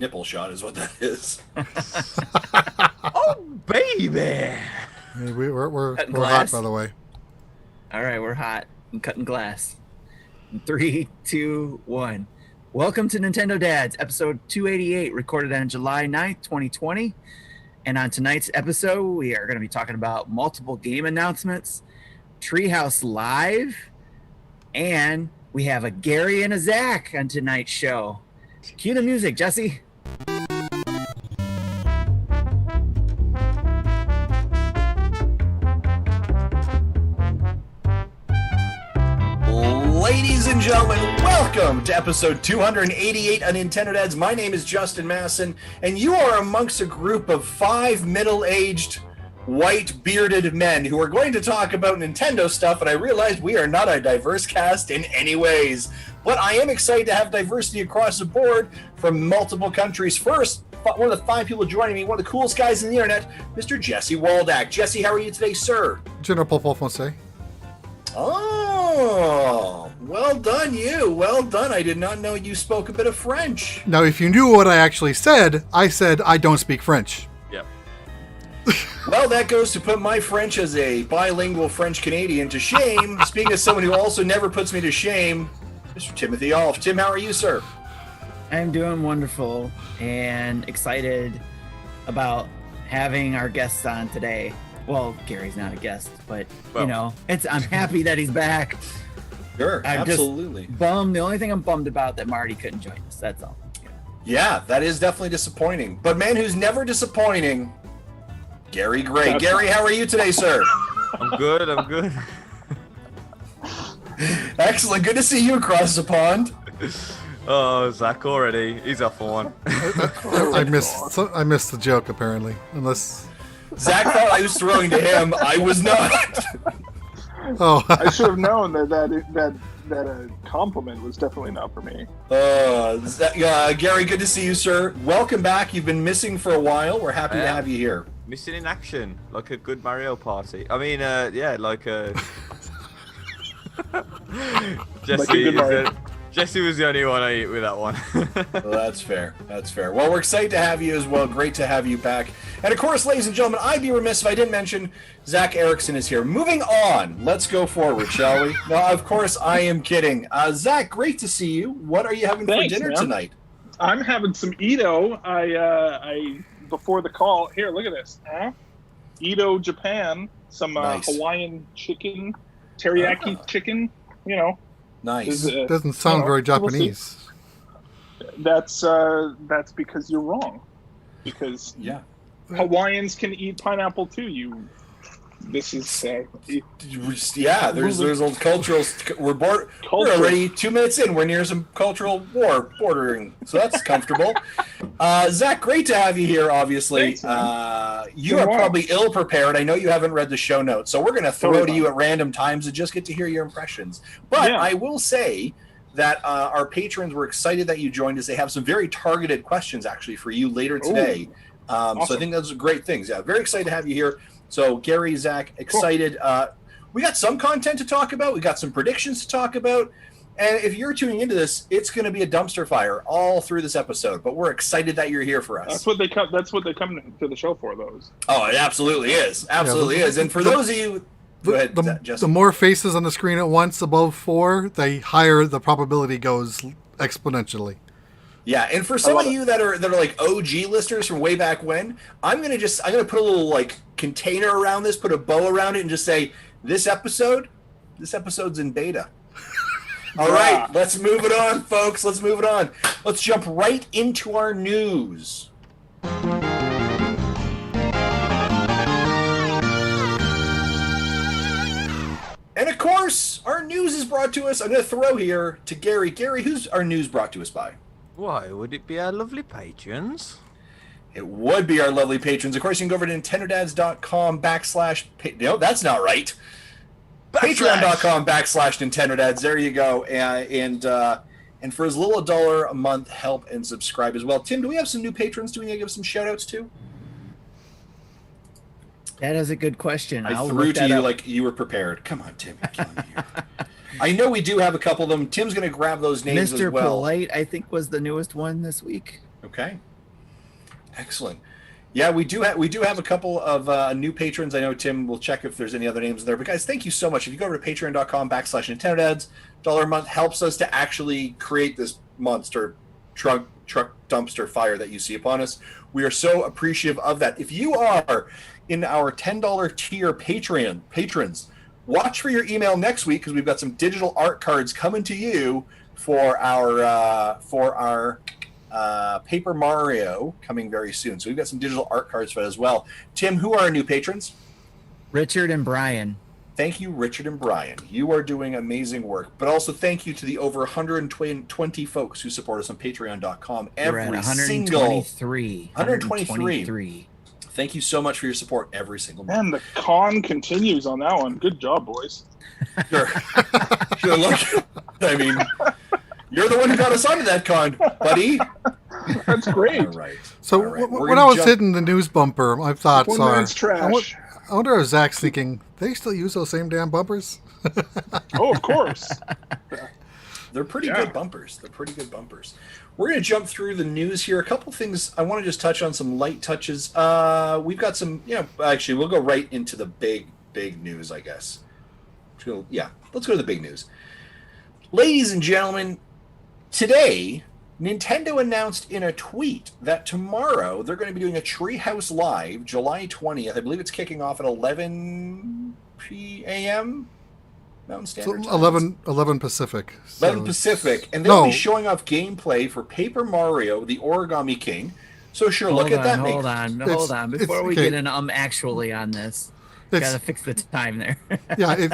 Nipple shot is what that is. Oh, baby! Hey, we're Cutting hot, glass. by the way. All right, we're hot. I'm cutting glass. In 3, 2, 1. Welcome to Nintendo Dads, episode 288, recorded on July 9th, 2020. And on tonight's episode, we are going to be talking about multiple game announcements, Treehouse Live, and we have a Gary and a Zach on tonight's show. Cue the music, Jesse. Ladies and gentlemen, welcome to episode 288 of Nintendo Dads. My name is Justin Masson, and you are amongst a group of 5 middle-aged, white-bearded men who are going to talk about Nintendo stuff, and I realized we are not a diverse cast in any ways. But I am excited to have diversity across the board from multiple countries. First, one of the 5 people joining me, one of the coolest guys on the internet, Mr. Jesse Waldak. Jesse, how are you today, sir? General Popov Fonse. Oh, well done, you. Well done. I did not know you spoke a bit of French. Now, if you knew what I actually said, I said I don't speak French. Yep. Well, that goes to put my French as a bilingual French-Canadian to shame. Speaking as someone who also never puts me to shame, Mr. Timothy Alf. Tim, how are you, sir? I'm doing wonderful and excited about having our guests on today. Well, Gary's not a guest, but Well. you know, I'm happy that he's back. Sure, I'm absolutely. just bummed. The only thing I'm bummed about that Marty couldn't join us. That's all. Yeah, that is definitely disappointing. But man who's never disappointing, Gary Gray. Gary, how are you today, sir? I'm good. Excellent. Good to see you across the pond. Oh, Zach already. He's off for one. I missed the joke, apparently. Unless... Zach thought I was throwing to him. I was not. Oh, I should have known that a compliment was definitely not for me. Gary, good to see you, sir. Welcome back. You've been missing for a while. We're happy to have you here. Missing in action, like a good Mario Party. I mean, yeah, like a... Jesse was the only one I eat with that one. Well, that's fair. That's fair. Well, we're excited to have you as well. Great to have you back. And of course, ladies and gentlemen, I'd be remiss if I didn't mention Zach Erickson is here. Moving on, let's go forward, shall we? No, of course, I am kidding. Zach, great to see you. What are you having Thanks, for dinner man. tonight? I'm having some Edo. I before the call. Here, look at this. Edo, Japan. Some Nice. Hawaiian chicken, teriyaki chicken. You know, Nice. doesn't sound very Japanese. that's because you're wrong. Because Yeah. Hawaiians can eat pineapple too. This is Yeah, there's a cultural. We're already 2 minutes in. We're near some cultural war bordering, so that's comfortable. Zach, great to have you here. Obviously, Thanks, you are probably ill prepared. I know you haven't read the show notes, so we're going to throw to you at random times and just get to hear your impressions. But Yeah. I will say that our patrons were excited that you joined us. They have some very targeted questions actually for you later today. So I Awesome. think those are great things. Yeah, very excited to have you here. So Gary, Zach, excited. Cool. We got some content to talk about. We got some predictions to talk about. And if you're tuning into this, it's going to be a dumpster fire all through this episode. But we're excited that you're here for us. That's what they come. That's what they come to the show for. Those. Oh, it absolutely is. Absolutely is. And for those of you, go ahead, The Justin. more faces on the screen at once above 4, the higher the probability goes exponentially. Yeah, and for some of you that are like OG listeners from way back when, I'm gonna put a little like container around this, put a bow around it, and just say this episode's in beta. All right, let's move it on, folks. Let's move it on. Let's jump right into our news. And of course, our news is brought to us. I'm going to throw here to Gary. Gary, who's our news brought to us by? Why would it be our lovely patrons? It would be our lovely patrons. Of course, you can go over to nintendodads.com / no, that's not right. Patreon.com / nintendodads. There you go. And for as little $1 a month, help and subscribe as well. Tim, do we have some new patrons? Do we need to give some shout outs to? That is a good question. I I'll threw look to that you up. like you were prepared. Come on, Tim. You're killing me here. I know we do have a couple of them. Tim's going to grab those names Mr. as well. Polite, I think, was the newest one this week. Okay. Excellent. Yeah, we do have a couple of new patrons. I know Tim will check if there's any other names there. But guys, thank you so much. If you go over to patreon.com/Nintendo Dads, $1 a month helps us to actually create this monster truck dumpster fire that you see upon us. We are so appreciative of that. If you are in our $10 tier patrons, watch for your email next week because we've got some digital art cards coming to you for our Paper Mario coming very soon. So we've got some digital art cards for that as well. Tim, who are our new patrons? Richard and Brian. Thank you, Richard and Brian. You are doing amazing work. But also thank you to the over 120 folks who support us on patreon.com every single 123. Thank you so much for your support every single month. And the con continues on that one. Good job, boys. Sure. Look, I mean, you're the one who got us onto that con, buddy. That's great. All right. So when I was hitting the news bumper, my thoughts One are, man's trash. I wonder if Zach's thinking, they still use those same damn bumpers? Oh, of course. They're pretty good bumpers. We're going to jump through the news here. A couple things I want to just touch on, some light touches. We've got some, actually, we'll go right into the big news, I guess. Let's go to the big news. Ladies and gentlemen, today, Nintendo announced in a tweet that tomorrow they're going to be doing a Treehouse Live, July 20th. I believe it's kicking off at 11 p.m. Mountain Standard Time. 11 Pacific. 11 Pacific. And they'll be showing off gameplay for Paper Mario, the Origami King. So sure, look at that. Hold on. Before we get in actually on this, gotta fix the time there. Yeah,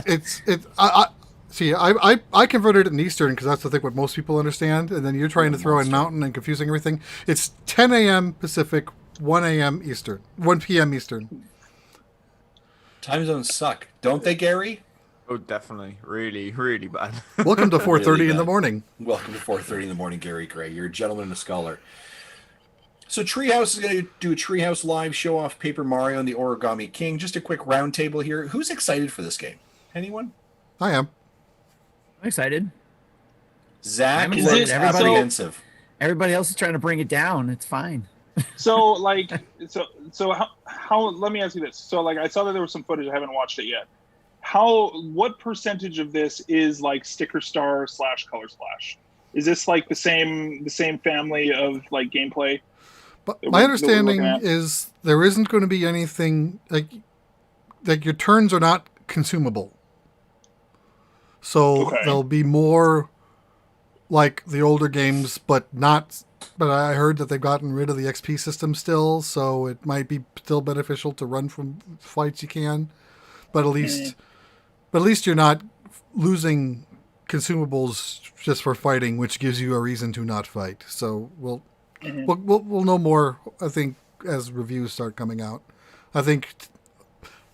I converted it in Eastern because that's I think what most people understand, and then you're trying to throw in Mountain and confusing everything. It's 10 a.m. Pacific, 1 a.m. Eastern, 1 p.m. Eastern. Time zones suck, don't they, Gary? Oh, definitely. Really, really bad. Welcome to 4:30 in the morning. Welcome to 4:30 in the morning, Gary Gray. You're a gentleman and a scholar. So Treehouse is going to do a Treehouse Live, show off Paper Mario and the Origami King. Just a quick roundtable here. Who's excited for this game? Anyone? I am. I'm excited. Zach is apprehensive. Everybody else is trying to bring it down. It's fine. So how? Let me ask you this. So like, I saw that there was some footage. I haven't watched it yet. What percentage of this is like Sticker Star / Color Splash? Is this like the same family of like gameplay? But my understanding is there isn't going to be anything like your turns are not consumable. So they'll be more like the older games, but not. But I heard that they've gotten rid of the XP system still, so it might be still beneficial to run from fights you can. But at least you're not losing consumables just for fighting, which gives you a reason to not fight. So we'll know more, I think, as reviews start coming out. I think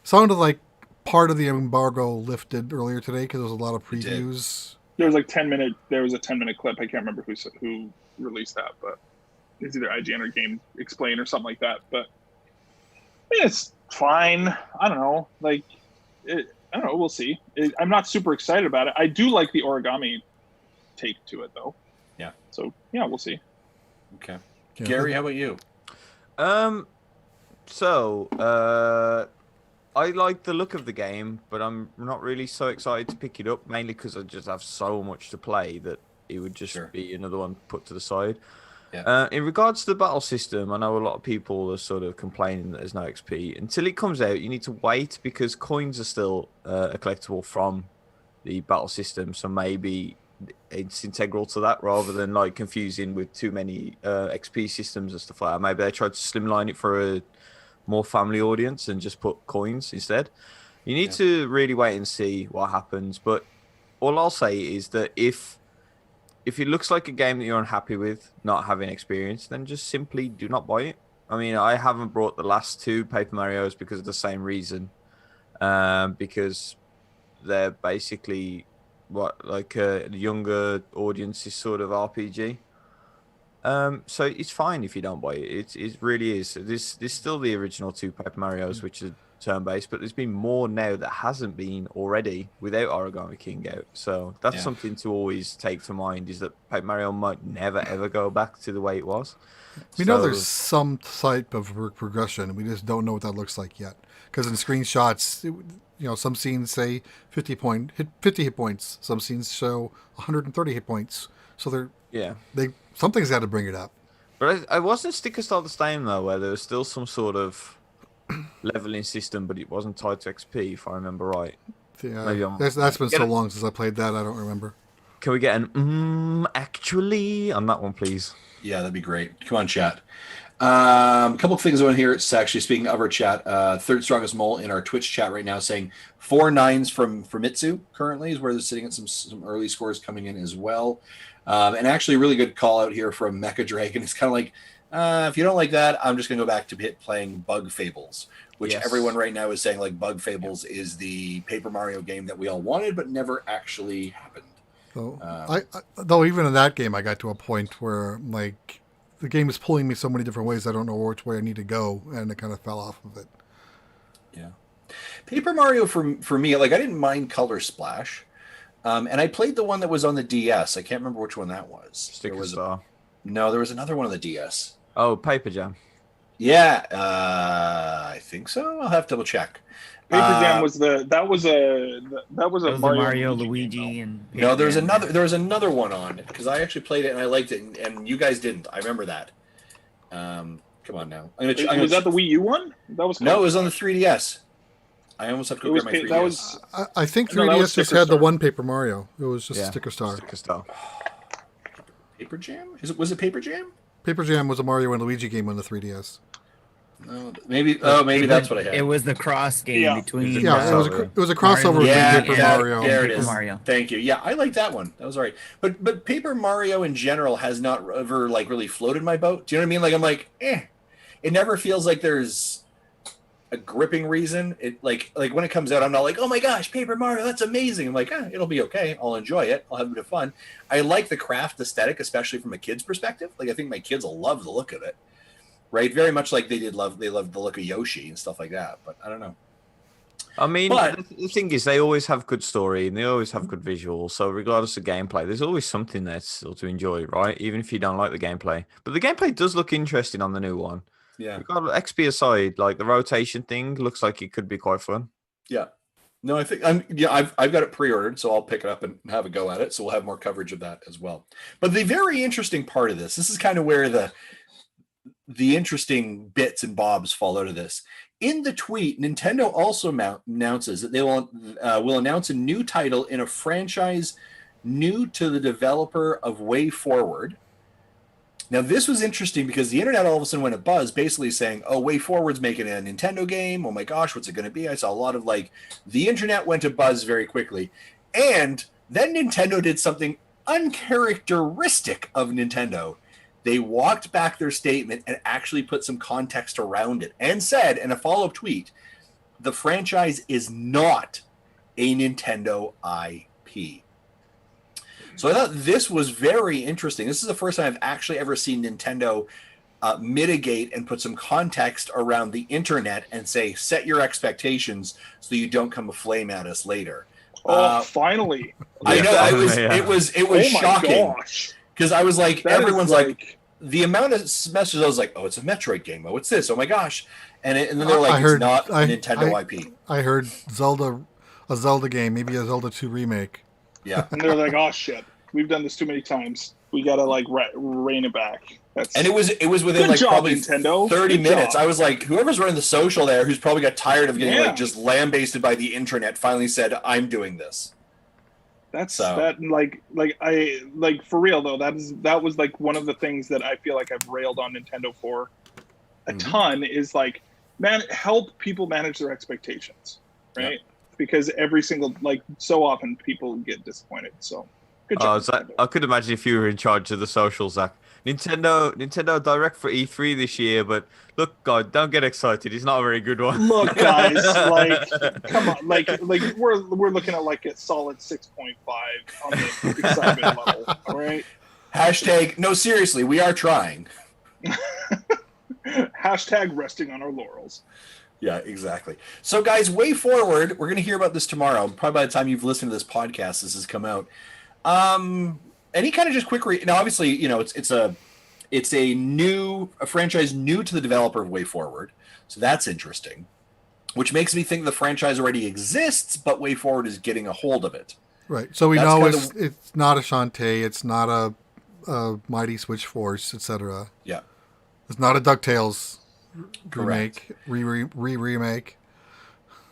sounded like part of the embargo lifted earlier today because there was a lot of previews. There was a 10-minute clip. I can't remember who released that, but it's either IGN or Game Explain or something like that. But I mean, it's fine. I don't know. I don't know. We'll see. I'm not super excited about it. I do like the origami take to it, though. Yeah. So yeah, we'll see. Okay. Gary, how about you? I like the look of the game, but I'm not really so excited to pick it up, mainly because I just have so much to play that it would just be another one put to the side. Yeah. In regards to the battle system, I know a lot of people are sort of complaining that there's no XP. Until it comes out, you need to wait because coins are still a collectible from the battle system, so maybe it's integral to that rather than like confusing with too many XP systems and stuff like that. Maybe they tried to slimline it for a more family audience and just put coins instead. You need to really wait and see what happens. But all I'll say is that if it looks like a game that you're unhappy with, not having experience, then just simply do not buy it. I mean, I haven't brought the last two Paper Marios because of the same reason. Because they're basically the younger audience's sort of RPG. So it's fine if you don't buy it. It really is. This still the original two Paper Marios, which are turn-based, but there's been more now that hasn't been already without Origami King out. So that's something to always take to mind, is that Paper Mario might never ever go back to the way it was. We know there's some type of progression. We just don't know what that looks like yet. Because in screenshots, some scenes say 50 hit points. Some scenes show 130 hit points. So something's got to bring it up. But I wasn't Sticker Star the same though, where there was still some sort of leveling system, but it wasn't tied to XP, if I remember right. Yeah, that's been so long since I played that. I don't remember. Can we get an actually on that one, please? Yeah, that'd be great. Come on, chat. A couple of things on here. It's actually, speaking of our chat, third strongest mole in our Twitch chat right now saying 4 9s from Famitsu currently is where they're sitting at some early scores coming in as well. And actually a really good call out here from Mecha Dragon. It's kind of like, if you don't like that, I'm just going to go back to playing Bug Fables, which everyone right now is saying like Bug Fables is the Paper Mario game that we all wanted, but never actually happened. So, though even in that game, I got to a point where like the game is pulling me so many different ways, I don't know which way I need to go, and it kind of fell off of it. Yeah, Paper Mario for me, like I didn't mind Color Splash, and I played the one that was on the DS. I can't remember which one that was. Sticker Star. No, there was another one on the DS. Oh, Paper Jam. Yeah, I think so. I'll have to double check. Paper Jam was that was a Mario Luigi and Paper no, there was Jam. another one on it because I actually played it and I liked it, and you guys didn't. I remember that. Come on now. Was that the Wii U one? That was no, it was on the 3DS. I almost have to go grab my 3DS. I think 3DS just had the one Paper Mario. It was just Sticker Star. Sticker Star. Paper Jam? Was it Paper Jam? Paper Jam was a Mario and Luigi game on the 3DS. No, maybe that's what I had. It was the cross game between. Yeah, it was a crossover between Paper Mario. There it is. Mario. Thank you. Yeah, I like that one. That was all right. But Paper Mario in general has not ever like really floated my boat. Do you know what I mean? Like I'm like, It never feels like there's a gripping reason. It like when it comes out, I'm not like, oh my gosh, Paper Mario, that's amazing. I'm like, it'll be okay. I'll enjoy it. I'll have a bit of fun. I like the craft aesthetic, especially from a kid's perspective. Like I think my kids will love the look of it. Right, very much like they loved the look of Yoshi and stuff like that. But I don't know. I mean, the thing is, they always have good story and they always have good visuals. So regardless of gameplay, there's always something there still to enjoy, right? Even if you don't like the gameplay. But the gameplay does look interesting on the new one. Yeah. Regardless, XP aside, like the rotation thing looks like it could be quite fun. Yeah. No, I think I've got it pre-ordered, so I'll pick it up and have a go at it. So we'll have more coverage of that as well. But the very interesting part of this is kind of where the interesting bits and bobs fall out of this. In the tweet, Nintendo also announces that they will announce a new title in a franchise new to the developer of Way Forward. Now, this was interesting because the internet all of a sudden went a buzz, basically saying, oh, Way Forward's making a Nintendo game. Oh my gosh, what's it going to be? I saw a lot of the internet went a buzz very quickly. And then Nintendo did something uncharacteristic of Nintendo. They walked back their statement and actually put some context around it and said in a follow-up tweet, the franchise is not a Nintendo IP. So I thought this was very interesting. This is the first time I've actually ever seen Nintendo mitigate and put some context around the internet and say, set your expectations so you don't come aflame at us later. Finally. I know, it was shocking. Because I was like, everyone's like, the amount of messages, I was like, oh, it's a Metroid game. Oh, it's this. Oh my gosh. And then they're like, it's not a Nintendo IP. I heard a Zelda game, maybe a Zelda 2 remake. Yeah. And they're like, oh shit, we've done this too many times. We gotta rein it back. And it was within probably Nintendo. 30 minutes. I was like, whoever's running the social there, who's probably got tired of getting just lambasted by the internet, finally said, I'm doing this. That's for real though. That was like one of the things that I feel like I've railed on Nintendo for a ton is help people manage their expectations, right? Yeah. Because every single so often people get disappointed. So good job. I could imagine if you were in charge of the social, Zach. Nintendo Direct for E3 this year, but look, God, don't get excited. It's not a very good one. Look, guys, come on, we're looking at a solid 6.5 on the excitement level, all right? Hashtag, no, seriously, we are trying. Hashtag resting on our laurels. Yeah, exactly. So, guys, way forward, we're going to hear about this tomorrow. Probably by the time you've listened to this podcast, this has come out. Any kind of just quick now, obviously, you know, it's a franchise new to the developer of Way Forward, so that's interesting. Which makes me think the franchise already exists, but Way Forward is getting a hold of it. Right. So we know it's not a Shantae, it's not a Mighty Switch Force, etc. Yeah. It's not a DuckTales remake.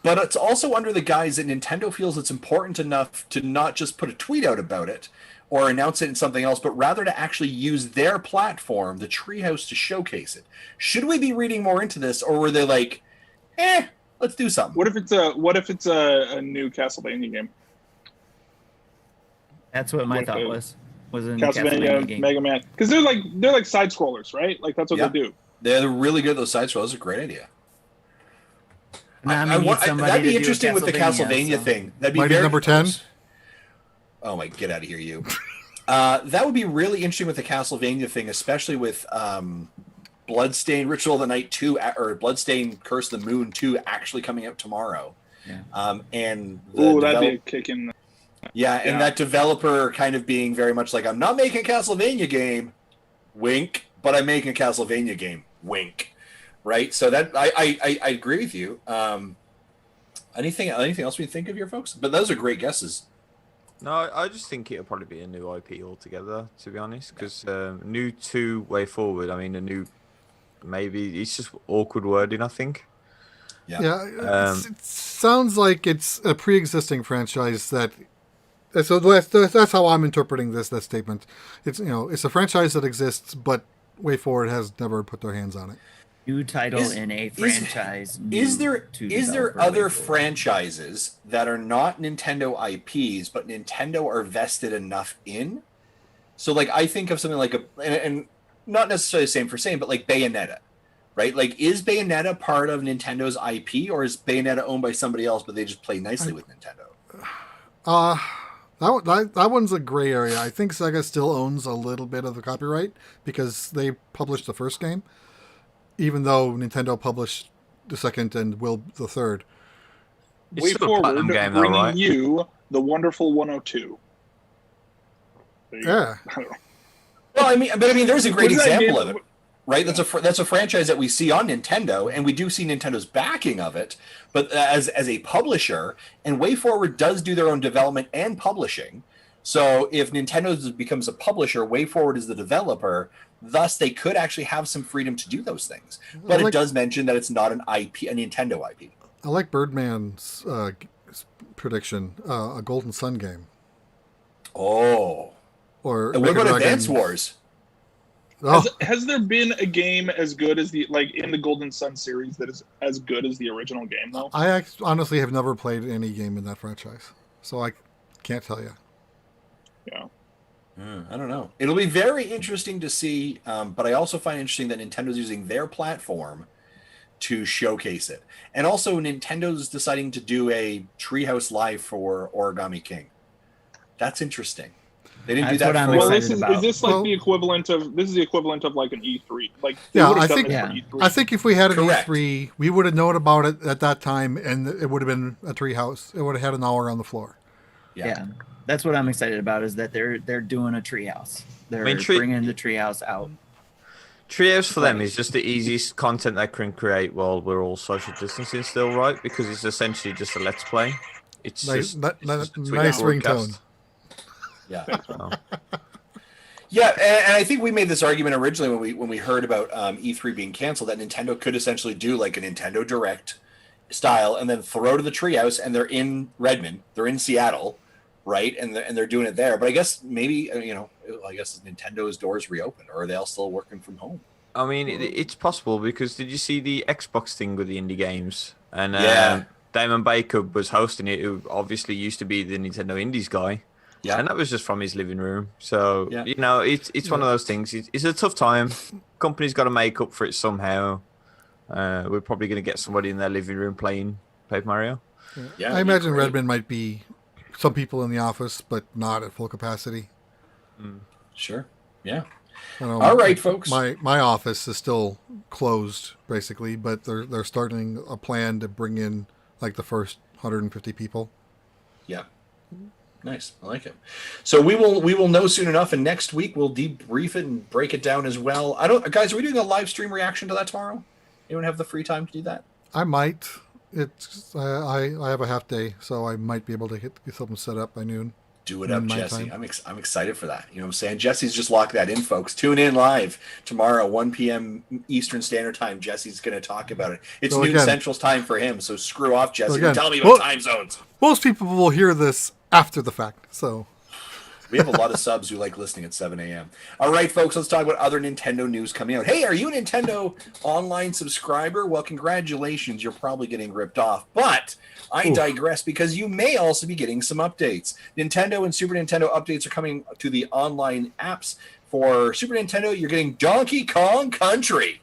But it's also under the guise that Nintendo feels it's important enough to not just put a tweet out about it or announce it in something else, but rather to actually use their platform, the Treehouse, to showcase it. Should we be reading more into this, or were they like, let's do something? What if it's a new Castlevania game? That's what my thought was. Was in Castlevania game. Mega Man, because they're like side scrollers, right? Like that's what they do. They're really good. Those side scrollers. That's a great idea. That'd be interesting with the Castlevania thing. That'd be Mighty number 10. Oh my! Get out of here, you. That would be really interesting with the Castlevania thing, especially with Bloodstained Ritual of the Night 2 or Bloodstained Curse of the Moon 2 actually coming out tomorrow. Yeah. And that'd be a kick in. Yeah, and that developer kind of being very much like, I'm not making a Castlevania game, wink, but I'm making a Castlevania game, wink, right? So that I agree with you. Anything else we think of here, folks? But those are great guesses. No, I just think it'll probably be a new IP altogether, to be honest, because new to Way Forward. I mean, maybe it's just awkward wording, I think. Yeah. It sounds like it's a pre-existing franchise that. So that's how I'm interpreting this statement. It's it's a franchise that exists, but Way Forward has never put their hands on it. New title in a franchise. Is there other franchises that are not Nintendo IPs, but Nintendo are vested enough in? So like I think of something like and not necessarily the same for same, but like Bayonetta, right? Like is Bayonetta part of Nintendo's IP, or is Bayonetta owned by somebody else, but they just play nicely with Nintendo? That one's a gray area. I think Sega still owns a little bit of the copyright because they published the first game, even though Nintendo published the second and will the third. Way Forward, game, though, bringing you the wonderful 102. Yeah. Well, I mean, there's a great example of it, right? That's a franchise that we see on Nintendo, and we do see Nintendo's backing of it. But as a publisher, and Way Forward does do their own development and publishing. So if Nintendo becomes a publisher, Way Forward is the developer. Thus, they could actually have some freedom to do those things. But it does mention that it's not an IP, a Nintendo IP. I like Birdman's prediction, a Golden Sun game. Oh. Or what about Advance Wars? Oh. Has there been a game as good as in the Golden Sun series that is as good as the original game, though? I honestly have never played any game in that franchise, so I can't tell you. Yeah. I don't know. It'll be very interesting to see, but I also find it interesting that Nintendo's using their platform to showcase it. And also Nintendo's deciding to do a Treehouse Live for Origami King. That's interesting. They didn't do that. Is this the equivalent of like an E3? Like I think if we had an E3, we would have known about it at that time, and it would have been a Treehouse. It would have had an hour on the floor. Yeah. That's what I'm excited about, is that they're doing a Treehouse. They're bringing the Treehouse out. Treehouse for them is just the easiest content they can create while we're all social distancing still, right? Because it's essentially just a let's play. It's nice, nice ringtone. Yeah. Yeah, and I think we made this argument originally when we heard about E3 being canceled, that Nintendo could essentially do like a Nintendo Direct style and then throw to the Treehouse, and they're in Redmond, they're in Seattle, right? And they're doing it there. But I guess maybe I guess Nintendo's doors reopened, or are they all still working from home? I mean, it's possible, because did you see the Xbox thing with the indie games? And Damon Baker was hosting it, who obviously used to be the Nintendo Indies guy. Yeah, and that was just from his living room. So it's one of those things. It's a tough time. Company's got to make up for it somehow. We're probably going to get somebody in their living room playing Paper Mario. Yeah, I imagine Redmond might be some people in the office, but not at full capacity. Sure. Yeah. All right, folks. My office is still closed basically, but they're starting a plan to bring in like the first 150 people. Yeah. Nice. I like it. So we will know soon enough, and next week we'll debrief it and break it down as well. Guys, are we doing a live stream reaction to that tomorrow? Anyone have the free time to do that? I might. I have a half day, so I might be able to get something set up by noon. Do it up, Jesse. I'm excited for that. You know what I'm saying? Jesse's just locked that in, folks. Tune in live tomorrow, 1 p.m. Eastern Standard Time. Jesse's going to talk about it. It's noon Central's time for him, so screw off, Jesse. Tell me about time zones. Most people will hear this after the fact, so... We have a lot of subs who like listening at 7 a.m. All right, folks, let's talk about other Nintendo news coming out. Hey, are you a Nintendo Online subscriber? Well, congratulations. You're probably getting ripped off. But I digress, because you may also be getting some updates. Nintendo and Super Nintendo updates are coming to the online apps. For Super Nintendo, you're getting Donkey Kong Country.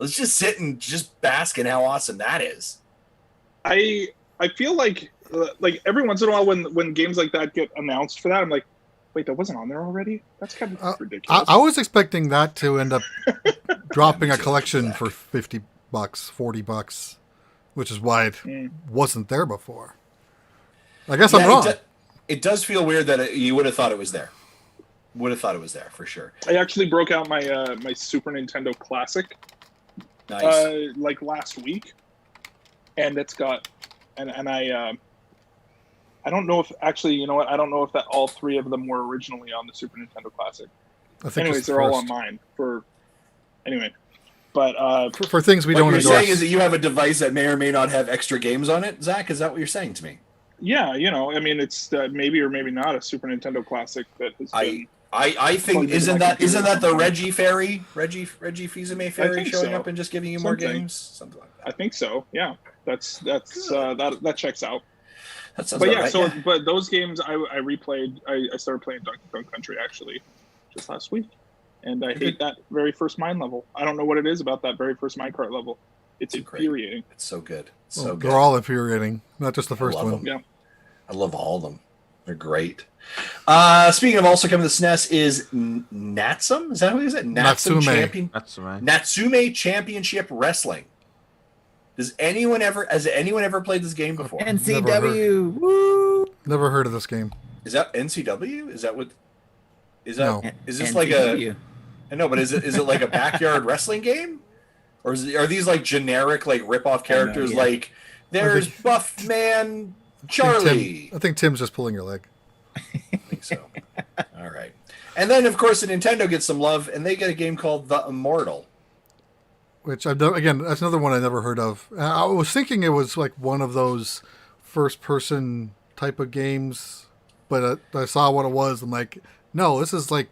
Let's just sit and just bask in how awesome that is. I feel like every once in a while when games like that get announced for that, I'm like, wait, that wasn't on there already? That's kind of ridiculous. I was expecting that to end up dropping a collection for $50, $40, which is why it wasn't there before. I guess I'm wrong. It does feel weird that you would have thought it was there. Would have thought it was there for sure. I actually broke out my my Super Nintendo Classic like last week, and it's got and I don't know if actually, you know what? I don't know if that all three of them were originally on the Super Nintendo Classic. Anyways, they're all on mine But for things we don't endorse. What you're saying is that you have a device that may or may not have extra games on it, Zach? Is that what you're saying to me? Yeah, I mean, it's maybe or maybe not a Super Nintendo Classic that has been... I think isn't that the Reggie Fils-Aimé fairy showing up and just giving you more games? Something like that. I think so. Yeah, that checks out. That sounds but yeah, right, but those games I replayed. I started playing Donkey Kong Country actually just last week, and I hate that very first mine level. I don't know what it is about that very first minecart level. It's infuriating. It's so good. Good. They're all infuriating, not just the first one. Them. Yeah, I love all of them. They're great. Speaking of also coming to SNES is Natsum. Is that what is it? Natsume Championship Wrestling. Has anyone ever played this game before? NCW. Woo! Never heard of this game. Is that NCW? Is that what? Is that? No. Is this like a? I know, but is it like a backyard wrestling game, or are these like generic like rip-off characters? Like there's Buff Man Charlie. I think Tim's just pulling your leg. I think so. All right, and then of course the Nintendo gets some love, and they get a game called The Immortal. Which I've done, again, that's another one I never heard of. I was thinking it was like one of those first-person type of games, but I saw what it was. I'm like, no, this is like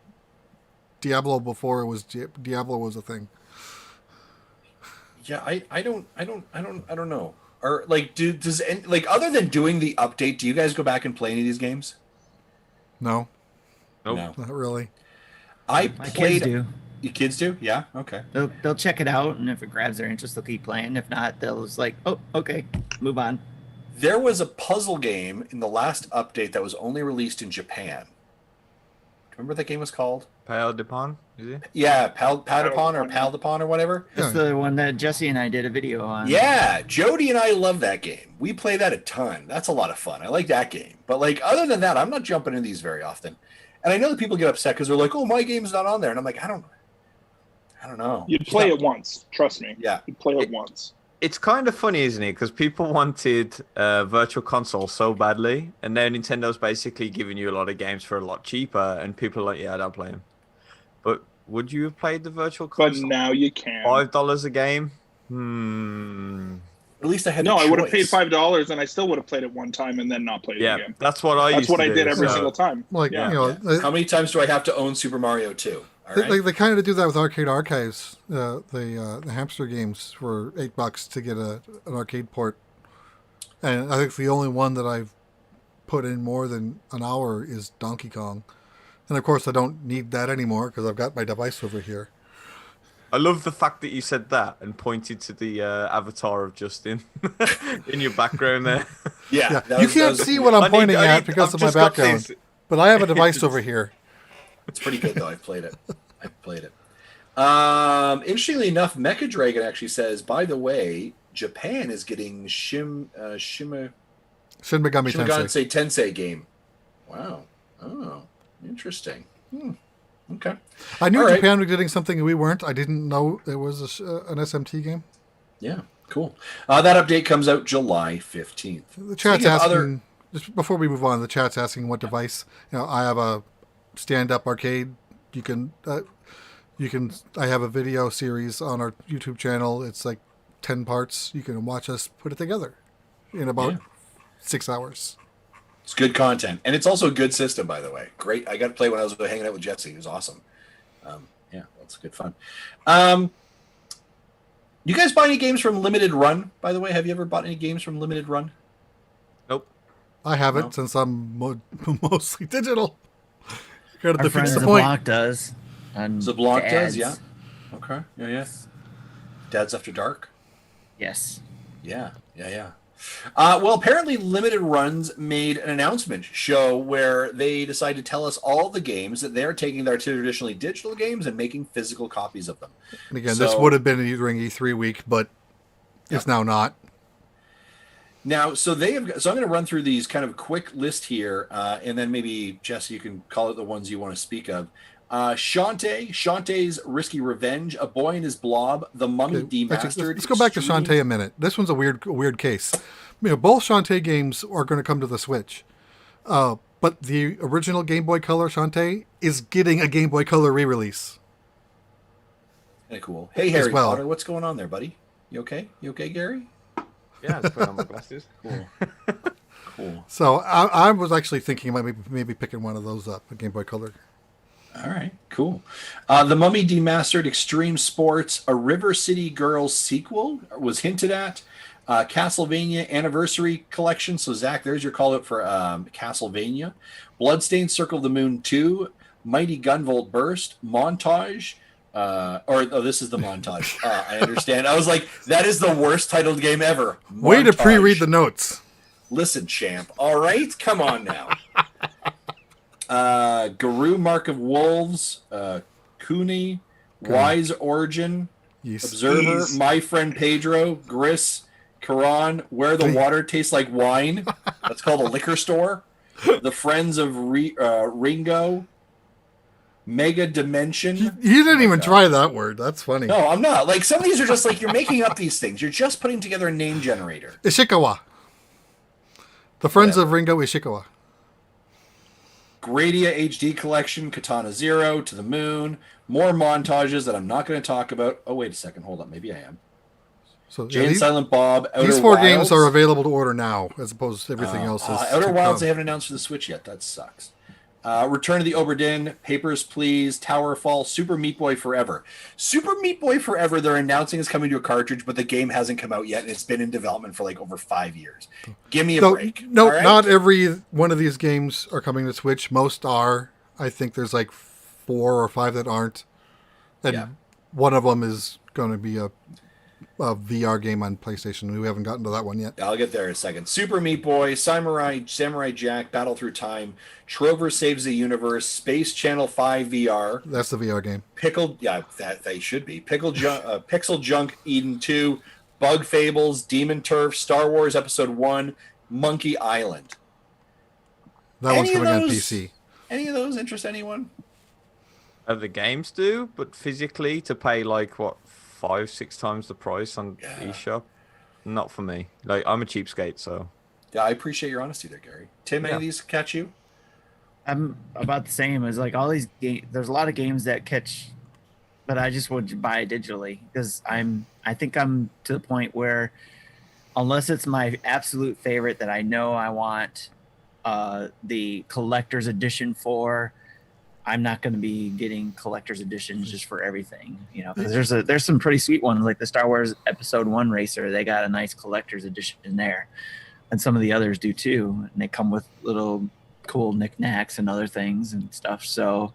Diablo before it was Diablo was a thing. Yeah, I don't know. Or like, does other than doing the update, do you guys go back and play any of these games? No. Nope. No, not really. My kids do. Your kids do? Yeah. Okay. They'll check it out, and if it grabs their interest, they'll keep playing. If not, they'll just like, oh, okay, move on. There was a puzzle game in the last update that was only released in Japan. Remember what that game was called? Pal-de-Pon, is it? Yeah, Pal-de-Pon or Pal-de-Pon or whatever. That's the one that Jesse and I did a video on. Yeah, Jody and I love that game. We play that a ton. That's a lot of fun. I like that game. But like, other than that, I'm not jumping into these very often. And I know that people get upset because they're like, "Oh, my game's not on there," and I'm like, I don't know. You'd play it once. Trust me. Yeah. You'd play it once. It's kind of funny, isn't it? Because people wanted Virtual Console so badly, and now Nintendo's basically giving you a lot of games for a lot cheaper, and people are like, yeah, I don't play them. But would you have played the Virtual Console? But now you can. $5 a game? At least I had I would have paid $5, and I still would have played it one time and then not played it again. That's what I did every single time. Like, how many times do I have to own Super Mario 2? They kind of do that with Arcade Archives, the hamster games for $8 to get an arcade port. And I think the only one that I've put in more than an hour is Donkey Kong. And of course, I don't need that anymore because I've got my device over here. I love the fact that you said that and pointed to the avatar of Justin in your background there. Yeah. You can't see what I'm pointing at because of my background. But I have a device over here. It's pretty good though. I've played it. Interestingly enough, Mecha Dragon actually says, by the way, Japan is getting Shin Megami Tensei game. Wow. Oh, interesting. Okay. I knew Japan was getting something we weren't. I didn't know it was an SMT game. Yeah, cool. That update comes out July 15th. The chat's asking, just before we move on, the chat's asking what device. I have a stand-up arcade. I have a video series on our YouTube channel. It's like 10 parts. You can watch us put it together in about 6 hours. It's good content. And it's also a good system, by the way. Great. I got to play when I was hanging out with Jesse. It was awesome. That's good fun. You guys buy any games from Limited Run, by the way? Have you ever bought any games from Limited Run? Nope. I haven't since I'm mostly digital. Our friend Zablock does. Zablock does, yeah. Okay. Yeah. Dad's After Dark? Yes. Yeah. Well, apparently Limited Runs made an announcement show where they decided to tell us all the games that they're taking their traditionally digital games and making physical copies of them. And again, this would have been during E3 week, but it's now not. Now, so I'm going to run through these kind of quick list here, and then maybe, Jesse, you can call it the ones you want to speak of. Shantae's Risky Revenge, A Boy and His Blob, The Mummy Demastered. Let's go back to Shantae a minute. This one's a weird case. Both Shantae games are going to come to the Switch, but the original Game Boy Color Shantae is getting a Game Boy Color re-release. Kind of cool. Hey, Harry Potter, what's going on there, buddy? You okay? You okay, Gary? Yeah, I just put on my glasses. Cool. So I was actually thinking about maybe picking one of those up, a Game Boy Color. All right, cool. The Mummy Demastered Extreme Sports, a River City Girls sequel was hinted at. Castlevania Anniversary Collection. So, Zach, there's your call out for Castlevania. Bloodstained Circle of the Moon 2, Mighty Gunvolt Burst, Montage. This is the montage. I understand. I was like, that is the worst titled game ever. Montage. Way to pre-read the notes. Listen, champ. All right, come on now. Guru, Mark of Wolves, Kuni, Wise Origin, Observer, My Friend Pedro, Gris, Quran, Where the Water Tastes Like Wine. That's called a liquor store. The Friends of Ringo, Mega Dimension. You didn't even try that word. That's funny. No, I'm not. Like, some of these are just like, you're making up these things. You're just putting together a name generator. Ishikawa. The Friends of Ringo Ishikawa. Gradia HD Collection, Katana Zero, To the Moon, more montages that I'm not going to talk about. Oh, wait a second. Hold on. Maybe I am. So Jay and Silent Bob, Outer These four Wilds. Games are available to order now, as opposed to everything else. Outer Wilds, they haven't announced for the Switch yet. That sucks. Return of the Oberdin, Papers, Please, Towerfall, Super Meat Boy Forever. Super Meat Boy Forever, they're announcing is coming to a cartridge, but the game hasn't come out yet, and it's been in development for like over 5 years. Give me a break. No, right? Not every one of these games are coming to Switch. Most are. I think there's like 4 or 5 that aren't. And one of them is going to be a VR game on PlayStation. We haven't gotten to that one yet. I'll get there in a second. Super Meat Boy, Samurai Jack, Battle Through Time, Trover Saves the Universe, Space Channel 5 VR. That's the VR game. That they should be. Pixel Junk Eden 2, Bug Fables, Demon Turf, Star Wars Episode 1, Monkey Island. That one's coming on PC. Any of those interest anyone? The games do, but physically to pay like what 5-6 times the price on eShop, not for me. Like, I'm a cheapskate, so. Yeah, I appreciate your honesty there, Gary. Tim, any of these catch you? I'm about the same as like all these games. There's a lot of games that catch, but I just would buy it digitally because I think I'm to the point where, unless it's my absolute favorite that I know I want the collector's edition for, I'm not going to be getting collector's editions just for everything, because there's some pretty sweet ones like the Star Wars Episode 1 Racer. They got a nice collector's edition in there, and some of the others do too. And they come with little cool knickknacks and other things and stuff. So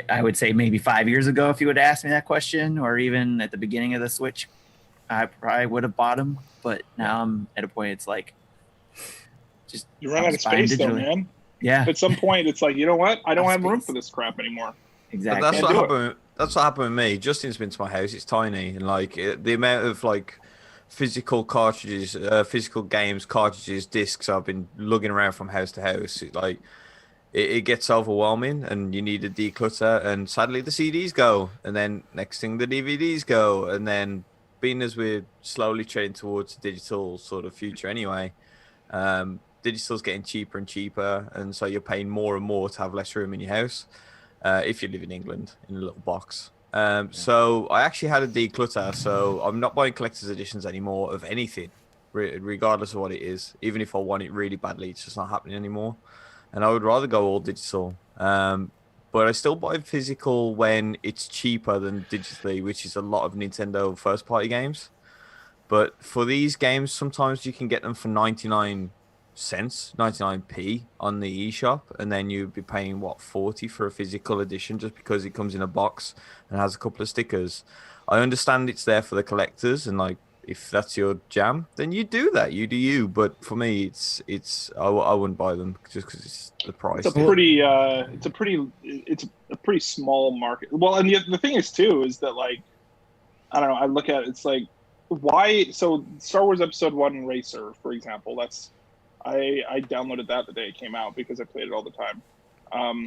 I would say maybe 5 years ago, if you would ask me that question, or even at the beginning of the Switch, I probably would have bought them. But now I'm at a point it's like, just you run out of space though, man. Yeah. At some point, it's like, you know what? I don't have room for this crap anymore. Exactly. But that's what happened with me. Justin's been to my house. It's tiny, and like the amount of like physical cartridges, physical games, cartridges, discs I've been lugging around from house to house. It gets overwhelming, and you need a declutter. And sadly, the CDs go, and then next thing the DVDs go, and then being as we're slowly trending towards the digital sort of future anyway, digital's getting cheaper and cheaper, and so you're paying more and more to have less room in your house. If you live in England in a little box. So I actually had a declutter, so I'm not buying collector's editions anymore of anything, regardless of what it is. Even if I want it really badly, it's just not happening anymore. And I would rather go all digital. But I still buy physical when it's cheaper than digitally, which is a lot of Nintendo first-party games. But for these games, sometimes you can get them for 99 cents, 99p on the eShop, and then you'd be paying 40 for a physical edition just because it comes in a box and has a couple of stickers. I understand it's there for the collectors, and like if that's your jam, then you do that, you do you. But for me, I wouldn't buy them just because it's the price. It's a pretty small market. Well, and the thing is too is that, like, I don't know, I look at it, it's like, why? So Star Wars Episode 1 Racer, for example, I downloaded that the day it came out because I played it all the time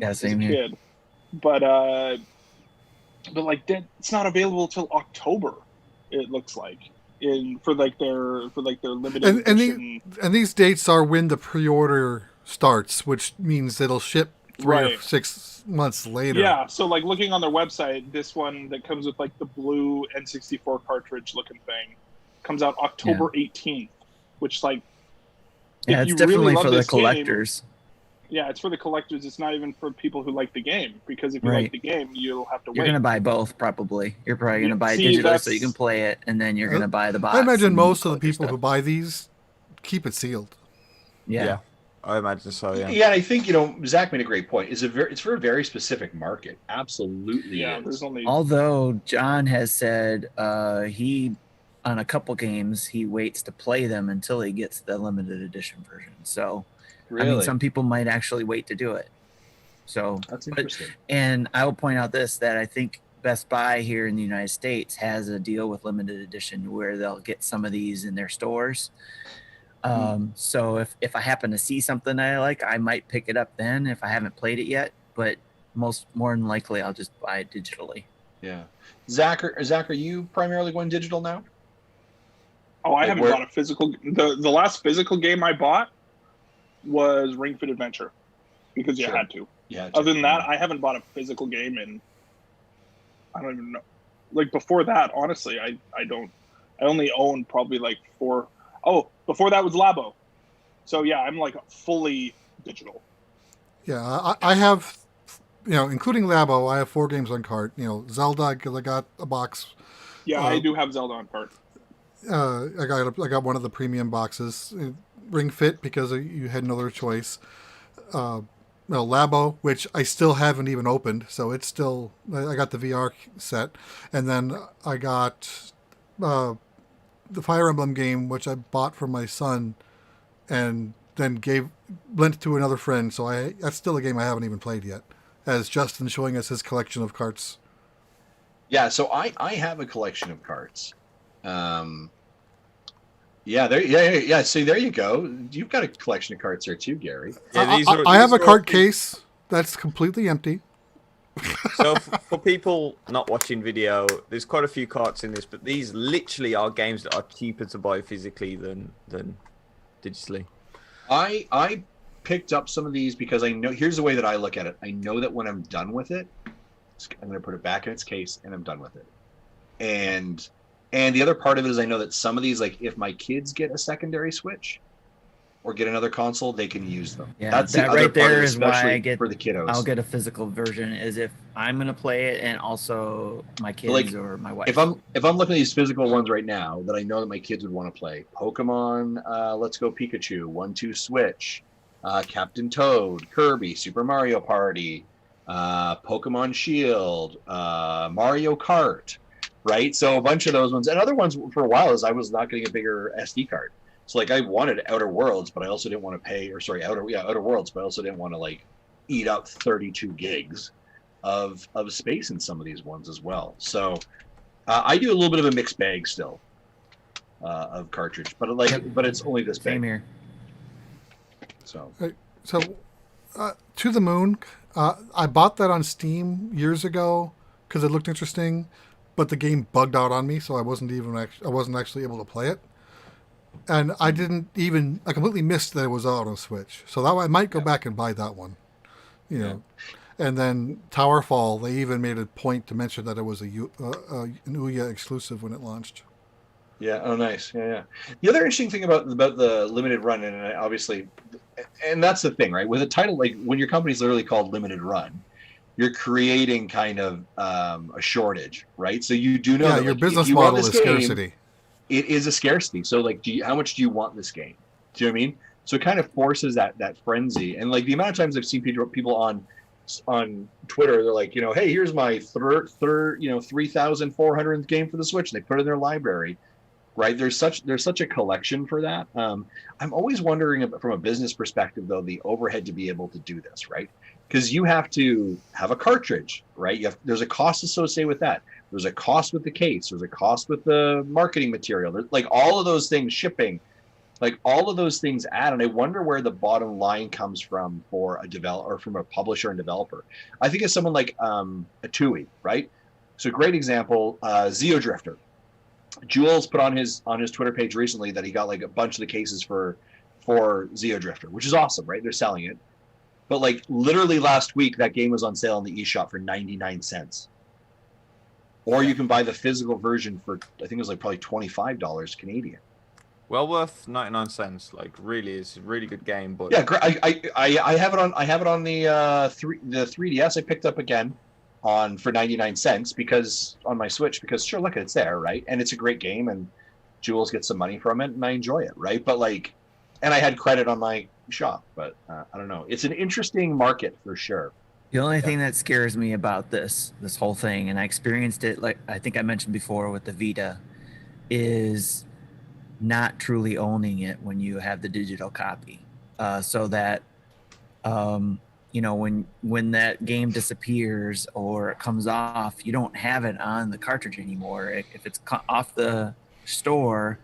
as a kid. But like it's not available till October, it looks like, for their limited edition. And these dates are when the pre-order starts, which means it'll ship 3 or 6 months later. Yeah, so like looking on their website, this one that comes with like the blue N64 cartridge looking thing comes out October 18th, which like, yeah, it's definitely for the collectors. It's for the collectors. It's not even for people who like the game, because if you like the game, you'll have to wait. You're going to buy both, probably. You're probably going to buy digital so you can play it, and then you're going to buy the box. I imagine most of the people who buy these keep it sealed. Yeah, I imagine so, yeah. Yeah, I think, Zach made a great point. It's for a very specific market. Absolutely. Yeah, there's only... Although John has said he... on a couple games, he waits to play them until he gets the limited edition version. So, really? I mean, some people might actually wait to do it. So that's interesting. And I will point out that I think Best Buy here in the United States has a deal with limited edition where they'll get some of these in their stores. So if I happen to see something that I like, I might pick it up then if I haven't played it yet. But more than likely, I'll just buy it digitally. Yeah. Zach, are you primarily going digital now? Oh, I haven't bought a physical. The last physical game I bought was Ring Fit Adventure, because you had to. Yeah. Other than that, I haven't bought a physical game in, I don't even know. Like before that, honestly, I only own probably like 4. Oh, before that was Labo. So yeah, I'm like fully digital. Yeah, I have, including Labo, I have 4 games on cart. Zelda, I got a box. Yeah, I do have Zelda on cart. I got one of the premium boxes. Ring Fit, because you had no other choice. Labo, which I still haven't even opened, so it's still. I got the VR set, and then I got the Fire Emblem game, which I bought for my son, and then lent to another friend. So that's still a game I haven't even played yet. As Justin showing us his collection of carts. Yeah, so I have a collection of carts. So there you go. You've got a collection of carts there too, Gary. Yeah, I have a cart case that's completely empty. So for people not watching video, there's quite a few carts in this, but these literally are games that are cheaper to buy physically than digitally. I picked up some of these because I know. Here's the way that I look at it. I know that when I'm done with it, I'm going to put it back in its case, and I'm done with it. And the other part of it is I know that some of these, like if my kids get a secondary Switch or get another console, they can use them. Yeah, that's that the other right there part, is why I get for the kiddos. I'll get a physical version, is if I'm gonna play it and also my kids or my wife. If I'm looking at these physical ones right now that I know that my kids would want to play, Pokemon Let's Go Pikachu, 1-2 Switch, Captain Toad, Kirby, Super Mario Party, Pokemon Shield, Mario Kart, right? So a bunch of those ones, and other ones for a while is I was not getting a bigger SD card. So like I wanted Outer Worlds, but I also didn't want to pay, Outer Worlds, but I also didn't want to like eat up 32 gigs of space in some of these ones as well. So I do a little bit of a mixed bag still of cartridge, but but it's only this big. Same here. So To the Moon, I bought that on Steam years ago because it looked interesting, but the game bugged out on me, so I wasn't actually able to play it. And I completely missed that it was out on Switch. So that I might go back and buy that one. You know. And then Towerfall, they even made a point to mention that it was an Ouya exclusive when it launched. Yeah. Oh, nice. Yeah. The other interesting thing about the limited run, and obviously, and that's the thing, right? With a title like when your company's literally called Limited Run, you're creating kind of a shortage, right? So you do know that, your like, business you model want is this game, scarcity. It is a scarcity. So like, how much do you want this game? Do you know what I mean? So it kind of forces that frenzy. And like the amount of times I've seen people on Twitter, they're like, hey, here's my 3,400th game for the Switch, and they put it in their library, right? There's such a collection for that. I'm always wondering from a business perspective, though, the overhead to be able to do this, right? Because you have to have a cartridge, right? There's a cost associated with that. There's a cost with the case. There's a cost with the marketing material. There's, like all of those things, shipping, like all of those things add. And I wonder where the bottom line comes from for a developer or from a publisher and developer. I think it's someone like a TUI, right? So great example, Xeodrifter. Jules put on his Twitter page recently that he got like a bunch of the cases for Xeodrifter, which is awesome, right? They're selling it. But like literally last week, that game was on sale in the eShop for 99 cents. Or you can buy the physical version for, I think it was like probably $25 Canadian. Well worth 99 cents. Like really, it's a really good game. But yeah, I have it on the 3DS. I picked up again for 99 cents because on my Switch, because sure, look, it's there, right? And it's a great game, and Jules gets some money from it, and I enjoy it, right? But like, and I had credit on my shop, but I don't know. It's an interesting market for sure. The only thing that scares me about this whole thing, and I experienced it, like I think I mentioned before with the Vita, is not truly owning it when you have the digital copy. So that, when that game disappears or it comes off, you don't have it on the cartridge anymore. If it's off the store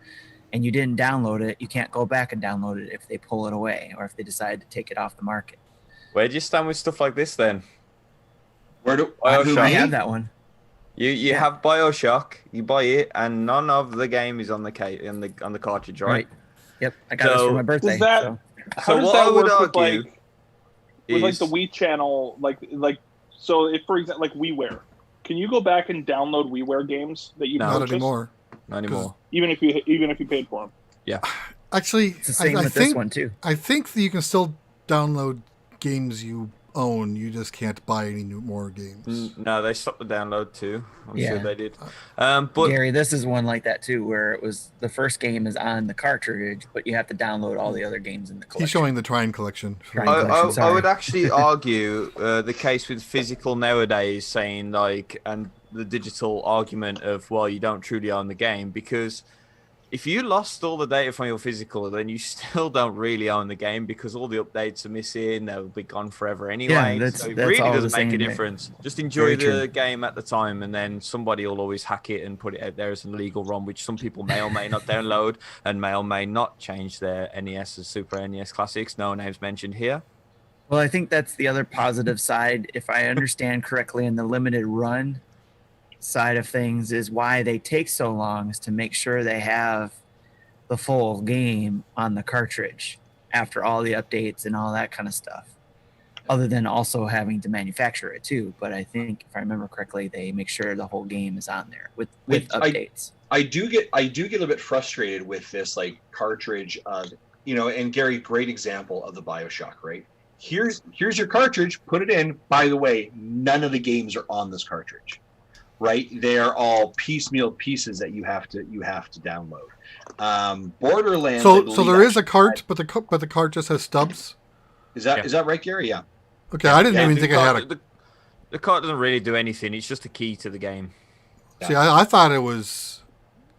and you didn't download it, you can't go back and download it if they pull it away or if they decide to take it off the market. Where do you stand with stuff like this then? I have that one. You have BioShock, you buy it, and none of the game is on the cartridge, right? Yep, I got this for my birthday. How does that work with like the Wii channel? So if for example, like WiiWare, can you go back and download WiiWare games that you purchased? Not anymore. Even if you paid for them. Yeah. Actually, it's the same I with think this one too. I think that you can still download games you own. You just can't buy any more games. No, they stopped the download too. I'm sure they did. But Gary, this is one like that too, where it was the first game is on the cartridge, but you have to download all the other games in the collection. He's showing the Trine collection. I would actually argue the case with physical nowadays, saying and the digital argument of, well, you don't truly own the game, because if you lost all the data from your physical, then you still don't really own the game, because all the updates are missing. They'll be gone forever anyway. Yeah, so it really doesn't make a difference. Just enjoy the game at the time, and then somebody will always hack it and put it out there as an illegal ROM, which some people may or may not download and may or may not change their NES as Super NES Classics. No names mentioned here. Well, I think that's the other positive side, if I understand correctly, in the limited run side of things, is why they take so long is to make sure they have the full game on the cartridge after all the updates and all that kind of stuff, other than also having to manufacture it too. But I think if I remember correctly, they make sure the whole game is on there with updates. I do get a little bit frustrated with this like cartridge, and Gary, great example of the BioShock, right? Here's your cartridge, put it in. By the way, none of the games are on this cartridge. Right, they're all piecemeal pieces that you have to download. Borderlands. So there is a cart, but the cart just has stubs. Is that right, Gary? Yeah. Okay, I didn't even think I had the cart doesn't really do anything. It's just a key to the game. See, I thought it was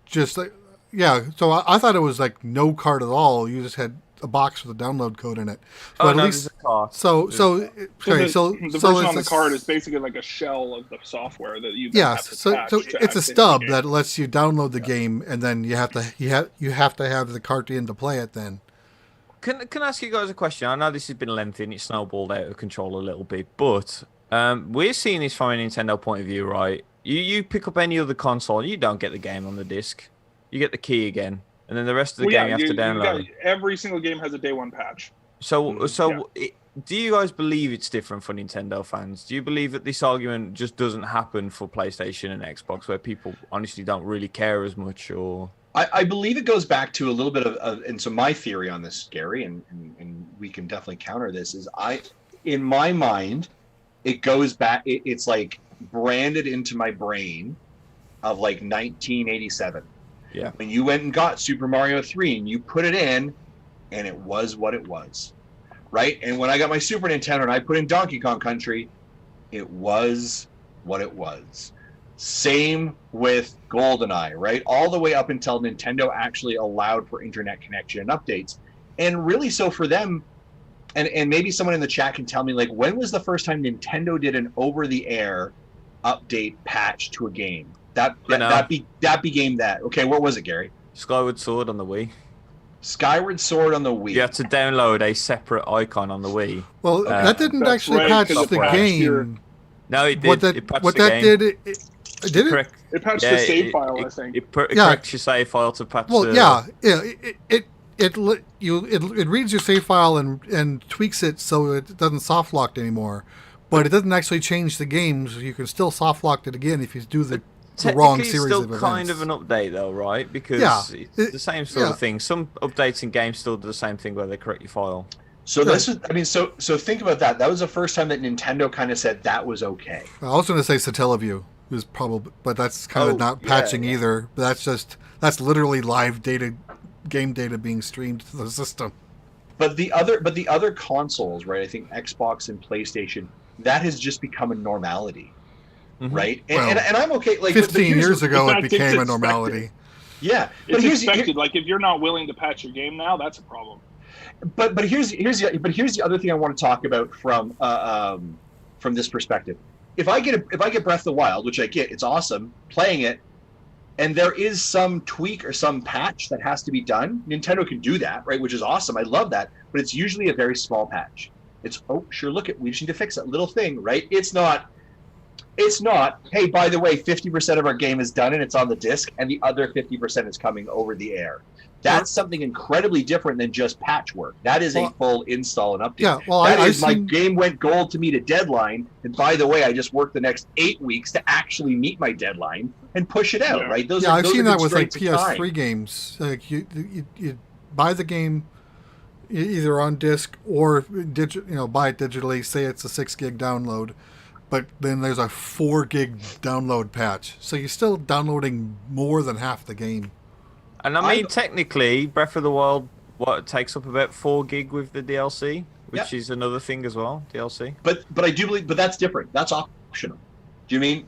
just like yeah. So I thought it was like no cart at all. You just had a box with a download code in it. So Oh at no, least there's a cart. so the version on the it's card is basically like a shell of the software that you then yeah. have to So patch so to it's a access stub the game. that lets you download the game, and then you have to have the cart in to play it. Then Can I ask you guys a question? I know this has been lengthy and it's snowballed out of control a little bit, but we're seeing this from a Nintendo point of view, right? You pick up any other console, you don't get the game on the disc. You get the key again, and then the rest of the game you have to download. Every single game has a day one patch. Do you guys believe it's different for Nintendo fans? Do you believe that this argument just doesn't happen for PlayStation and Xbox, where people honestly don't really care as much, or? I believe it goes back to a little bit of and so my theory on this, Gary, and we can definitely counter this, is in my mind, it goes back, it's like branded into my brain of like 1987. Yeah. When you went and got Super Mario 3 and you put it in, and it was what it was, right? And when I got my Super Nintendo and I put in Donkey Kong Country, it was what it was. Same with GoldenEye, right? All the way up until Nintendo actually allowed for internet connection and updates. And really, so for them, and maybe someone in the chat can tell me, like, when was the first time Nintendo did an over-the-air update patch to a game? That became that. Okay, what was it, Gary? Skyward Sword on the Wii. Skyward Sword on the Wii. You had to download a separate icon on the Wii. well, that didn't actually patch the game. No, it did. What that it patched what the that game. did did it? Correct. It patched Yeah, the save file, I think. It corrects your save file to patch Well, the... yeah. It reads your save file and tweaks it so it doesn't soft lock anymore, but it doesn't actually change the game. So you can still soft lock it again if you do the wrong series still of events. kind of an update though, right? Because it's the same sort yeah. of thing. Some updates in games still do the same thing where they correct your file. So this is, I mean, so think about that. That was the first time that Nintendo kind of said that was okay. I was going to say Satellaview is probably, but that's kind of not patching either. But that's literally live data, game data being streamed to the system. But the other consoles, right? I think Xbox and PlayStation, that has just become a normality, right? And I'm okay. Like 15 years ago, it became a normality. Yeah, but it's expected. Like if you're not willing to patch your game now, that's a problem. But here's the other thing I want to talk about from this perspective. If I get Breath of the Wild, which I get, it's awesome playing it, and there is some tweak or some patch that has to be done. Nintendo can do that, right? Which is awesome. I love that, but it's usually a very small patch. It's we just need to fix that little thing, right? It's not. Hey, by the way, 50% of our game is done and it's on the disc, and the other 50% is coming over the air. That's something incredibly different than just patchwork. That is a full install and update. Yeah, well, my game went gold to meet a deadline, and by the way, I just worked the next 8 weeks to actually meet my deadline and push it out. Right? I've seen that with like PS3 games. Like you buy the game either on disc or buy it digitally. Say it's a 6 gig download, but then there's a 4 gig download patch. So you're still downloading more than half the game. And I mean, technically, Breath of the Wild, it takes up about 4 gig with the DLC, which is another thing as well, DLC. But I do believe, but that's different. That's optional. Do you mean?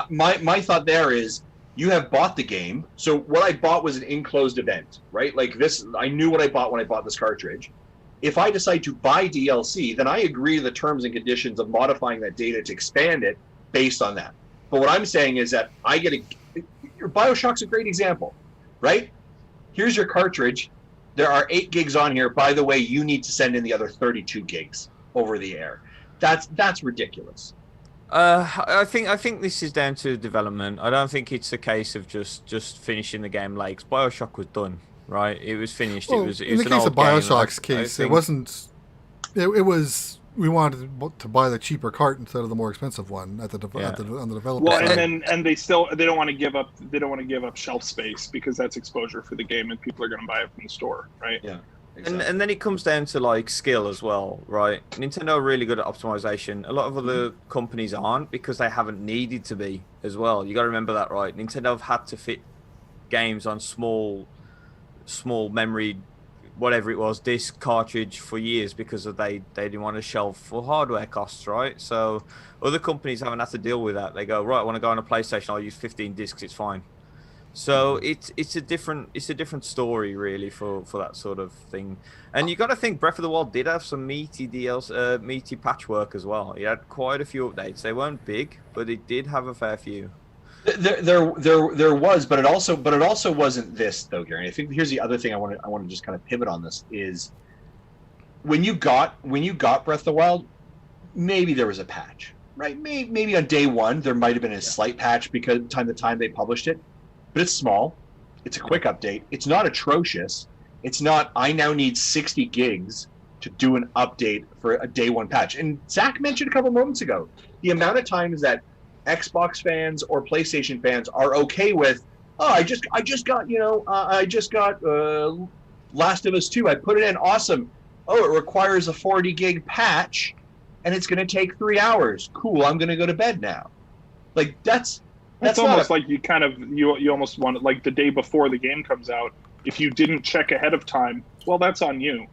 My thought there is, you have bought the game. So what I bought was an enclosed event, right? Like this, I knew what I bought when I bought this cartridge. If I decide to buy DLC, then I agree to the terms and conditions of modifying that data to expand it based on that. But what I'm saying is that BioShock's a great example, right? Here's your cartridge. There are 8 gigs on here. By the way, you need to send in the other 32 gigs over the air. That's ridiculous. I think this is down to development. I don't think it's a case of just finishing the game late. 'Cause BioShock was done, right? It was finished. Well, it was in the an case old of BioShock's game. case, it wasn't. It was. We wanted to buy the cheaper cart instead of the more expensive one on the developer. Well, side. and they don't want to give up shelf space because that's exposure for the game, and people are going to buy it from the store, right? Yeah. Exactly. And then it comes down to like skill as well, right? Nintendo are really good at optimization. A lot of other companies aren't because they haven't needed to be as well. You got to remember that, right? Nintendo have had to fit games on small memory, whatever it was, disc cartridge for years because they didn't want to shelve for hardware costs, right? So other companies haven't had to deal with that. They go, right, I want to go on a PlayStation, I'll use 15 discs, it's fine. So it's a different story really for that sort of thing. And you got to think Breath of the Wild did have some meaty meaty patchwork as well. It had quite a few updates. They weren't big, but it did have a fair few. There was, but it also wasn't this though, Gary. I think here's the other thing I want to just kind of pivot on this is when you got Breath of the Wild, maybe there was a patch, right? Maybe on day one there might have been a slight patch because the time they published it. But it's small. It's a quick update. It's not atrocious. It's not, I now need 60 gigs to do an update for a day one patch. And Zach mentioned a couple moments ago, the amount of times that Xbox fans or PlayStation fans are okay with, oh, I just got Last of Us 2. I put it in. Awesome. Oh, it requires a 40 gig patch and it's going to take 3 hours. Cool. I'm going to go to bed now. Like That's almost like you almost want it like the day before the game comes out. If you didn't check ahead of time, well, that's on you,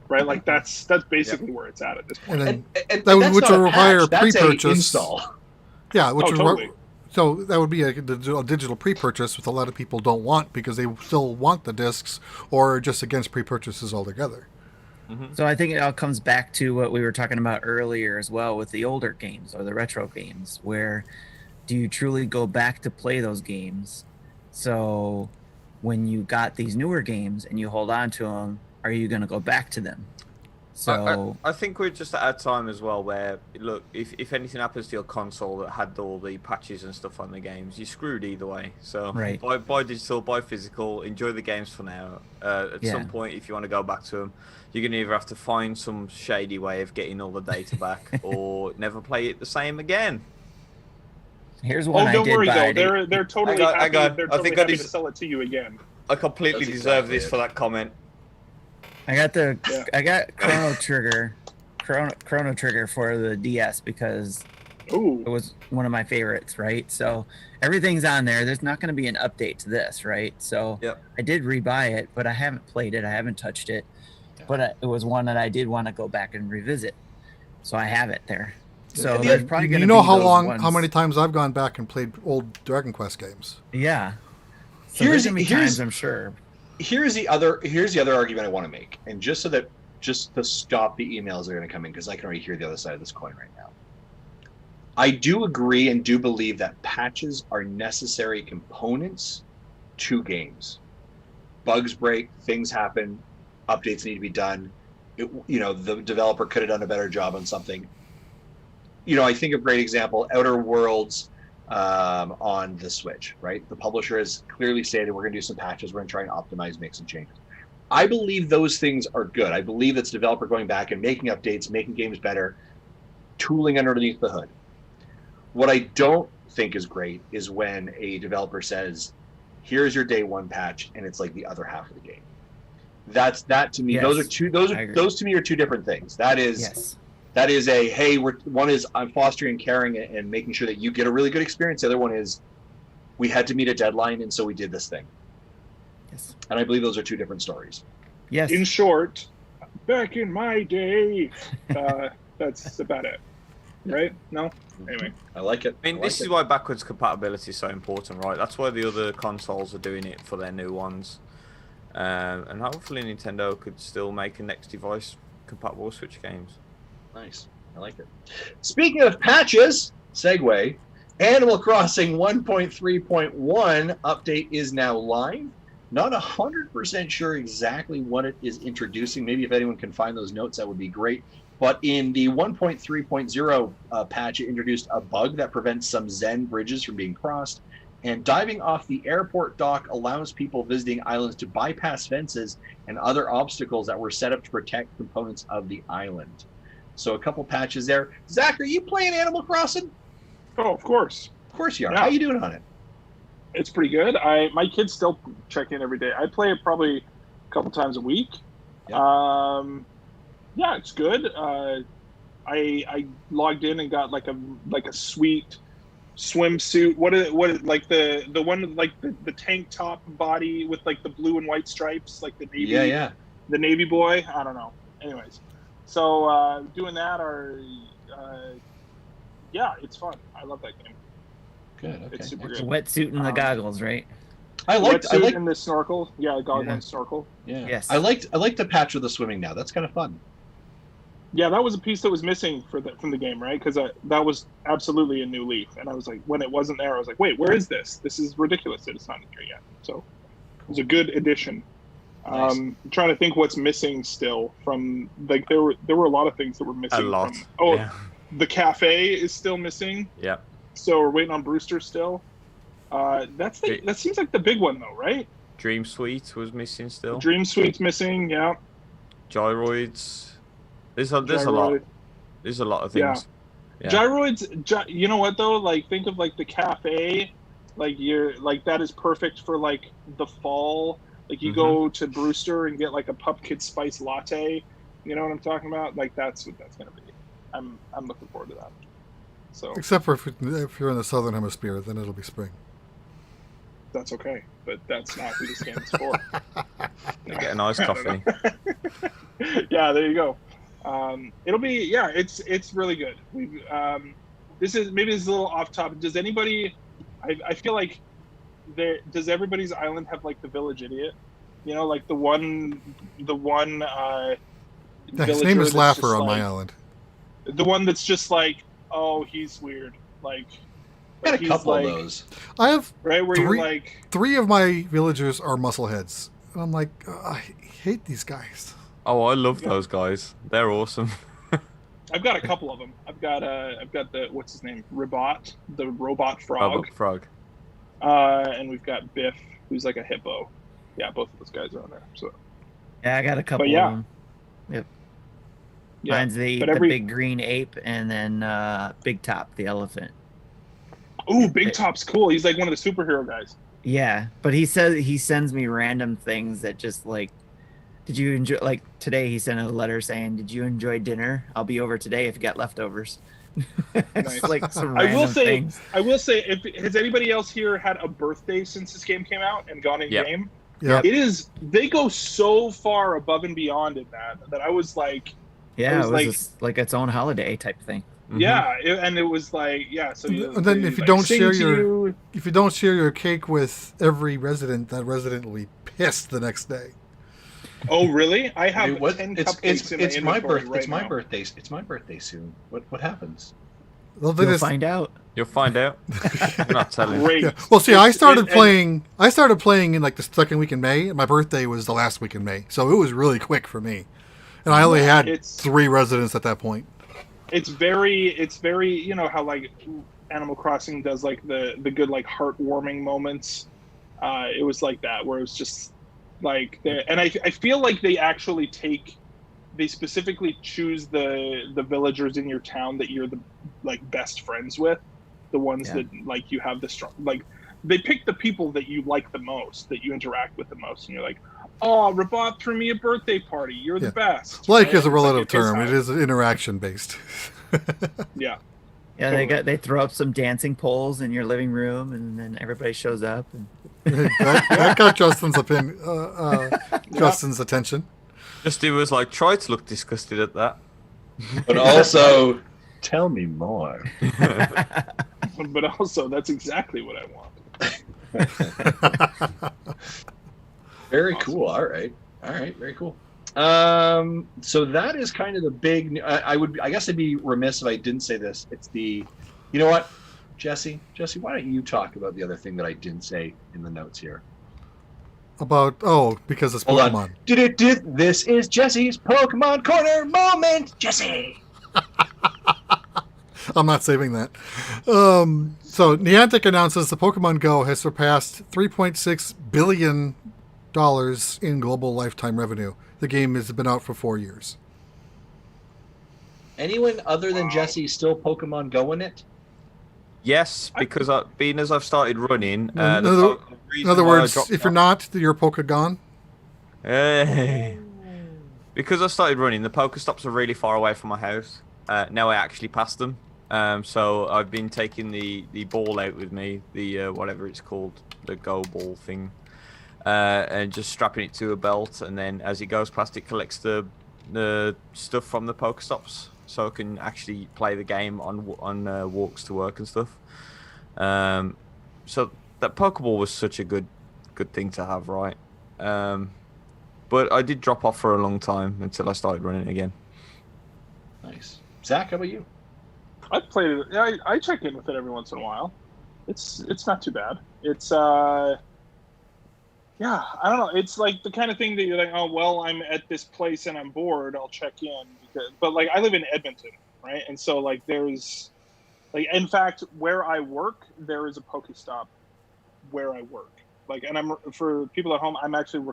right? Like that's basically where it's at this point. And which will require pre-purchase. Install. Yeah, totally. So that would be a digital pre-purchase, which a lot of people don't want because they still want the discs or just against pre-purchases altogether. Mm-hmm. So I think it all comes back to what we were talking about earlier as well with the older games or the retro games, where do you truly go back to play those games? So when you got these newer games and you hold on to them, are you going to go back to them? So I think we're just at a time as well where, look, if anything happens to your console that had all the patches and stuff on the games, you're screwed either way. So right. buy digital, buy physical, enjoy the games for now. At some point, if you want to go back to them, you're going to either have to find some shady way of getting all the data back or never play it the same again. Here's one. Don't worry though. They're totally happy. They're totally happy to sell it to you again. I completely deserve this for that comment. I got Chrono Trigger for the DS because it was one of my favorites, right? So everything's on there. There's not going to be an update to this, right? So I did rebuy it, but I haven't played it. I haven't touched it. But it was one that I did want to go back and revisit. So I have it there. So there's probably going to be how many times I've gone back and played old Dragon Quest games. Yeah. So there's going to be times, I'm sure. Here's the other argument I want to make, and just to stop the emails that are going to come in, because I can already hear the other side of this coin right now. I do agree and do believe that patches are necessary components to games. Bugs break, things happen, updates need to be done. The developer could have done a better job on something. I think a great example, Outer Worlds on the Switch, right? The publisher has clearly stated we're going to do some patches, we're going to try and optimize, make some changes. I believe those things are good. I believe it's the developer going back and making updates, making games better, tooling underneath the hood. What I don't think is great is when a developer says, here's your day one patch, and it's like the other half of the game. That to me, yes, those to me are two different things. That is a, hey, one is I'm fostering, caring, and making sure that you get a really good experience. The other one is we had to meet a deadline, and so we did this thing. Yes. And I believe those are two different stories. Yes. In short, back in my day, that's about it. Right? No? Anyway. I like it. I mean, this is why backwards compatibility is so important, right? That's why the other consoles are doing it for their new ones. And hopefully Nintendo could still make a next device compatible with Switch games. Nice. I like it. Speaking of patches, Segway, Animal Crossing 1.3.1 update is now live. Not 100% sure exactly what it is introducing. Maybe if anyone can find those notes, that would be great. But in the 1.3.0 patch, it introduced a bug that prevents some Zen bridges from being crossed. And diving off the airport dock allows people visiting islands to bypass fences and other obstacles that were set up to protect components of the island. So a couple patches there. Zach, are you playing Animal Crossing? Oh, of course. Of course you are. Yeah. How are you doing on it? It's pretty good. My kids still check in every day. I play it probably a couple times a week. Yeah. Yeah, it's good. I logged in and got like a sweet swimsuit. What is like the one like the tank top body with like the blue and white stripes, like the navy. Yeah. The navy boy. I don't know. Anyways, so doing that yeah, it's fun. I love that game. Good. Okay. It's super The good. wetsuit and the goggles, right? I like in the snorkel. Yeah, GOG-ONE snorkel. Yeah. Yes. I liked the patch with the swimming now. That's kind of fun. Yeah, that was a piece that was missing from the game, right? Because that was absolutely a new leaf, and I was like, when it wasn't there, I was like, wait, where is this? This is ridiculous that it's not in here yet. So it was a good addition. Nice. I'm trying to think what's missing still from like there were a lot of things that were missing. A lot. The cafe is still missing. Yeah. So we're waiting on Brewster still. That seems like the big one though, right? Dream Suite was missing still. Dream Suite's missing. Yeah. Gyroids. There's a lot. There's a lot of things. Yeah. Gyroids. You know what though? Like think of like the cafe. Like that is perfect for like the fall. Like you go to Brewster and get like a pumpkin spice latte. You know what I'm talking about? Like that's what that's gonna be. I'm looking forward to that. So except for if you're in the southern hemisphere, then it'll be spring. That's okay, but that's not who this game is for. Get a nice coffee. Yeah, there you go. It'll be it's really good. This is a little off topic. Does anybody? I feel like does everybody's island have like the village idiot? You know, like the one. His name is Laugher on my island. The one that's just like, oh, he's weird. Like, got a couple of those. I have right where you're like 3 of my villagers are muscleheads, and I'm like, I hate these guys. Oh, I love those guys. They're awesome. I've got a couple of them. I've got the what's his name, Ribot, the robot frog. And we've got Biff, who's like a hippo. Yeah, both of those guys are on there. So yeah, I got a couple of them. Yep. Yeah, mine's the big green ape, and then Big Top, the elephant. Ooh, Big Top's cool. He's like one of the superhero guys. Yeah, but he sends me random things that just like, did you enjoy? Like today, he sent a letter saying, "Did you enjoy dinner? I'll be over today if you got leftovers." Nice. Like some random things. I will say, has anybody else here had a birthday since this game came out and gone in game? Yeah, it is. They go so far above and beyond in that I was like. Yeah, it was like its own holiday type thing. Yeah, and it was like So and then if you don't share your cake with every resident, that resident will be pissed the next day. Oh really? I have 10 cupcakes in my inventory right It's my now. birthday. It's my birthday soon. What happens? You'll find out. You'll find out. I'm not telling you. Great. Yeah. Well, see, I started playing in like the second week in May, and my birthday was the last week in May, so it was really quick for me. And I only had 3 residents at that point. It's very, you know how like Animal Crossing does like the good like heartwarming moments. It was like that where it was just like and I feel like they specifically choose the villagers in your town that you're the like best friends with, the ones that like you have the strong like they pick the people that you like the most, that you interact with the most, and you're like, oh, Rabat threw me a birthday party. You're the best. Like is a relative term. It is interaction based. Yeah. Yeah, totally. They throw up some dancing poles in your living room, and then everybody shows up. And... that got Justin's opinion. Justin's attention. Justin was like, try to look disgusted at that, but also tell me more. But also, that's exactly what I want. Very cool. All right. Very cool. So that is kind of the big. I guess I'd be remiss if I didn't say this. It's the, you know what, Jesse, why don't you talk about the other thing that I didn't say in the notes here? Because it's Pokemon. This is Jesse's Pokemon Corner moment, Jesse. I'm not saving that. So Niantic announces the Pokemon Go has surpassed $3.6 billion in global lifetime revenue. The game has been out for 4 years. Anyone other than Jesse still Pokemon Go in it? Yes, because as I've started running. In other words, if you're not, you're Poké-GOne. Hey. Because I started running, the Pokestops are really far away from my house. Now I actually pass them. So I've been taking the ball out with me, the whatever it's called, the Go ball thing. And just strapping it to a belt, and then as it goes past, it collects the stuff from the Pokestops, so I can actually play the game on walks to work and stuff. So that Pokeball was such a good good thing to have, right? But I did drop off for a long time until I started running again. Nice. Zach, how about you? I played it. I check in with it every once in a while. It's not too bad. It's yeah, I don't know. It's like the kind of thing that you're like, oh well, I'm at this place and I'm bored. I'll check in. But like, I live in Edmonton, right? And so like, there's like, in fact, where I work, there is a Pokestop where I work. Like, and I'm for people at home, I'm actually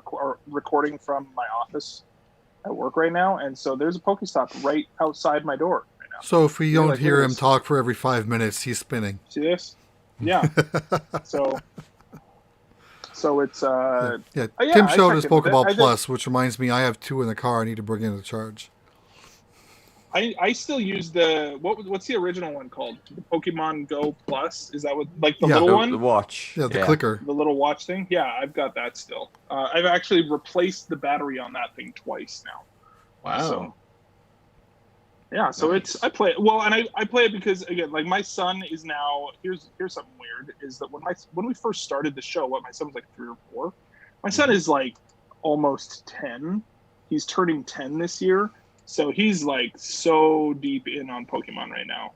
recording from my office at work right now, and so there's a Pokestop right outside my door right now. So if we don't hear him talk for every 5 minutes, he's spinning. See this? Yeah. So it's yeah. yeah, Tim showed his Pokeball Plus, which reminds me, I have 2 in the car. I need to bring in to charge. I still use the what's the original one called? The Pokemon Go Plus? Is that what, like the little one? The watch. Yeah, the clicker. The little watch thing. Yeah, I've got that still. I've actually replaced the battery on that thing twice now. Wow. So, yeah, so nice. I play it well, and I play it because again, like my son is now here's something weird is that when we first started the show, my son was like 3 or 4. My son is like almost 10. He's turning 10 this year. So he's like so deep in on Pokemon right now.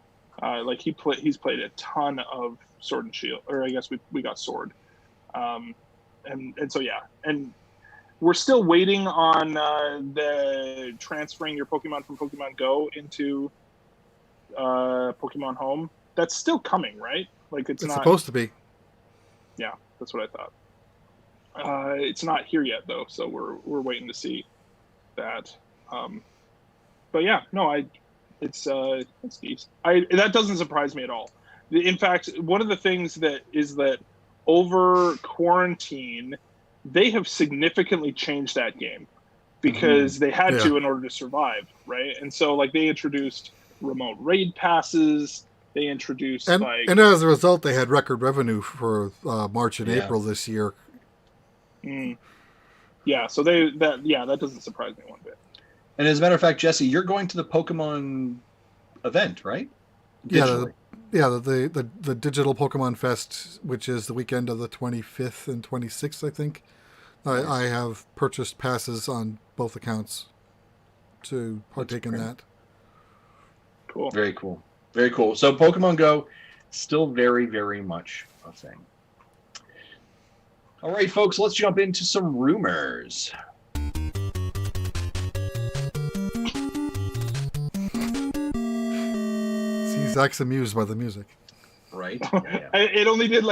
Like he's played a ton of Sword and Shield, or I guess we got Sword. And so yeah, and we're still waiting on the transferring your Pokemon from Pokemon Go into Pokemon Home. That's still coming, right? Like it's not supposed to be. Yeah, that's what I thought. It's not here yet though, so we're waiting to see that. But yeah, no, it's decent. That doesn't surprise me at all. In fact, one of the things that over quarantine, they have significantly changed that game because they had to in order to survive, right? And so like they introduced remote raid passes. They introduced and as a result, they had record revenue for March and April this year. Yeah, so that doesn't surprise me one bit. And as a matter of fact, Jesse, you're going to the Pokemon event, right? Digitally. The Digital Pokemon Fest, which is the weekend of the 25th and 26th, I think. Nice. I have purchased passes on both accounts to partake in that. Cool. Very cool. Very cool. So Pokemon Go, still very, very much a thing. All right, folks, let's jump into some rumors. Zach's amused by the music. Right. Yeah. It only did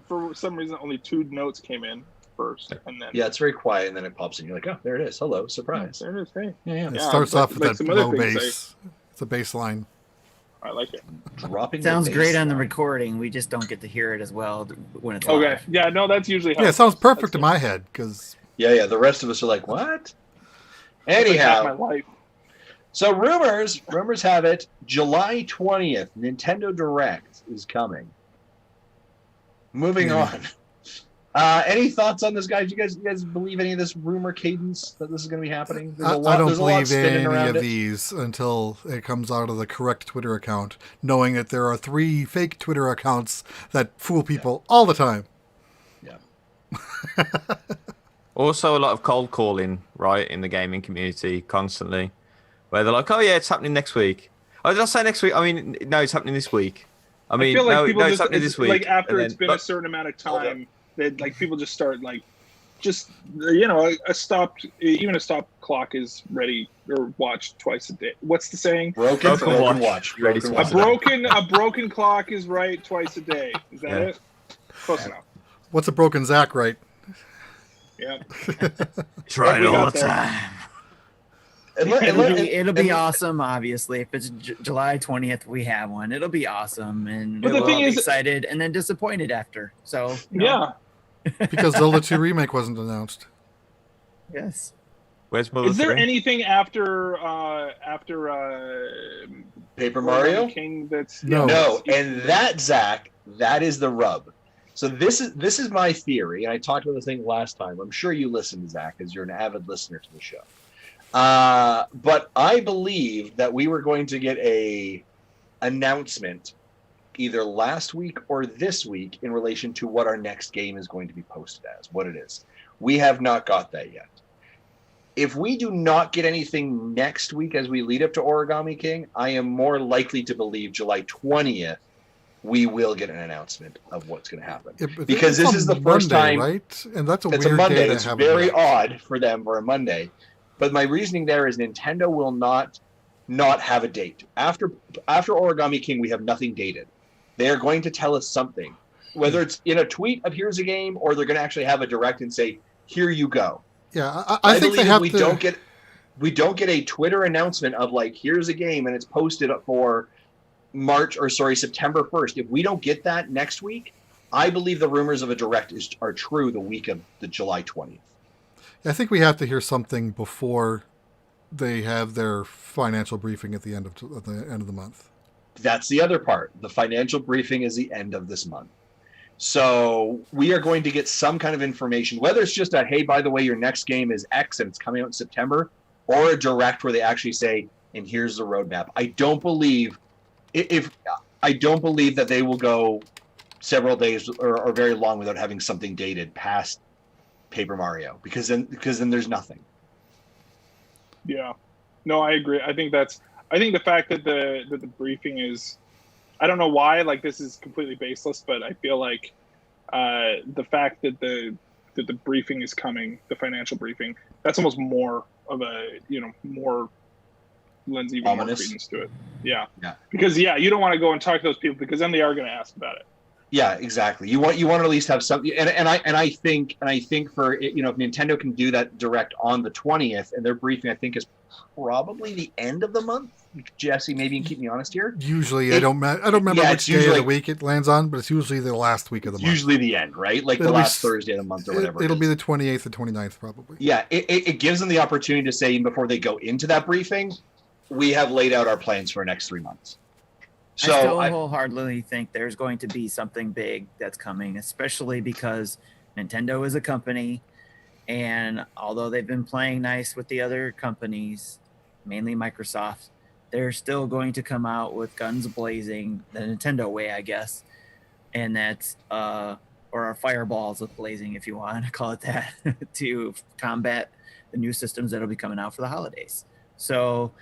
for some reason only 2 notes came in first, and then it's very quiet, and then it pops in. You're like, oh, there it is. Hello, surprise. There it is. Hey. Yeah. It starts off with that low bass. It's a bass line. I like it. Dropping. Sounds great on the recording. We just don't get to hear it as well when it's live. Yeah. No, that's usually how. Yeah, it sounds perfect in my head because. Yeah. The rest of us are like, what? Anyhow. Like my life. So rumors have it July 20th, Nintendo Direct is coming. Moving on. Any thoughts on this, guys? You guys believe any of this rumor cadence that this is going to be happening? I don't believe any of these until it comes out of the correct Twitter account, knowing that there are 3 fake Twitter accounts that fool people all the time. Yeah. Also, a lot of cold calling, right, in the gaming community constantly. Where they're like, oh yeah, it's happening next week. Oh, did I say next week? I mean, no, it's happening this week. I mean, it's happening this week. Like after it's been a certain amount of time, that like people just start like, just a stop clock is ready or watched twice a day. What's the saying? Broken watch. Ready to watch. A broken clock is right twice a day. Is that it? Close enough. What's a broken Zach right? Yeah. It's right all the time. It'll be awesome, obviously. If it's July 20th, we have one. It'll be awesome, and we'll all be excited and then disappointed after. So yeah, because Zelda 2 Remake wasn't announced. Yes. Where's Mother Is there 3? anything after Paper Mario King? That's no, and that Zach, that is the rub. So this is my theory, and I talked about this thing last time. I'm sure you listened, Zach, as you're an avid listener to the show. But I believe that we were going to get a announcement either last week or this week in relation to what our next game is going to be posted as, what it is. We have not got that yet. If we do not get anything next week as we lead up to Origami King, I am more likely to believe July 20th we will get an announcement of what's going to happen. Yeah, because this is the first time, right? And that's a it's weird a Monday. day to It's have very it. odd for them for a Monday. But my reasoning there is Nintendo will not have a date. After Origami King, we have nothing dated. They are going to tell us something. Whether it's in a tweet of here's a game, or they're going to actually have a direct and say, here you go. Yeah, I think they have we don't get a Twitter announcement of like, here's a game and it's posted for September 1st. If we don't get that next week, I believe the rumors of a direct are true the week of the July 20th. I think we have to hear something before they have their financial briefing at the end of the month. That's the other part. The financial briefing is the end of this month. So we are going to get some kind of information, whether it's just a, hey, by the way, your next game is X and it's coming out in September, or a direct where they actually say, and here's the roadmap. I don't believe that they will go several days or very long without having something dated past Paper Mario, because then there's nothing. Yeah. No, I agree. I think the fact that the briefing is, I don't know why, like this is completely baseless, but I feel like the fact that the briefing is coming, the financial briefing, that's almost more of a, more lends even more credence to it. Yeah. Because you don't want to go and talk to those people because then they are going to ask about it. Yeah, exactly. You want to at least have something, and I think for if Nintendo can do that direct on the 20th, and their briefing I think is probably the end of the month. Jesse, maybe you can keep me honest here. Usually, I don't remember which day of the week it lands on, but it's usually the last week of the month. Usually the end, right? Like the last Thursday of the month or whatever. It'll be the 28th or 29th probably. Yeah, it gives them the opportunity to say before they go into that briefing, we have laid out our plans for the next 3 months. So I still wholeheartedly think there's going to be something big that's coming, especially because Nintendo is a company, and although they've been playing nice with the other companies, mainly Microsoft, they're still going to come out with guns blazing the Nintendo way, I guess, and that's or our fireballs with blazing, if you want to call it that, to combat the new systems that'll be coming out for the holidays. So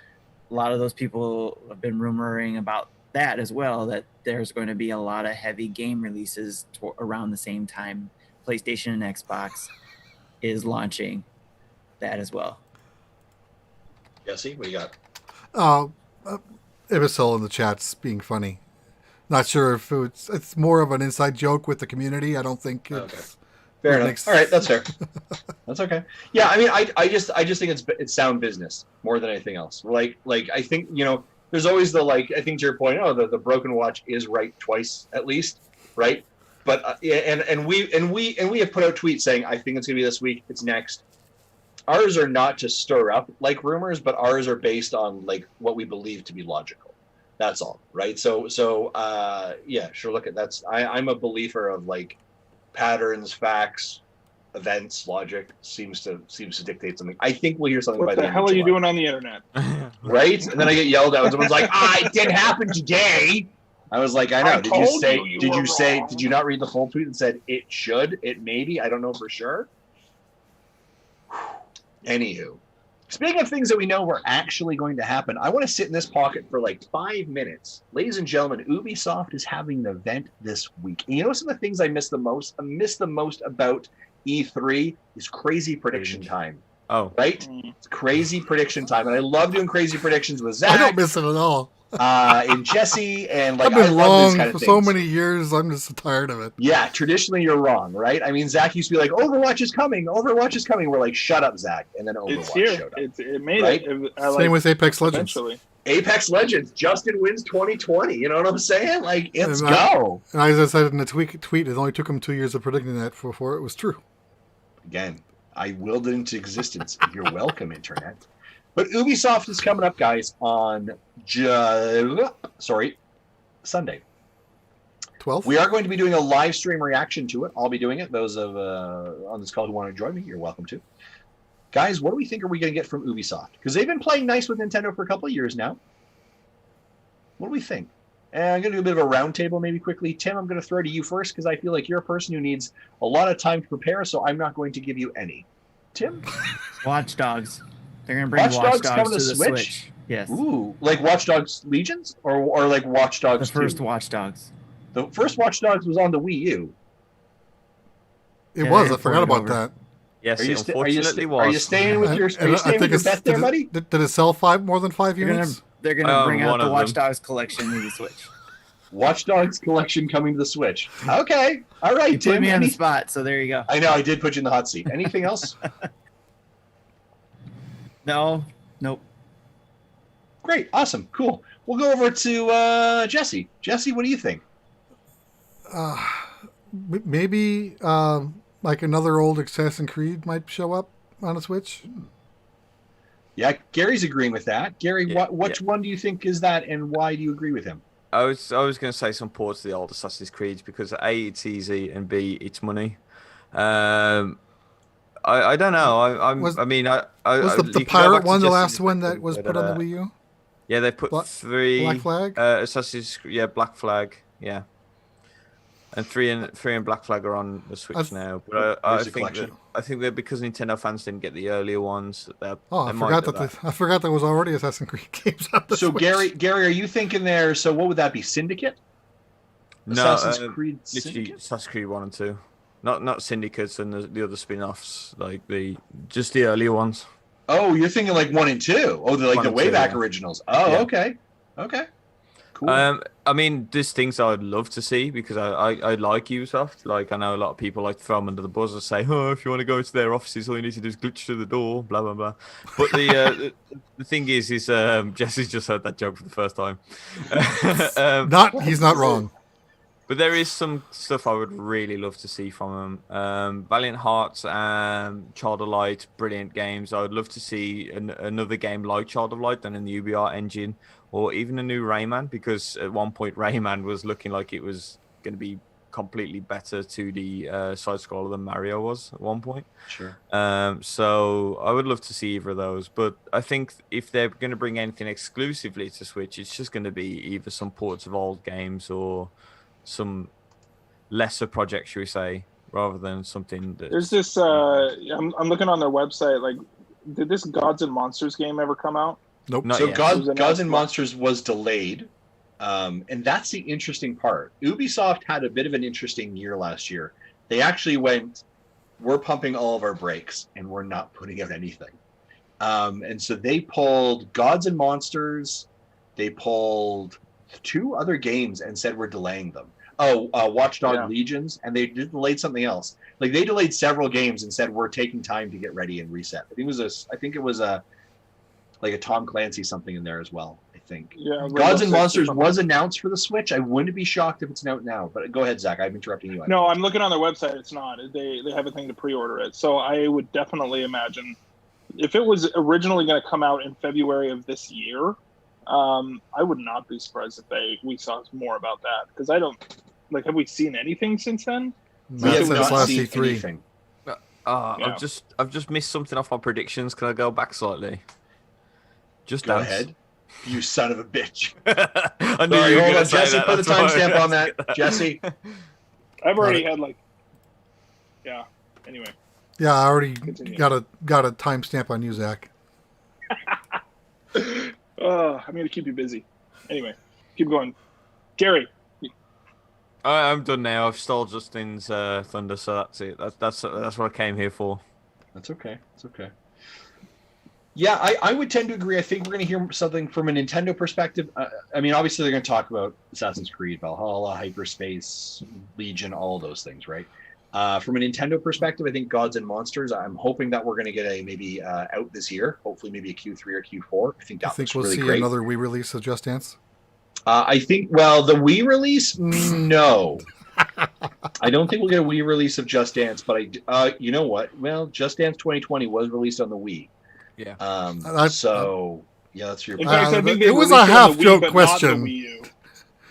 a lot of those people have been rumoring about that as well, that there's going to be a lot of heavy game releases around the same time PlayStation and Xbox is launching that as well. Jesse, what do you got? Imbecile in the chat's being funny. Not sure if it's more of an inside joke with the community. I don't think it's... Okay. Fair enough. All right, that's fair. That's okay. Yeah, I mean, I just think it's sound business more than anything else. Like I think, there's always the, like, I think to your point, the broken watch is right twice at least, right? But and we have put out tweets saying I think it's gonna be this week, it's next. Ours are not to stir up like rumors, but ours are based on like what we believe to be logical. That's all, right? So yeah, sure. Look at that's. I'm a believer of like patterns, facts, events, logic seems to dictate something. I think we'll hear something. What by the hell are you doing on the internet? Right? And then I get yelled at when someone's like, it didn't happen today. I was like, I know. Did you not read the full tweet and said it should, it maybe? I don't know for sure. Anywho, speaking of things that we know were actually going to happen, I want to sit in this pocket for like 5 minutes. Ladies and gentlemen, Ubisoft is having an event this week. And you know some of the things I miss the most? I miss the most about E3 is crazy prediction time. Oh. Right? It's crazy prediction time. And I love doing crazy predictions with Zach. I don't miss it at all. And Jesse, and like I've been wrong kind of for things. so many years. I'm just tired of it. Yeah, traditionally you're wrong, right? I mean, Zach used to be like, "Overwatch is coming! Overwatch is coming!" We're like, "Shut up, Zach!" And then Overwatch it's here. showed up. It made right? it. Same with Apex Legends. Eventually. Apex Legends, Justin wins 2020. You know what I'm saying? Like, let's And go. And as I said in the tweet, it only took him 2 years of predicting that before it was true. Again, I willed it into existence. You're welcome, Internet. But Ubisoft is coming up, guys, on Sunday. 12th? We are going to be doing a live stream reaction to it. I'll be doing it. Those of on this call who want to join me, you're welcome to. Guys, what do we think are we going to get from Ubisoft? Because they've been playing nice with Nintendo for a couple of years now. What do we think? And I'm going to do a bit of a roundtable maybe quickly. Tim, I'm going to throw to you first because I feel like you're a person who needs a lot of time to prepare, so I'm not going to give you any. Tim? Watch Dogs. They're going to bring Watch Dogs coming to the Switch. Yes. Ooh, like Watch Dogs Legions or like Watch Dogs 2? The first Watch Dogs. The first Watch Dogs was on the Wii U. It was. I forgot about that. Yes, unfortunately Are you staying with your bet there, buddy? Did it sell more than 5 units? They're going to bring out the Watch Dogs collection to the Switch. Watch Dogs collection coming to the Switch. Okay. All right, Tim. Put me on the spot, so there you go. I know, I did put you in the hot seat. Anything else? No. Nope. Great. Awesome. Cool. We'll go over to Jesse. Jesse, what do you think? Maybe like another old Assassin's Creed might show up on a Switch. Yeah, Gary's agreeing with that. Gary, which one do you think is that, and why do you agree with him? I was going to say some ports of the old Assassin's Creed because A, it's easy, and B, it's money. I don't know. Was the pirate one the last one that was put on the Wii U? Yeah, they put 3 Black Flag. Assassin's Black Flag. Yeah, and 3 and Black Flag are on the Switch now. But I think that because Nintendo fans didn't get the earlier ones, I forgot there was already Assassin's Creed games on the Switch. Gary, are you thinking there? So what would that be? Syndicate? No, Assassin's Creed Syndicate? Assassin's Creed 1 and 2, not Syndicates and the other spin-offs, like just the earlier ones. Oh, you're thinking like 1 and 2. Oh, they're like the way back originals. Oh, yeah. Okay. Cool. I mean, there's things I'd love to see because I like Ubisoft. Like, I know a lot of people like to throw them under the bus and say, "Oh, if you want to go to their offices, all you need to do is glitch through the door." Blah blah blah. But the thing is Jesse's just heard that joke for the first time. He's not wrong. But there is some stuff I would really love to see from them. Valiant Hearts and Child of Light, brilliant games. I would love to see another game like Child of Light done in the UbiArt engine, or even a new Rayman, because at one point Rayman was looking like it was going to be completely better 2D side-scroller than Mario was at one point. Sure. So I would love to see either of those. But I think if they're going to bring anything exclusively to Switch, it's just going to be either some ports of old games or some lesser project, should we say, rather than something that... There's this, I'm looking on their website, like, did this Gods and Monsters game ever come out? Nope. Not so yet. Gods and Monsters was delayed, and that's the interesting part. Ubisoft had a bit of an interesting year last year. They actually went, we're pumping all of our brakes, and we're not putting out anything. And so they pulled Gods and Monsters, they pulled 2 other games and said we're delaying them. Watch Dogs Legions, and they delayed something else. Like, they delayed several games and said we're taking time to get ready and reset. I think it was a Tom Clancy something in there as well. I think. Yeah. Gods and Monsters was announced for the Switch. I wouldn't be shocked if it's out now. But go ahead, Zach. I'm interrupting you. No, I'm looking on their website. It's not. They have a thing to pre-order it. So I would definitely imagine if it was originally going to come out in February of this year, I would not be surprised if we saw more about that, because I don't have we seen anything since then? We have not seen anything. I've just missed something off my predictions. Can I go back slightly? Just go ahead, you son of a bitch. I knew you were going to say Jesse, that. put the timestamp on that, Jesse. I've already had Anyway. Yeah, I already got a timestamp on you, Zach. I'm going to keep you busy. Anyway, keep going. Gary. I'm done now. I've stole Justin's thunder, so that's it. That's what I came here for. That's okay. It's okay. Yeah, I would tend to agree. I think we're going to hear something from a Nintendo perspective. I mean, obviously they're going to talk about Assassin's Creed, Valhalla, Hyperspace, Legion, all those things, right? From a Nintendo perspective, I think Gods and Monsters, I'm hoping that we're going to get maybe out this year. Hopefully maybe a Q3 or Q4. I think that looks we'll really see great. Another Wii release of Just Dance? I think, the Wii release, no. I don't think we'll get a Wii release of Just Dance, but you know what? Well, Just Dance 2020 was released on the Wii. Yeah. That's your in fact, I think it was a half-joke question.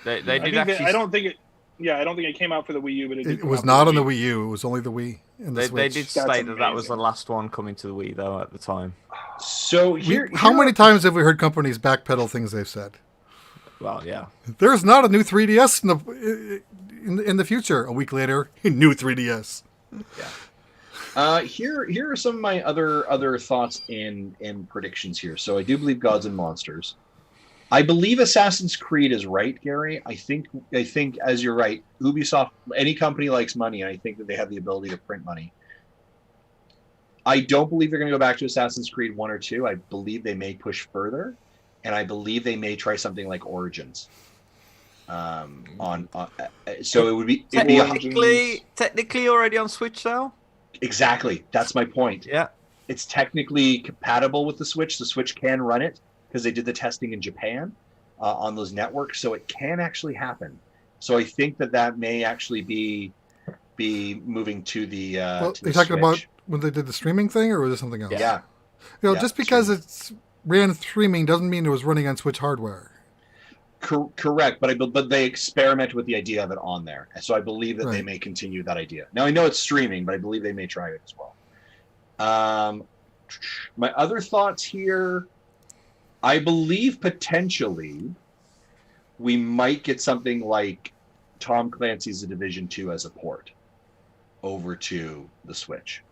They did actually... I don't think it came out for the Wii U, but it was not on the Wii U. It was only the Wii and the Switch. They did state that was the last one coming to the Wii, though, at the time. So how many times have we heard companies backpedal things they've said? Well, yeah. There's not a new 3DS in the future. A week later, new 3DS. Yeah. Here are some of my other thoughts and predictions here. So I do believe Gods and Monsters. I believe Assassin's Creed is right, Gary. I think as you're right, Ubisoft, any company likes money, and I think that they have the ability to print money. I don't believe they're going to go back to Assassin's Creed 1 or 2. I believe they may push further, and I believe they may try something like Origins. So it would be technically already on Switch though. Exactly, that's my point. Yeah, it's technically compatible with the Switch. The Switch can run it because they did the testing in Japan on those networks, so it can actually happen. So I think that may actually be moving to the. Well, to you're the talking Switch. about when they did the streaming thing, or was it something else? Yeah. Just because it's ran streaming doesn't mean it was running on Switch hardware. Correct, but they experimented with the idea of it on there, so I believe that they may continue that idea. Now I know it's streaming, but I believe they may try it as well. My other thoughts here, I believe potentially we might get something like Tom Clancy's The Division 2 as a port over to the Switch.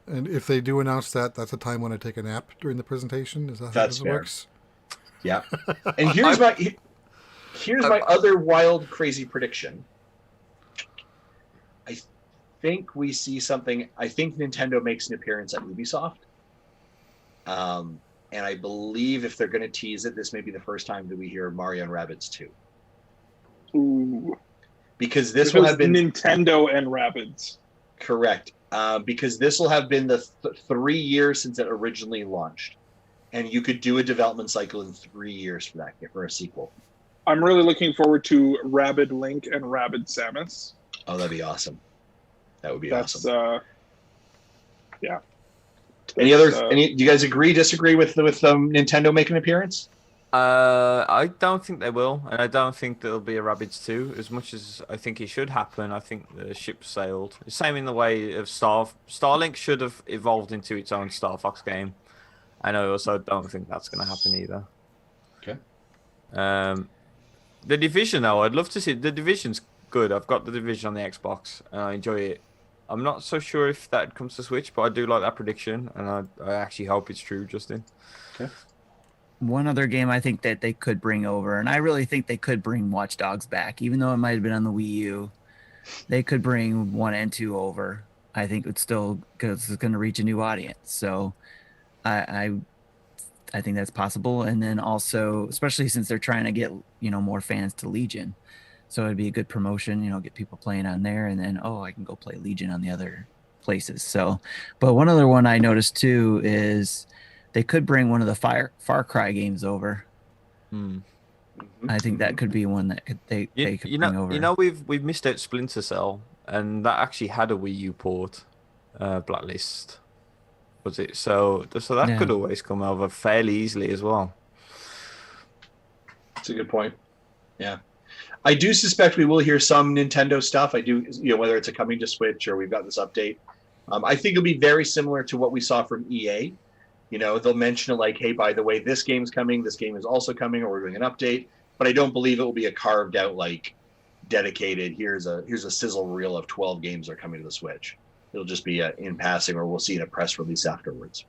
And if they do announce that, that's a time when I take a nap during the presentation. Is that how it works? Yeah. And here's my other wild, crazy prediction. I think we see something. I think Nintendo makes an appearance at Ubisoft. And I believe if they're going to tease it, this may be the first time that we hear Mario and Rabbids 2. Ooh. Because this will have been Nintendo and Rabbids. Correct. Because this will have been the 3 years since it originally launched. And you could do a development cycle in 3 years for a sequel. I'm really looking forward to Rabid Link and Rabid Samus. Oh, that'd be awesome. That would be awesome. Yeah. Do you guys agree, disagree with Nintendo making an appearance? I don't think they will, and I don't think there'll be a Rabbids 2. As much as I think it should happen, I think the ship sailed. Same in the way of Starlink should have evolved into its own Star Fox game. And I also don't think that's going to happen either. Okay. The Division, though, I'd love to see. The Division's good. I've got the Division on the Xbox, and I enjoy it. I'm not so sure if that comes to Switch, but I do like that prediction, and I actually hope it's true, Justin. Okay. One other game I think that they could bring over, and I really think they could bring Watch Dogs back, even though it might have been on the Wii U. They could bring 1 and 2 over. I think it's still because it's going to reach a new audience. So I think that's possible. And then also, especially since they're trying to get, more fans to Legion. So it'd be a good promotion, get people playing on there. And then, I can go play Legion on the other places. So, but one other one I noticed too is they could bring one of the Far Cry games over. I think that could be one that they could bring over. We've missed out Splinter Cell, and that actually had a Wii U port, Blacklist. Was it? So that could always come over fairly easily as well. That's a good point. Yeah. I do suspect we will hear some Nintendo stuff. I do, whether it's coming to Switch or we've got this update. I think it'll be very similar to what we saw from EA. They'll mention it like, hey, by the way, this game's coming, this game is also coming, or we're doing an update. But I don't believe it will be a carved out, dedicated, here's a sizzle reel of 12 games that are coming to the Switch. It'll just be in passing, or we'll see in a press release afterwards.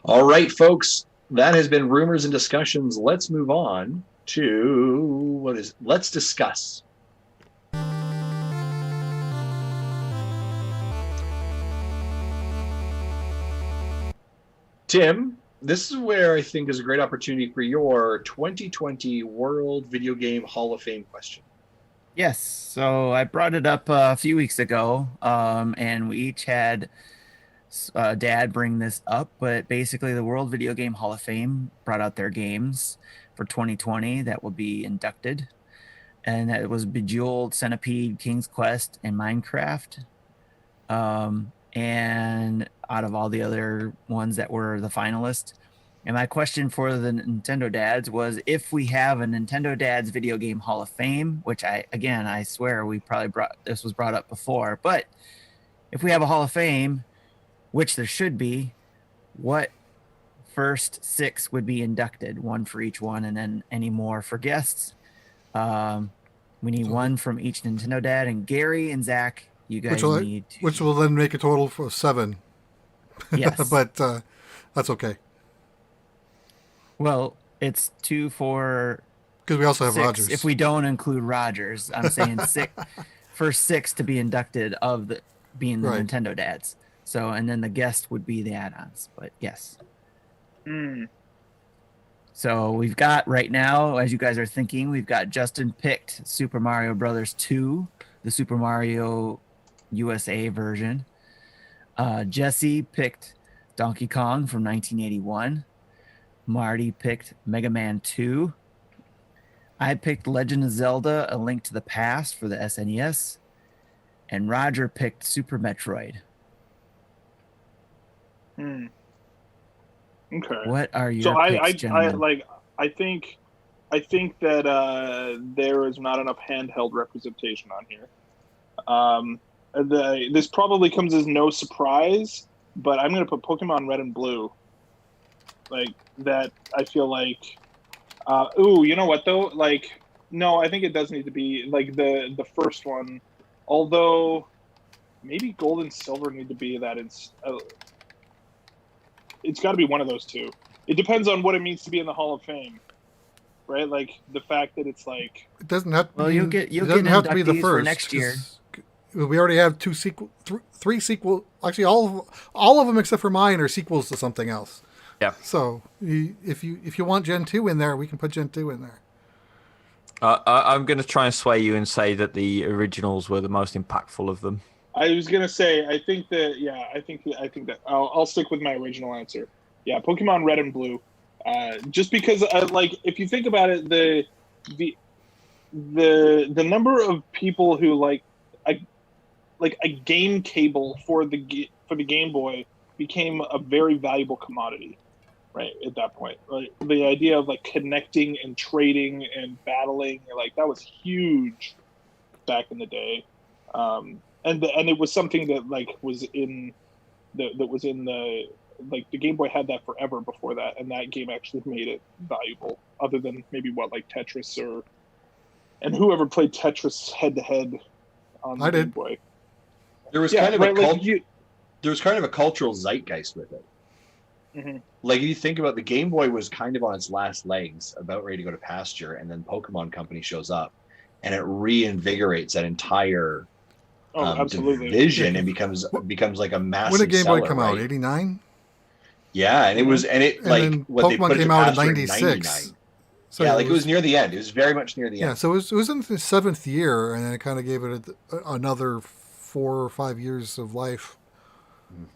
All right, folks, that has been rumors and discussions. Let's move on to let's discuss. Tim, this is where I think is a great opportunity for your 2020 World Video Game Hall of Fame question. Yes, so I brought it up a few weeks ago, and we each had Dad bring this up, but basically the World Video Game Hall of Fame brought out their games for 2020 that will be inducted, and that was Bejeweled, Centipede, King's Quest, and Minecraft. And out of all the other ones that were the finalists. And my question for the Nintendo Dads was, if we have a Nintendo Dads Video Game Hall of Fame, which I swear we probably this was brought up before, but if we have a Hall of Fame, which there should be, what first 6 would be inducted, 1 for each one, and then any more for guests. We need 1 from each Nintendo Dad, and Gary and Zach, you guys need to... Which will then make a total of 7. Yes. But that's okay. Well, it's 2 for... Because we also have 6, Rogers. if we don't include Rogers. I'm saying 6, first 6 to be inducted of the being the Nintendo Dads. So, and then the guest would be the add-ons, but yes. So we've got right now, as you guys are thinking, we've got Justin picked Super Mario Brothers 2, the Super Mario USA version. Jesse picked Donkey Kong from 1981. Marty picked Mega Man 2. I picked Legend of Zelda: A Link to the Past for the SNES. And Roger picked Super Metroid. Okay. What are your picks, gentlemen? I think that there is not enough handheld representation on here. This probably comes as no surprise, but I'm going to put Pokemon Red and Blue. Like that, I feel like. You know what though? Like, no, I think it does need to be like the first one. Although, maybe Gold and Silver need to be that. It's got to be one of those two. It depends on what it means to be in the Hall of Fame, right? Like the fact that it's like it doesn't have. Well, you'll get to be the first for next year. We already have 3 sequel. Actually, all of them except for mine are sequels to something else. Yeah. So if you want Gen 2 in there, we can put Gen 2 in there. I'm going to try and sway you and say that the originals were the most impactful of them. I was going to say, I think that I'll stick with my original answer. Yeah, Pokemon Red and Blue. Just because, if you think about it, the number of people who like a game cable for the Game Boy became a very valuable commodity. Right at that point, like the idea of like connecting and trading and battling, like that was huge back in the day, and it was something that like was in the like the Game Boy had that forever before that, and that game actually made it valuable. Other than maybe like Tetris and whoever played Tetris head to head on the Game Boy. There was kind of there was kind of a cultural zeitgeist with it. Mm-hmm. Like, if you think about the Game Boy was kind of on its last legs, about ready to go to pasture, and then Pokemon Company shows up, and it reinvigorates that entire division and becomes like a massive. When did Game Boy seller, come right? out? 89. Yeah, and it was, and Pokemon came out in 96. So yeah, like it was near the end. It was very much near the end. Yeah, so it was in the 7th year, and then it kind of gave it another 4 or 5 years of life.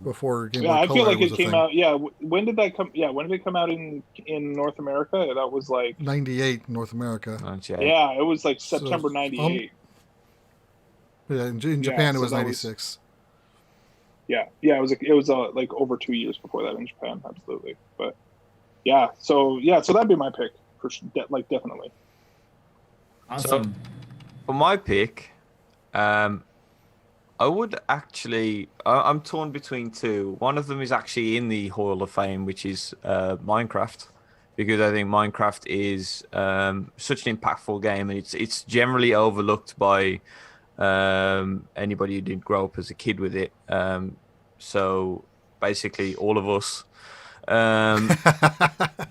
Before Game Boy Color. I feel like it came out. Yeah, when did that come? Yeah, when did it come out in North America? That was like 98 North America. Yeah, it was like September 98. Yeah, in Japan it was 96. Yeah, it was like over 2 years before that in Japan, absolutely. But so that'd be my pick for definitely. Awesome. So, for my pick, I would actually... I'm torn between 2. One of them is actually in the Hall of Fame, which is Minecraft, because I think Minecraft is such an impactful game, and it's generally overlooked by anybody who didn't grow up as a kid with it. So basically, all of us.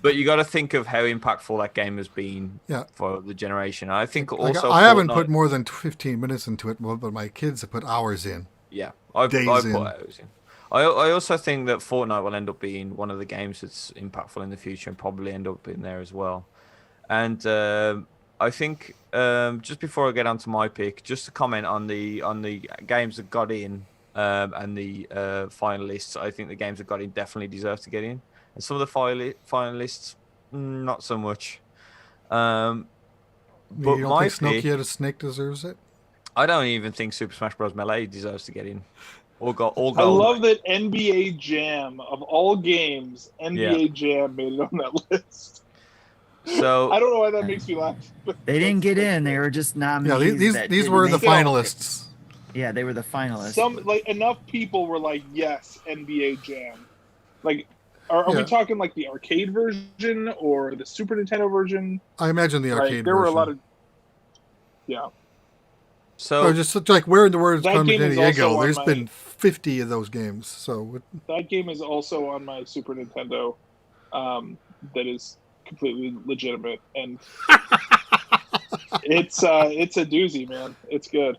But you got to think of how impactful that game has been for the generation. I think also I haven't put more than 15 minutes into it, but my kids have put hours in. Yeah, I've put hours in. I also think that Fortnite will end up being one of the games that's impactful in the future and probably end up in there as well. And I think just before I get on to my pick, just to comment on the games that got in and the finalists, I think the games that got in definitely deserve to get in. And some of the finalists, not so much. But you don't think Snowkey the Snake deserves it? I don't even think Super Smash Bros. Melee deserves to get in. All gold. I love that NBA Jam, of all games, NBA Jam made it on that list. So I don't know why that makes me laugh. They didn't get in. They were just nominees. Yeah, these were the finalists. Yeah, they were the finalists. Enough people were like, yes, NBA Jam. Like, Are we talking like the arcade version or the Super Nintendo version? I imagine the arcade There version. were a lot of. Yeah. So just like where in the world is Carmen Diego? There's my, been 50 of those games. So that game is also on my Super Nintendo. That is completely legitimate, and it's a doozy, man. It's good.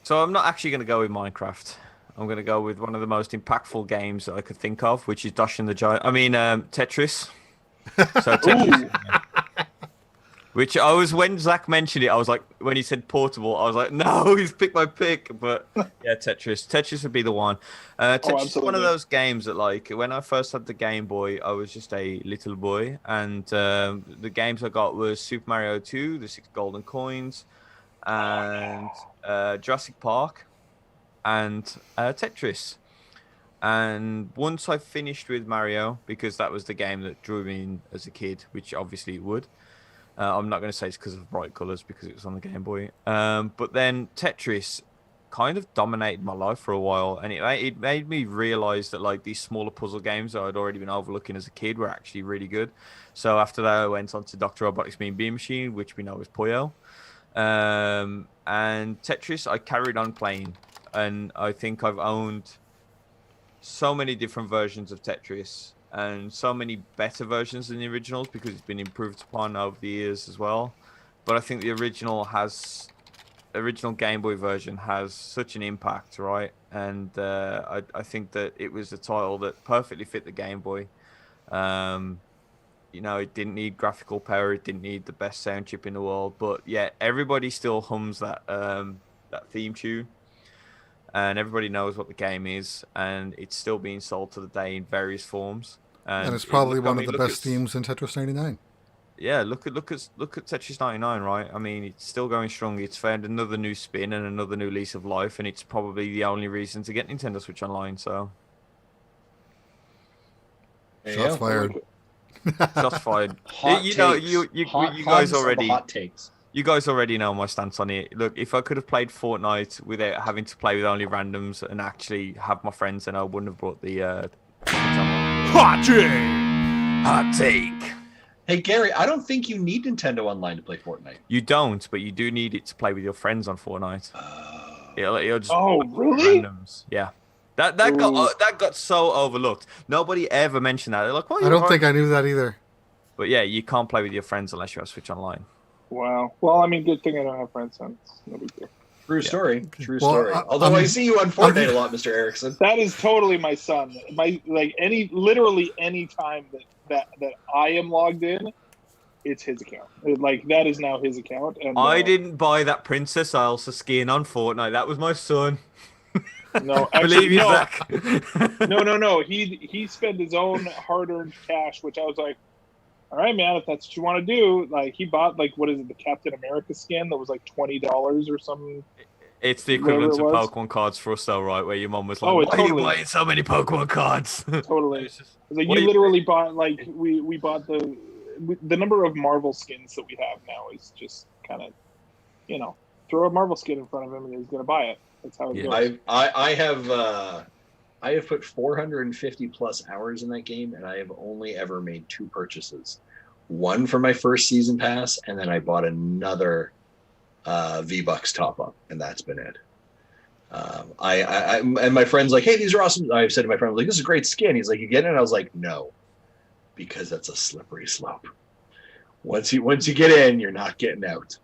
So I'm not actually going to go with Minecraft. I'm going to go with one of the most impactful games that I could think of, which is Tetris. So Tetris. Which when Zach mentioned it, I was like, when he said portable, I was like, no, he's picked my pick. But yeah, Tetris. Tetris would be the one. Tetris is one of those games that, like, when I first had the Game Boy, I was just a little boy. And the games I got was Super Mario 2, The 6 Golden Coins, and Jurassic Park, and Tetris. And once I finished with Mario, because that was the game that drew me in as a kid, which obviously it would. I'm not going to say it's because of bright colours, because it was on the Game Boy. But then Tetris kind of dominated my life for a while, and it made me realise that, like, these smaller puzzle games that I'd already been overlooking as a kid were actually really good. So after that, I went on to Dr. Robotnik's Mean Bean Machine, which we know is Puyo. And Tetris, I carried on playing, and I think I've owned so many different versions of Tetris, and so many better versions than the originals, because it's been improved upon over the years as well. But I think the original Game Boy version has such an impact, right? And I think that it was a title that perfectly fit the Game Boy. It didn't need graphical power, it didn't need the best sound chip in the world, but yet everybody still hums that theme tune. And everybody knows what the game is, and it's still being sold to the day in various forms. And it's probably one of the best themes in Tetris 99. Yeah, look at Tetris 99, right? I mean, it's still going strong. It's found another new spin and another new lease of life, and it's probably the only reason to get Nintendo Switch Online. So, shots fired. Shots fired. You guys already hot takes. You guys already know my stance on it. Look, if I could have played Fortnite without having to play with only randoms and actually have my friends, then I wouldn't have brought the Hot take. Hey, Gary, I don't think you need Nintendo Online to play Fortnite. You don't, but you do need it to play with your friends on Fortnite. It'll just really? Randoms. Yeah. That got so overlooked. Nobody ever mentioned that. They're like, I don't think I knew that either. But yeah, you can't play with your friends unless you have Switch Online. Wow. Well, I mean, good thing I don't have friends, then. No big deal. True story. Although I see you on Fortnite a lot, Mr. Erickson. That is totally my son. Literally any time that I am logged in, it's his account. That is now his account. And I didn't buy that Princess Elsa skin on Fortnite. That was my son. No, actually, believe you, no. Zach. No. He spent his own hard-earned cash, which I was like, all right, man, if that's what you want to do. Like, he bought, what is it, the Captain America skin that was like $20 or something. It's the equivalent of Pokemon cards for us, though, right? Where your mom was like, why are you buying so many Pokemon cards? Totally. You literally bought, we bought the number of Marvel skins that we have now is just kind of, throw a Marvel skin in front of him and he's going to buy it. That's how it goes. I have put 450 plus hours in that game, and I have only ever made 2 purchases. One for my first season pass, and then I bought another V-Bucks top up, and that's been it. And my friend's like, hey, these are awesome. I said to my friend, this is a great skin. He's like, you get it? And I was like, no, because that's a slippery slope. Once you get in, you're not getting out.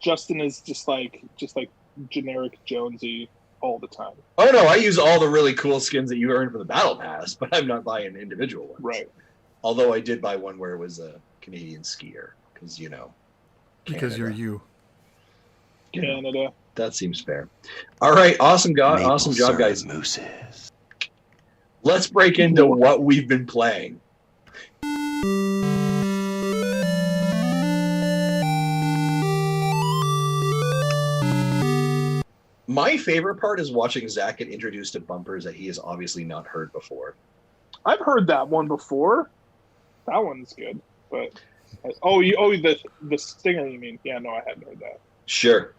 Justin is just like generic Jonesy all the time. Oh no, I use all the really cool skins that you earn from the battle pass, but I'm not buying individual ones. Right. Although I did buy one where it was a Canadian skier, because because you're you. Canada. That seems fair. All right, awesome job, guys. Mooses. Let's break into what we've been playing. My favorite part is watching Zach get introduced to bumpers that he has obviously not heard before. I've heard that one before. That one's good, but the stinger, you mean? Yeah, no, I hadn't heard that. Sure.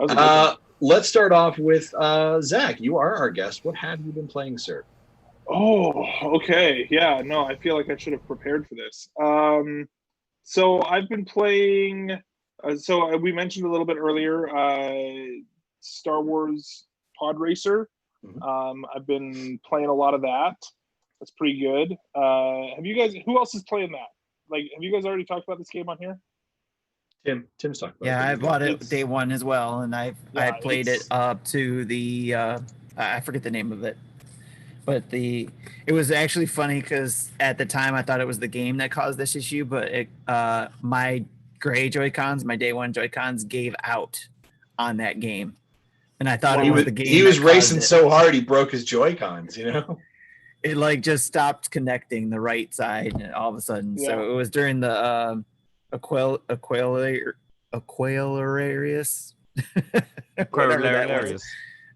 Let's start off with Zach. You are our guest. What have you been playing, sir? Oh, okay. Yeah, no, I feel like I should have prepared for this. So I've been playing. We mentioned a little bit earlier, Star Wars Pod Racer. I've been playing a lot of that. That's pretty good. Have you guys? Who else is playing that? Like, have you guys already talked about this game on here? Tim's talked about it. Yeah, I bought it day one as well, and I played it up to the I forget the name of it, but it was actually funny because at the time I thought it was the game that caused this issue, but my gray Joy-Cons, my day one Joy-Cons, gave out on that game, and I thought it was the game. He was racing so hard he broke his Joy-Cons. You know, it like just stopped connecting the right side all of a sudden. Yeah. So it was during the Aquilarius.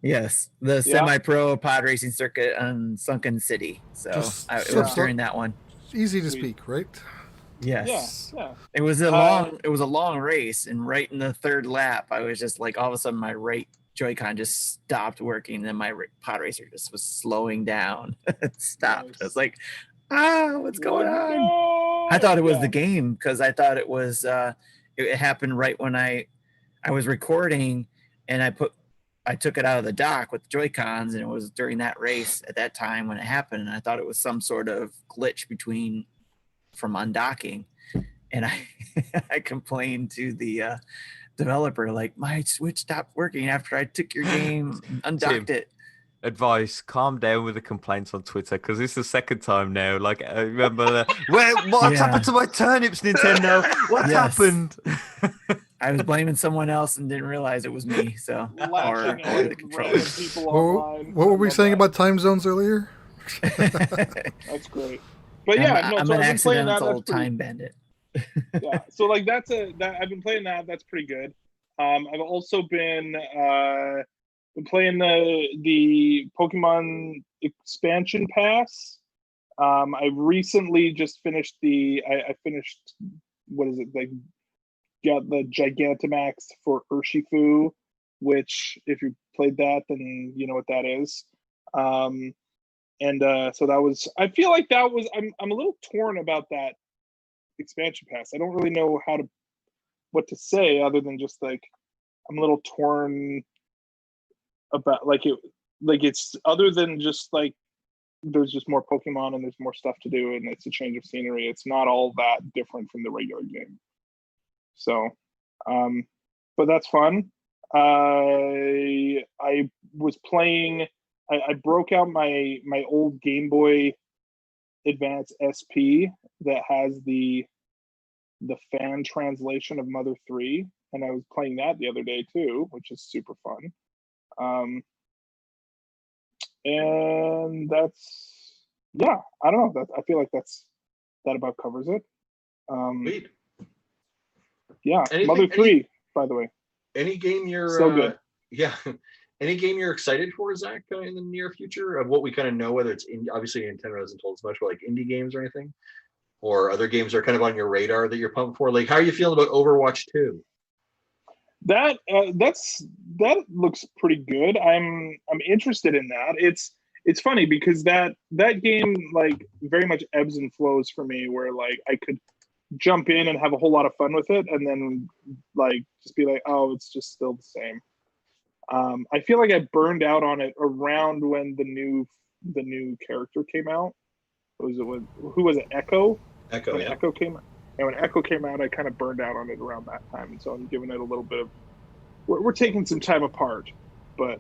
Yes, the semi-pro pod racing circuit on Sunken City. So it was during that one. Easy to speak, right? Yes. Yeah. It was a long race, and right in the third lap, I was just like, all of a sudden, my right Joy-Con just stopped working, and then my pod racer just was slowing down. It stopped. Nice. I was like, what's going on? I thought it was the game because I thought it was. It happened right when I was recording, and I took it out of the dock with the Joy-Cons, and it was during that race at that time when it happened, and I thought it was some sort of glitch from undocking, and I complained to the developer, like, my Switch stopped working after I took your game and undocked it. Advice: calm down with the complaints on Twitter, because this is the second time now. Like, I remember what's happened to my turnips, Nintendo? What's happened? I was blaming someone else and didn't realize it was me. So, or the controllers. What were we saying about time zones earlier? That's great. But yeah, I'm an accidental time bandit. Yeah, so like I've been playing that. That's pretty good. I've also been playing the Pokemon expansion pass. I recently just finished I finished, what is it, like, got the Gigantamax for Urshifu, which if you played that, then you know what that is. So that was, I feel like that was, I'm a little torn about that expansion pass. I don't really know what to say other than just like, I'm a little torn about it's other than just like, there's just more Pokemon and there's more stuff to do and it's a change of scenery. It's not all that different from the regular game. So, but that's fun. I was playing, I broke out my old Game Boy Advance SP that has the fan translation of Mother 3, and I was playing that the other day too, which is super fun. And that's, yeah, I don't know, I feel like that about covers it. Sweet. Yeah, Mother 3, by the way. Any game you're so good. Yeah. Any game you're excited for, Zach, in the near future, of what we kind of know, whether it's obviously Nintendo hasn't told us much, but like indie games or anything, or other games that are kind of on your radar that you're pumped for? Like, how are you feeling about Overwatch 2? That looks pretty good. I'm interested in that. It's funny because that game like very much ebbs and flows for me, where like I could jump in and have a whole lot of fun with it, and then like just be like, oh, it's just still the same. I feel like I burned out on it around when the new character came out. Who was it? Echo. Echo. Yeah. Echo came out. And when Echo came out, I kind of burned out on it around that time, and so I'm giving it a little bit of. We're taking some time apart, but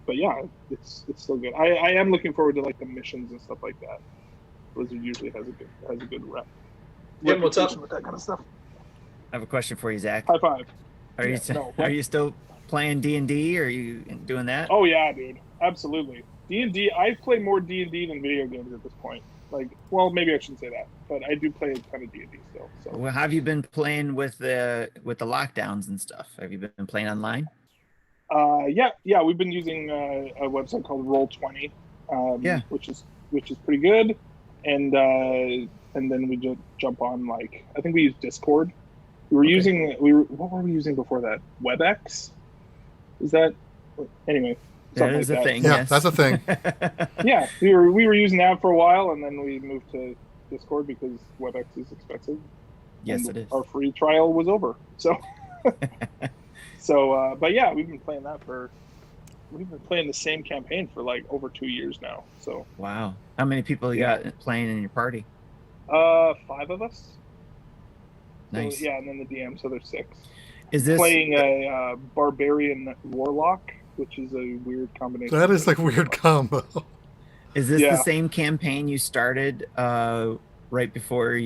yeah, it's still good. I am looking forward to like the missions and stuff like that. Blizzard usually has a good rep. Yeah, what's up with that kind of stuff? I have a question for you, Zach. High five. Are you still playing D&D? Are you doing that? Oh yeah, dude, absolutely. D&D. I play more D&D than video games at this point. Like, well, maybe I shouldn't say that, but I do play a ton of D&D still. So. Well, have you been playing with the lockdowns and stuff? Have you been playing online? Yeah, we've been using a website called Roll20, which is pretty good, and then we just jump on, like, I think we use Discord. What were we using before that? WebEx? Is that, anyway? That is a thing. Yeah, Yes. that's a thing. Yeah, we were using that for a while, and then we moved to Discord because WebEx is expensive. Yes, and it is. Our free trial was over, so but yeah, we've been playing the same campaign for like over 2 years now. So wow, how many people you got playing in your party? 5 of us. Nice. So, yeah, and then the DM, so there's 6. Is this playing a barbarian warlock, which is a weird combination? That is like a weird combo. Is this the same campaign you started right before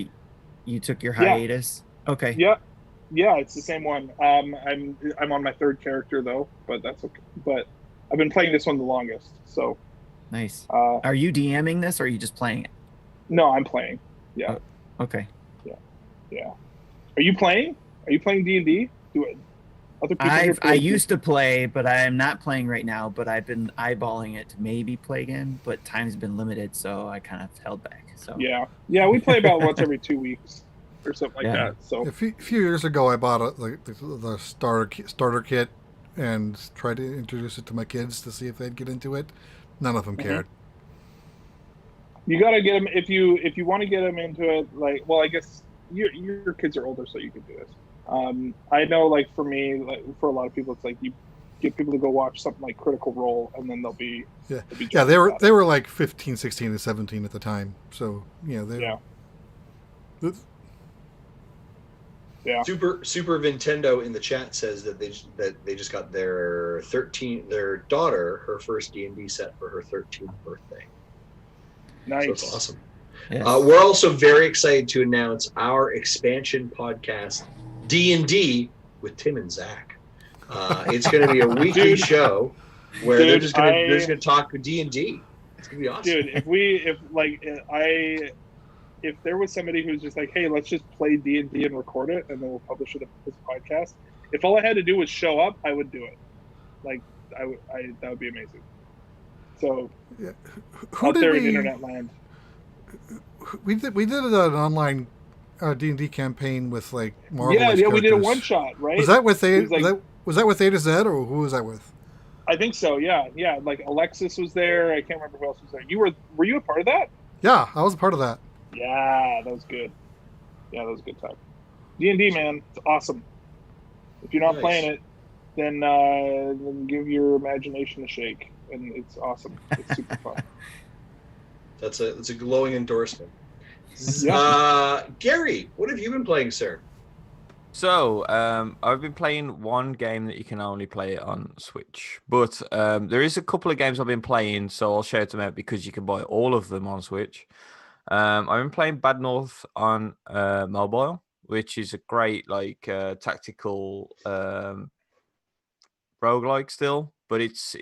you took your hiatus? Okay. Yeah, it's the same one. I'm on my 3rd character though, but that's okay. But I've been playing this one the longest. So nice. Are you DMing this, or are you just playing it? No, I'm playing. Yeah. Oh, okay. Yeah. Are you playing? Are you playing D&D? Other people I used to play, but I am not playing right now. But I've been eyeballing it to maybe play again, but time's been limited, so I kind of held back. So yeah, we play about once every 2 weeks or something like that. So a few years ago, I bought the starter kit and tried to introduce it to my kids to see if they'd get into it. None of them cared. You gotta get them if you want to get them into it. Like, well, I guess your kids are older, so you can do this. I know, like for me, like for a lot of people, it's like you get people to go watch something like Critical Role, and then they'll be they were like 15, 16, and 17 at the time. So Yeah. Super Nintendo in the chat says that they just got their daughter her first D&D set for her 13th birthday. Nice. So it's awesome. Yes. We're also very excited to announce our expansion podcast, D&D with Tim and Zach. It's going to be a weekly show where they're just going to talk D&D. It's going to be awesome. Dude, if there was somebody who's just like, hey, let's just play D&D and record it, and then we'll publish it as a podcast. If all I had to do was show up, I would do it. Like, that would be amazing. So, out there in internet land. We did an online D&D campaign with like Marvel. Yeah, we did a one shot, right? Was that with was that with A to Z, or who was that with? I think so. Yeah. Like Alexis was there. I can't remember who else was there. Were you a part of that? Yeah, I was a part of that. Yeah, that was good. Yeah, that was a good time. D&D, man, it's awesome. If you're not playing it, then give your imagination a shake, and it's awesome. It's super fun. That's a glowing endorsement. Yeah. Gary, what have you been playing, sir? So, I've been playing one game that you can only play on Switch, but there is a couple of games I've been playing, so I'll shout them out because you can buy all of them on Switch. I've been playing Bad North on mobile, which is a great tactical roguelike still, but it's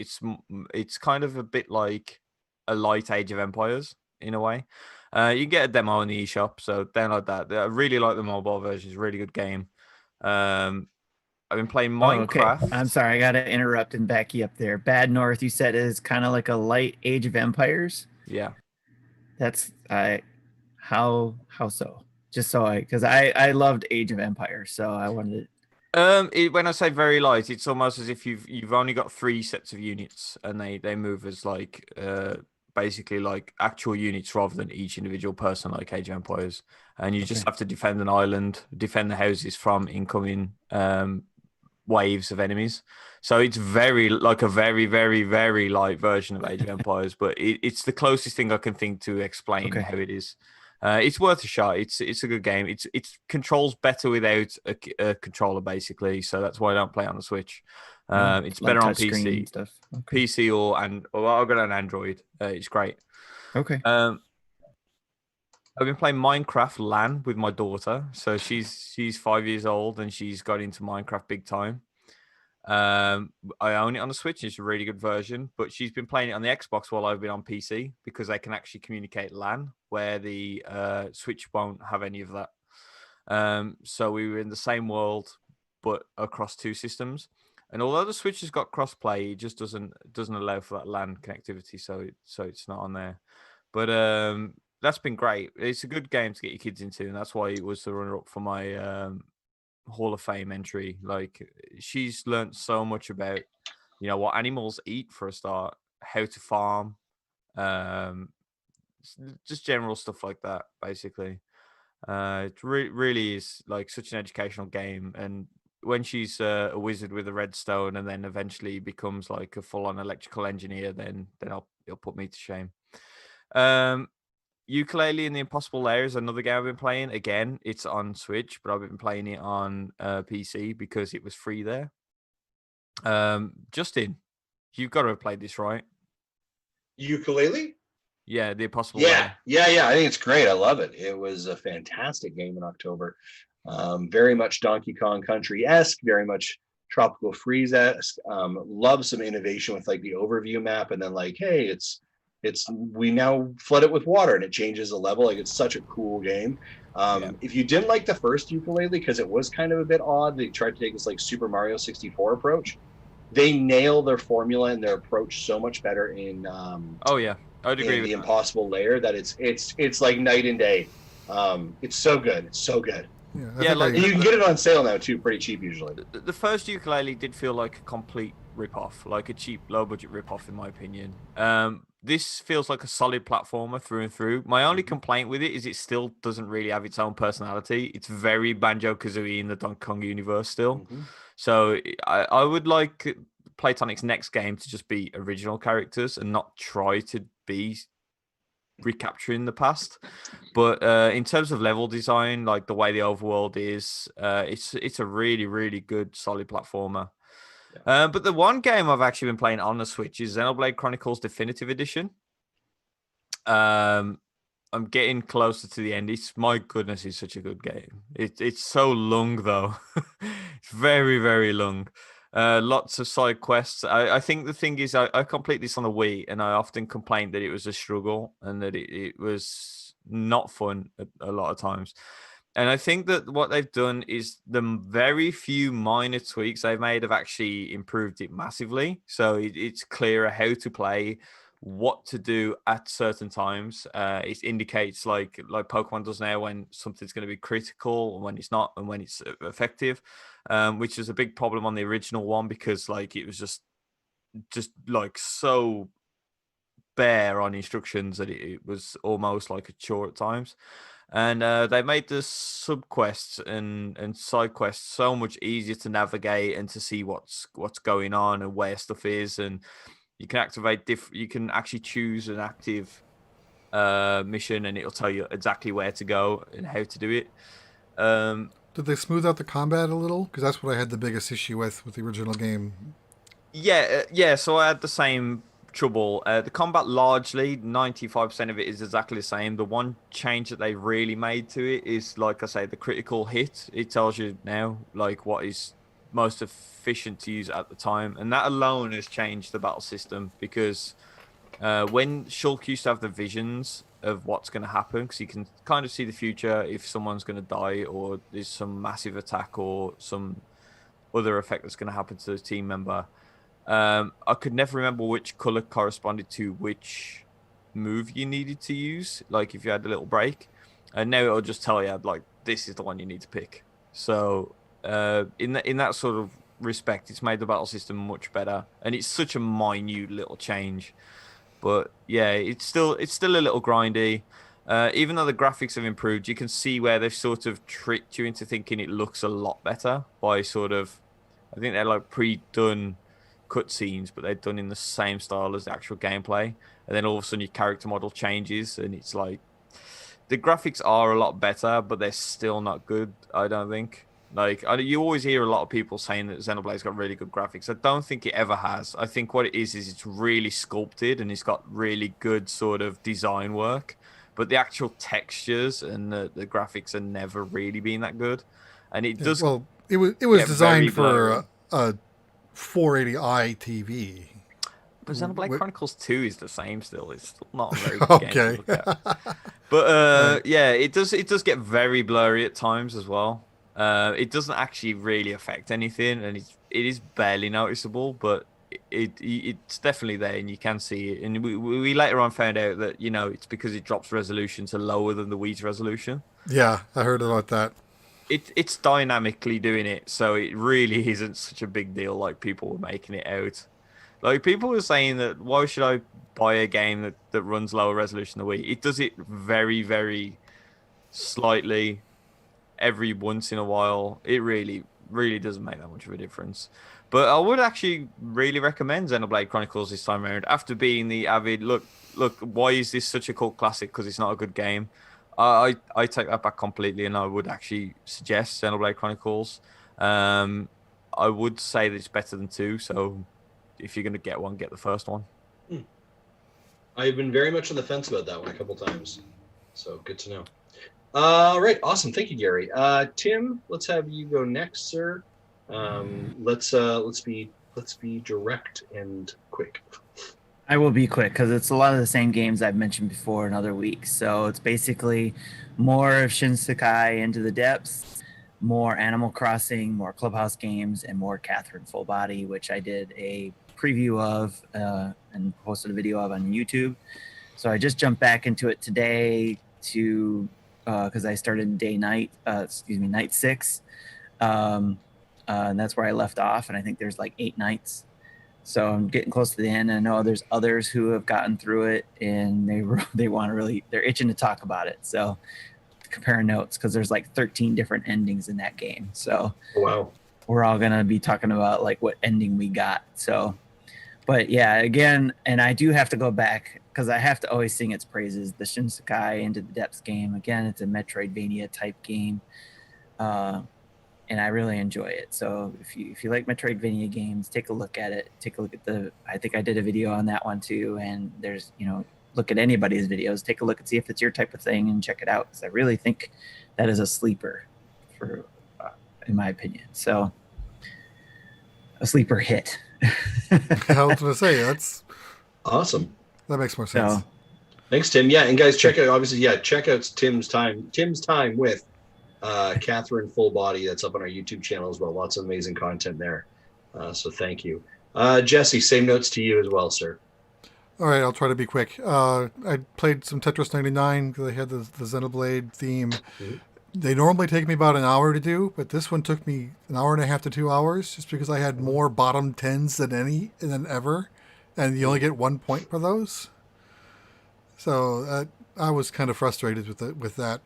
kind of a bit like a light Age of Empires in a way. You can get a demo in the eShop, so download that. I really like the mobile version; it's a really good game. I've been playing Minecraft. Okay. I'm sorry, I gotta interrupt and back you up there. Bad North, you said, is kind of like a light Age of Empires. Yeah. That's how so? Just so because I loved Age of Empires, so I wanted to. When I say very light, it's almost as if you've only got 3 sets of units, and they move as basically like actual units rather than each individual person like Age of Empires. And you just have to defend an island, defend the houses from incoming waves of enemies. So it's very very, very light version of Age of Empires, but it's the closest thing I can think to explain how it is. It's worth a shot. It's a good game. It controls better without a controller basically, so that's why I don't play it on the Switch. It's better on PC, stuff. PC or I've got an Android. It's great. Okay. I've been playing Minecraft LAN with my daughter. So she's 5 years old and she's got into Minecraft big time. I own it on the Switch. It's a really good version, but she's been playing it on the Xbox while I've been on PC because they can actually communicate LAN where the Switch won't have any of that. So we were in the same world, but across 2 systems. And although the Switch has got crossplay, it just doesn't allow for that LAN connectivity, so it's not on there. But that's been great. It's a good game to get your kids into, and that's why it was the runner-up for my Hall of Fame entry. Like, she's learned so much about what animals eat for a start, how to farm, just general stuff like that, basically. It really is like such an educational game. And when she's a wizard with a redstone and then eventually becomes like a full-on electrical engineer, then it'll put me to shame. Ukulele and the Impossible Lair is another game I've been playing. Again, it's on Switch, but I've been playing it on PC because it was free there. Justin, you've got to have played this, right? Ukulele? Yeah, the Impossible Lair. Yeah. I think it's great. I love it. It was a fantastic game in October. Very much Donkey Kong Country-esque, very much Tropical Freeze-esque. Love some innovation with like the overview map, and then like, hey, we now flood it with water and it changes the level. Like, it's such a cool game. If you didn't like the first Ukulele because it was kind of a bit odd, they tried to take this like Super Mario 64 approach. They nail their formula and their approach so much better in I'd agree with the Impossible Lair that it's like night and day. It's so good. It's so good. Yeah, you can get it on sale now too, pretty cheap usually. The first Ukulele did feel like a complete rip-off, like a cheap, low-budget rip-off, in my opinion. This feels like a solid platformer through and through. My only complaint with it is it still doesn't really have its own personality. It's very Banjo-Kazooie in the Donkey Kong universe still. So I would like Playtonic's next game to just be original characters and not try to be recapturing the past. But in terms of level design, like the way the overworld is, it's a really, really good, solid platformer. But the one game I've actually been playing on the Switch is Xenoblade Chronicles Definitive Edition. I'm getting closer to the end. My goodness, it's such a good game. It's so long though. It's very, very long. Lots of side quests. I think the thing is, I complete this on the Wii, and I often complained that it was a struggle and that it was not fun a lot of times. And I think that what they've done is the very few minor tweaks they've made have actually improved it massively. So it's clearer how to play, what to do at certain times. It indicates like Pokemon does now when something's going to be critical and when it's not, and when it's effective, which is a big problem on the original one because like it was just like so bare on instructions that it was almost like a chore at times. And they made the sub-quests and side quests so much easier to navigate and to see what's going on and where stuff is. And you can activate you can actually choose an active mission and it'll tell you exactly where to go and how to do it. Did they smooth out the combat a little? Because that's what I had the biggest issue with the original game. Yeah. So I had the same trouble. The combat, largely 95% of it is exactly the same. The one change that they really made to it is, like I say, the critical hit. It tells you now like what is most efficient to use at the time, and that alone has changed the battle system because when Shulk used to have the visions of what's going to happen, because you can kind of see the future if someone's going to die or there's some massive attack or some other effect that's going to happen to the team member. I could never remember which color corresponded to which move you needed to use, like if you had a little break. And now it'll just tell you, like, this is the one you need to pick. So in that sort of respect, it's made the battle system much better. And it's such a minute little change. But yeah, it's still a little grindy. Even though the graphics have improved, you can see where they've sort of tricked you into thinking it looks a lot better by sort of, I think they're like pre-done cutscenes, but they're done in the same style as the actual gameplay. And then all of a sudden your character model changes and it's like the graphics are a lot better, but they're still not good, I don't think. Like, you always hear a lot of people saying that Xenoblade's got really good graphics. I don't think it ever has. I think what it is it's really sculpted and it's got really good sort of design work, but the actual textures and the graphics have never really been that good. And it does. Well, it was designed for a 480i TV. But Xenoblade Chronicles 2 is the same still. It's still not a very good game to look at. But yeah, it does get very blurry at times as well. It doesn't actually really affect anything, and it is barely noticeable, but it's definitely there, and you can see it. And we later on found out that, you know, it's because it drops resolution to lower than the Wii's resolution. Yeah, I heard about that. It's dynamically doing it, so it really isn't such a big deal like people were making it out. Like, people were saying that, why should I buy a game that runs lower resolution than Wii? It does it very, very slightly every once in a while. It really, really doesn't make that much of a difference. But I would actually really recommend Xenoblade Chronicles this time around. After being the avid, look, why is this such a cult classic? Because it's not a good game. I take that back completely, and I would actually suggest Xenoblade Chronicles. I would say that it's better than 2, so if you're going to get one, get the first one. I've been very much on the fence about that one a couple times, so good to know. All right, awesome. Thank you, Gary. Tim, let's have you go next, sir. Let's be direct and quick. I will be quick because it's a lot of the same games I've mentioned before in other weeks. So it's basically more of Shinsekai Into the Depths, more Animal Crossing, more Clubhouse games, and more Catherine Full Body, which I did a preview of and posted a video of on YouTube. So I just jumped back into it today to because I started night 6, and that's where I left off. And I think there's like 8 nights. So I'm getting close to the end. I know there's others who have gotten through it, and they want to they're itching to talk about it. So comparing notes, because there's like 13 different endings in that game. So wow, we're all gonna be talking about like what ending we got. So, but yeah, again, and I do have to go back because I have to always sing its praises. The Shinsekai Into the Depths game, again, it's a Metroidvania type game. And I really enjoy it. So if you like Metroidvania games, take a look at it. Take a look at I think I did a video on that one too. And there's, look at anybody's videos, take a look and see if it's your type of thing and check it out. Because I really think that is a sleeper in my opinion. So a sleeper hit. I was going to say, that's awesome. That makes more sense. So, thanks, Tim. Yeah. And guys, check out Tim's time with Catherine Full Body. That's up on our YouTube channel as well. Lots of amazing content there. So thank you. Jesse, same notes to you as well, sir. All right, I'll try to be quick. I played some Tetris 99 because I had the Xenoblade theme. Mm-hmm. They normally take me about an hour to do, but this one took me an hour and a half to 2 hours just because I had more bottom 10s than ever, and you only get 1 point for those. So I was kind of frustrated with that.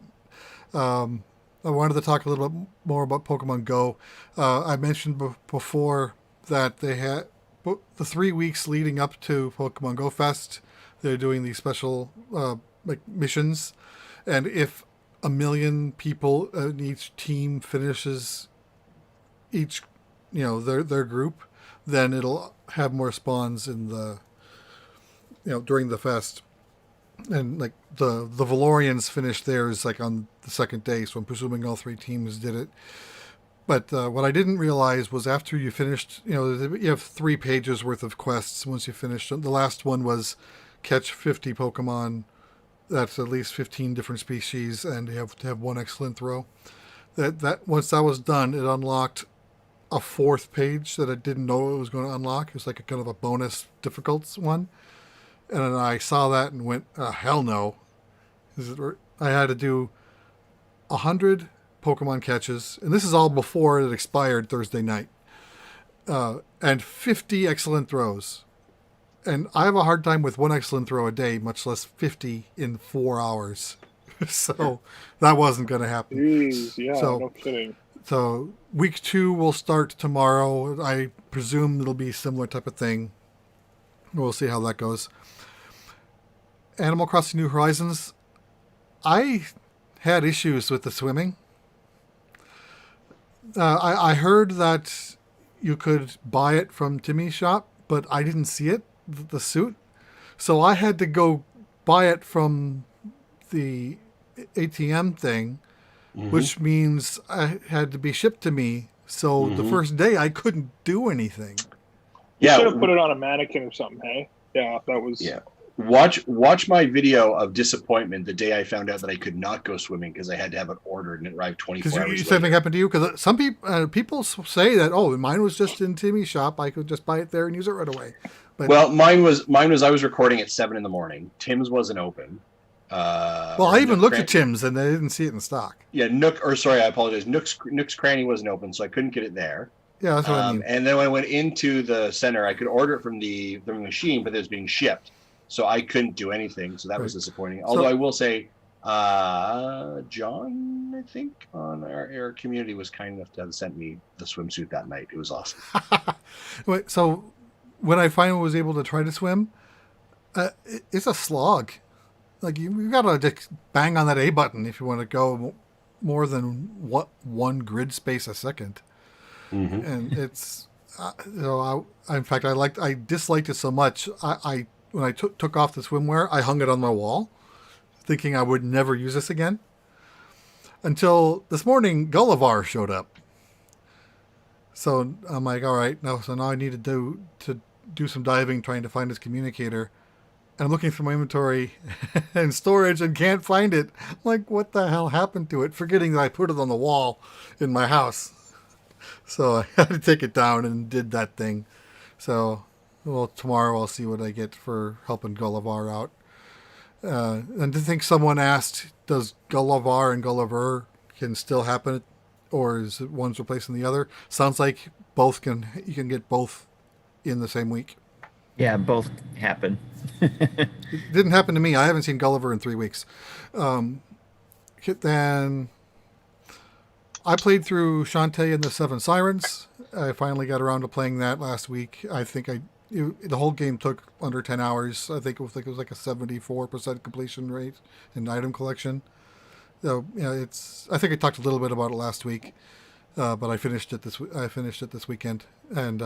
I wanted to talk a little bit more about Pokemon Go. I mentioned before that they had the 3 weeks leading up to Pokemon Go Fest. They're doing these special missions, and if 1 million people in each team finishes each, their group, then it'll have more spawns in the, during the fest. And like the Valorians finished theirs like on the second day, so I'm presuming all 3 teams did it. But what I didn't realize was after you finished, you have 3 pages worth of quests once you finish. The last one was catch 50 Pokemon. That's at least 15 different species, and you have to have 1 excellent throw. That once that was done, it unlocked a 4th page that I didn't know it was going to unlock. It was like a kind of a bonus difficult one. And then I saw that and went, hell no. I had to do 100 Pokemon catches, and this is all before it expired Thursday night, and 50 excellent throws. And I have a hard time with 1 excellent throw a day, much less 50 in 4 hours. So that wasn't going to happen. Jeez, yeah, no kidding. So week 2 will start tomorrow. I presume it'll be a similar type of thing. We'll see how that goes. Animal Crossing New Horizons, I had issues with the swimming. I heard that you could buy it from Timmy's shop, but I didn't see it, the suit. So I had to go buy it from the ATM thing, mm-hmm. which means I had to be shipped to me. So mm-hmm. the first day I couldn't do anything. You should have put it on a mannequin or something, hey? Yeah, that was... Yeah. Watch my video of disappointment the day I found out that I could not go swimming because I had to have it ordered and it arrived 24 hours later. Something happened to you? Because some people say that, mine was just in Timmy's shop. I could just buy it there and use it right away. But, well, mine was. I was recording at 7 a.m. Tim's wasn't open. I even looked at Tim's and I didn't see it in stock. Yeah, I apologize. Nook's Cranny wasn't open, so I couldn't get it there. Yeah, that's what I mean. And then when I went into the center, I could order it from the machine, but it was being shipped, so I couldn't do anything. So that was disappointing. Although I will say, John, I think on our community was kind enough to have sent me the swimsuit that night. It was awesome. Wait, so when I finally was able to try to swim, it's a slog. Like you gotta just bang on that A button if you want to go more than one grid space a second. Mm-hmm. And it's in fact I disliked it so much. I when I took off the swimwear, I hung it on my wall, thinking I would never use this again. Until this morning, Gullivar showed up. So I'm like, all right, now I need to do some diving, trying to find his communicator. And I'm looking through my inventory and storage and can't find it. I'm like, what the hell happened to it? Forgetting that I put it on the wall in my house. So I had to take it down and did that thing. So, well, tomorrow I'll see what I get for helping Gullivar out. And to think someone asked, does Gullivar and Gulliver can still happen, or is it one's replacing the other? Sounds like you can get both in the same week. Yeah, both happen. It didn't happen to me. I haven't seen Gulliver in 3 weeks. Then I played through Shantae and the Seven Sirens. I finally got around to playing that last week. I think the whole game took under 10 hours. I think it was like a 74% completion rate in item collection. So I think I talked a little bit about it last week, but I finished it this weekend. And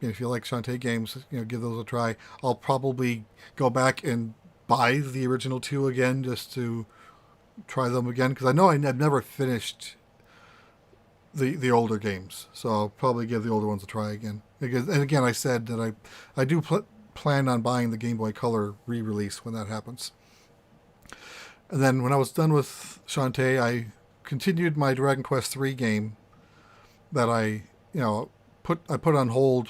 if you like Shantae games, give those a try. I'll probably go back and buy the original 2 again just to try them again, because I know I've never finished the older games, so I'll probably give the older ones a try again. And again, I said that I do plan on buying the Game Boy Color re-release when that happens. And then when I was done with Shantae, I continued my Dragon Quest III game that I put on hold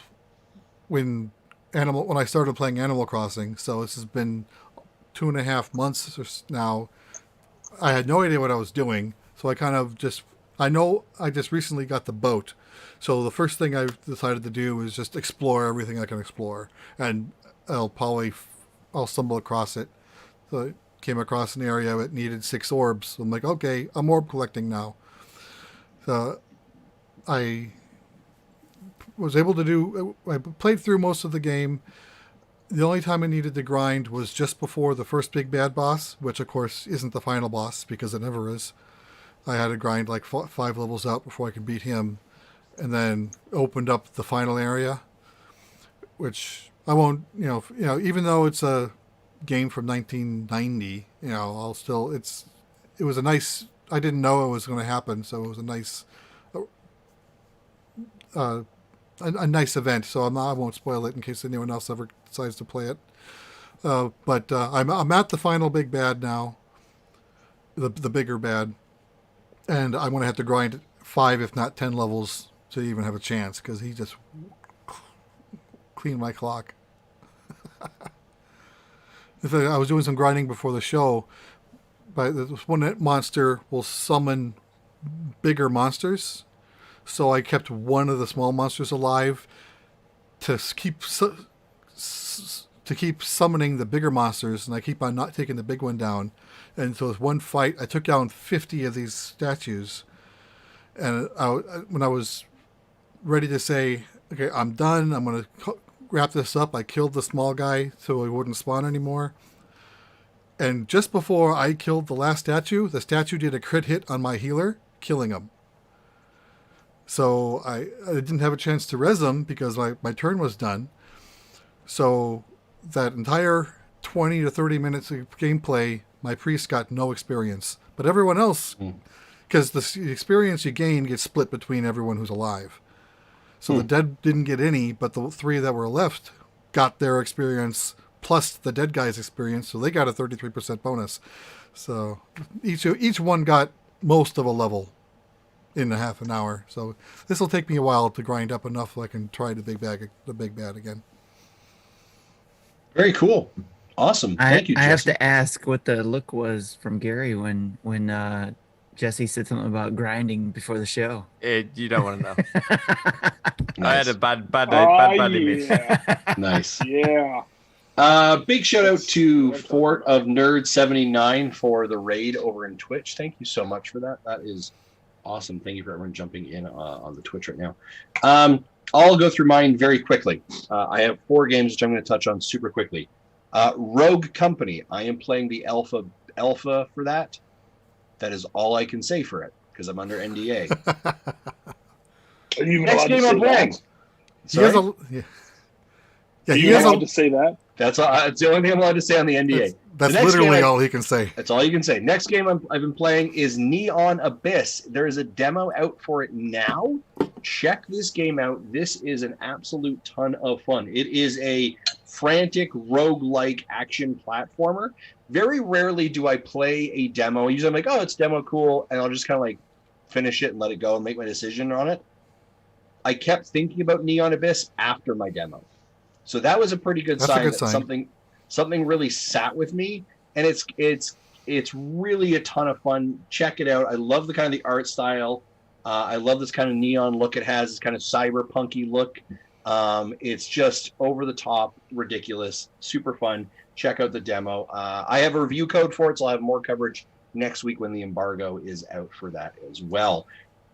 when I started playing Animal Crossing. So this has been 2.5 months now. I had no idea what I was doing, so I just recently got the boat. So the first thing I decided to do is just explore everything I can explore, and I'll stumble across it. So I came across an area that needed 6 orbs. So I'm like, okay, I'm orb collecting now. So I was able to I played through most of the game. The only time I needed to grind was just before the first big bad boss, which of course isn't the final boss because it never is. I had to grind like 5 levels out before I could beat him, and then opened up the final area, which I won't, even though it's a game from 1990, it was a nice, I didn't know it was going to happen, so it was a nice, a nice event. So I won't spoil it in case anyone else ever decides to play it. But I'm at the final big bad now, the bigger bad. And I'm going to have to grind 5, if not 10 levels to even have a chance, because he just cleaned my clock. I was doing some grinding before the show, but this one monster will summon bigger monsters. So I kept one of the small monsters alive to keep summoning the bigger monsters, and I keep on not taking the big one down. And so with one fight, I took down 50 of these statues. And when I was ready to say, okay, I'm done, I'm going to wrap this up, I killed the small guy so he wouldn't spawn anymore. And just before I killed the last statue, the statue did a crit hit on my healer, killing him. So I didn't have a chance to res him because my turn was done. So that entire 20 to 30 minutes of gameplay, my priest got no experience. But everyone else, because the experience you gain gets split between everyone who's alive. So the dead didn't get any, but the 3 that were left got their experience plus the dead guy's experience, so they got a 33% bonus. So each one got most of a level in a half an hour. So this will take me a while to grind up enough so I can try the big bad again. Very cool. Awesome. Thank you, I have Justin. to ask what the look was from Gary when Jesse said something about grinding before the show. You don't want to know. Nice. I had a bad image. Yeah. Nice. Yeah. Big shout out to Fort of Nerd 79 for the raid over in Twitch. Thank you so much for that. That is awesome. Thank you for everyone jumping in on the Twitch right now. I'll go through mine very quickly. I have 4 games which I'm going to touch on super quickly. Rogue Company. I am playing the alpha for that. That is all I can say for it because I'm under NDA. Are you even Next allowed to game say I'm playing. that? Sorry? Are you allowed to say that? That's the only thing I'm allowed to say on the NDA. That's The next literally game all he can say. That's all you can say. Next game I've been playing is Neon Abyss. There is a demo out for it now. Check this game out. This is an absolute ton of fun. It is a frantic roguelike action platformer. Very rarely do I play a demo. Usually I'm like, oh, it's demo cool, and I'll just kind of like finish it and let it go and make my decision on it. I kept thinking about Neon Abyss after my demo. So that was a pretty good That's a sign good that sign. something really sat with me, and it's really a ton of fun. Check it out. I love the kind of the art style. I love this kind of neon look it has, this kind of cyberpunky look. It's just over the top, ridiculous, super fun. Check out the demo. I have a review code for it, so I'll have more coverage next week when the embargo is out for that as well.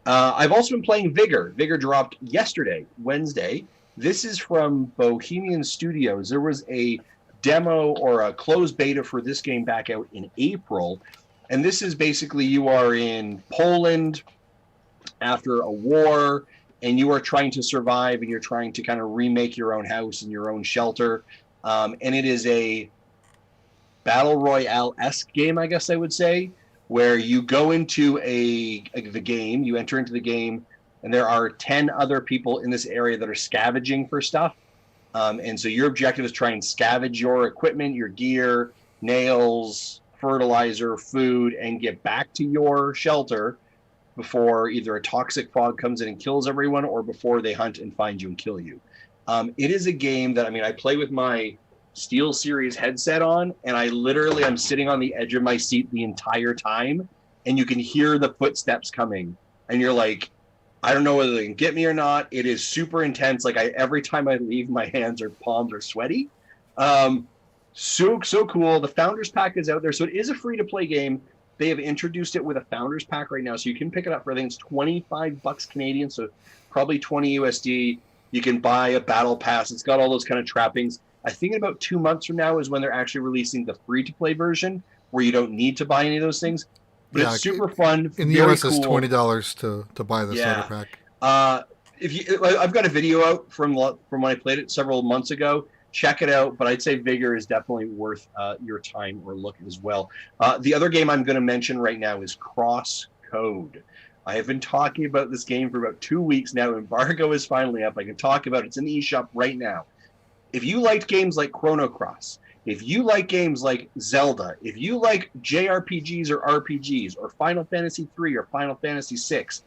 I've also been playing Vigor. Vigor dropped yesterday, Wednesday. This is from Bohemian Studios. There was a demo or a closed beta for this game back out in April. And this is basically you are in Poland after a war, and you are trying to survive, and you're trying to kind of remake your own house and your own shelter. And it is a battle royale-esque game, I guess I would say, where you go into the game, you enter into the game, and there are 10 other people in this area that are scavenging for stuff. And so your objective is try and scavenge your equipment, your gear, nails, fertilizer, food, and get back to your shelter before either a toxic fog comes in and kills everyone or before they hunt and find you and kill you. It is a game that, I play with my Steel Series headset on, and I'm sitting on the edge of my seat the entire time, and you can hear the footsteps coming, and you're like, I don't know whether they can get me or not. It is super intense. Like every time I leave, my hands or palms are sweaty. So cool. The Founders Pack is out there. So it is a free-to-play game. They have introduced it with a Founders Pack right now. So you can pick it up for, I think it's $25 Canadian. So probably 20 USD. You can buy a battle pass. It's got all those kind of trappings. I think in about 2 months from now is when they're actually releasing the free-to-play version where you don't need to buy any of those things. But it's super fun. In the US, it's $20 to buy the starter pack. I've got a video out from when I played it several months ago. Check it out. But I'd say Vigor is definitely worth your time or look as well. The other game I'm going to mention right now is Crosscode. I have been talking about this game for about 2 weeks now. Embargo is finally up. I can talk about it. It's in the eShop right now. If you liked games like Chrono Cross, if you like games like Zelda, if you like JRPGs or RPGs or Final Fantasy 3 or Final Fantasy 6,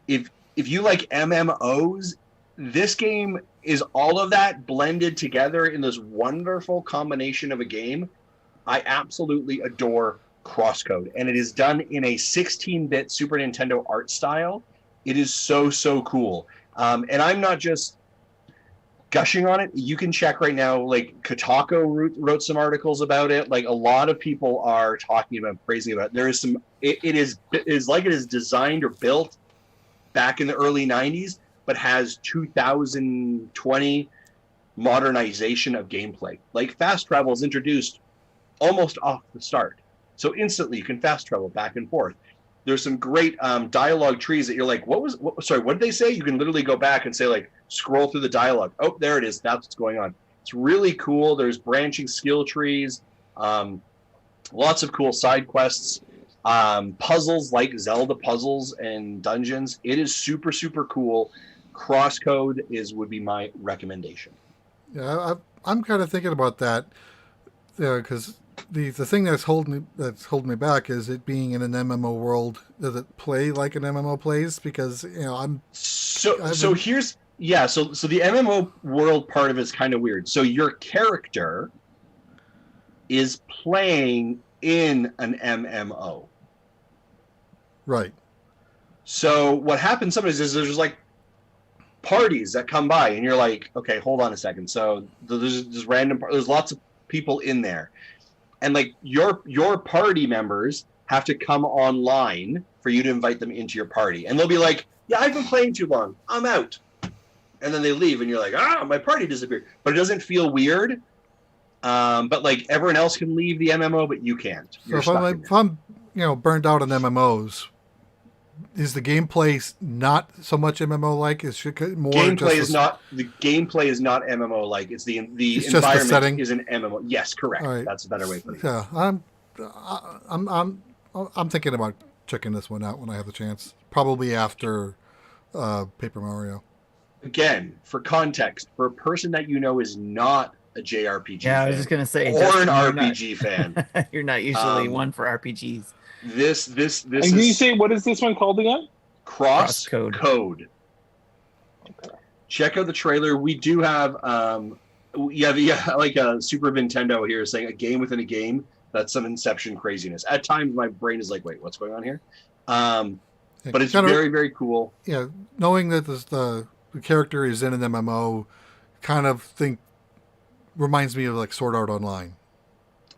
if you like MMOs, this game is all of that blended together in this wonderful combination of a game. I absolutely adore Crosscode, and it is done in a 16-bit Super Nintendo art style. It is so cool. And I'm not just gushing on it. You can check right now, like Kotaku wrote some articles about it. Like a lot of people are talking about, praising about it. There is some, it is like it is designed or built back in the early 90s, but has 2020 modernization of gameplay. Like fast travel is introduced almost off the start. So instantly you can fast travel back and forth. There's some great dialogue trees that you're like, what did they say? You can literally go back and say, like, scroll through the dialogue. Oh, there it is. That's what's going on. It's really cool. There's branching skill trees, lots of cool side quests, puzzles like Zelda puzzles and dungeons. It is super cool. Crosscode would be my recommendation. Yeah, I'm kind of thinking about that because the thing that's holding me back is it being in an MMO world. Does it play like an MMO plays? Because so the MMO world part of it is kind of weird. So your character is playing in an MMO. Right. So what happens sometimes is there's like parties that come by, and you're like, okay, hold on a second. So there's there's lots of people in there, and like your party members have to come online for you to invite them into your party, and they'll be like, yeah, I've been playing too long, I'm out, and then they leave, and you're like, my party disappeared. But it doesn't feel weird. But like everyone else can leave the MMO, but you can't. So if I'm burned out on MMOs, is the gameplay not so much MMO like? Is more gameplay is not the gameplay is not MMO like. It's the environment is an MMO. Yes, correct. Right. That's a better way to put it. Yeah, I'm thinking about checking this one out when I have the chance. Probably after Paper Mario. Again, for context, for a person that is not a JRPG fan, I was just gonna say, or an RPG fan, you're not usually one for RPGs. This and can you say, what is this one called again? Crosscode. Okay. Check out the trailer. We do have like a Super Nintendo here saying a game within a game. That's some Inception craziness. At times my brain is like, wait, what's going on here? But it's very, very cool. Yeah, knowing that the character is in an MMO kind of reminds me of like Sword Art Online.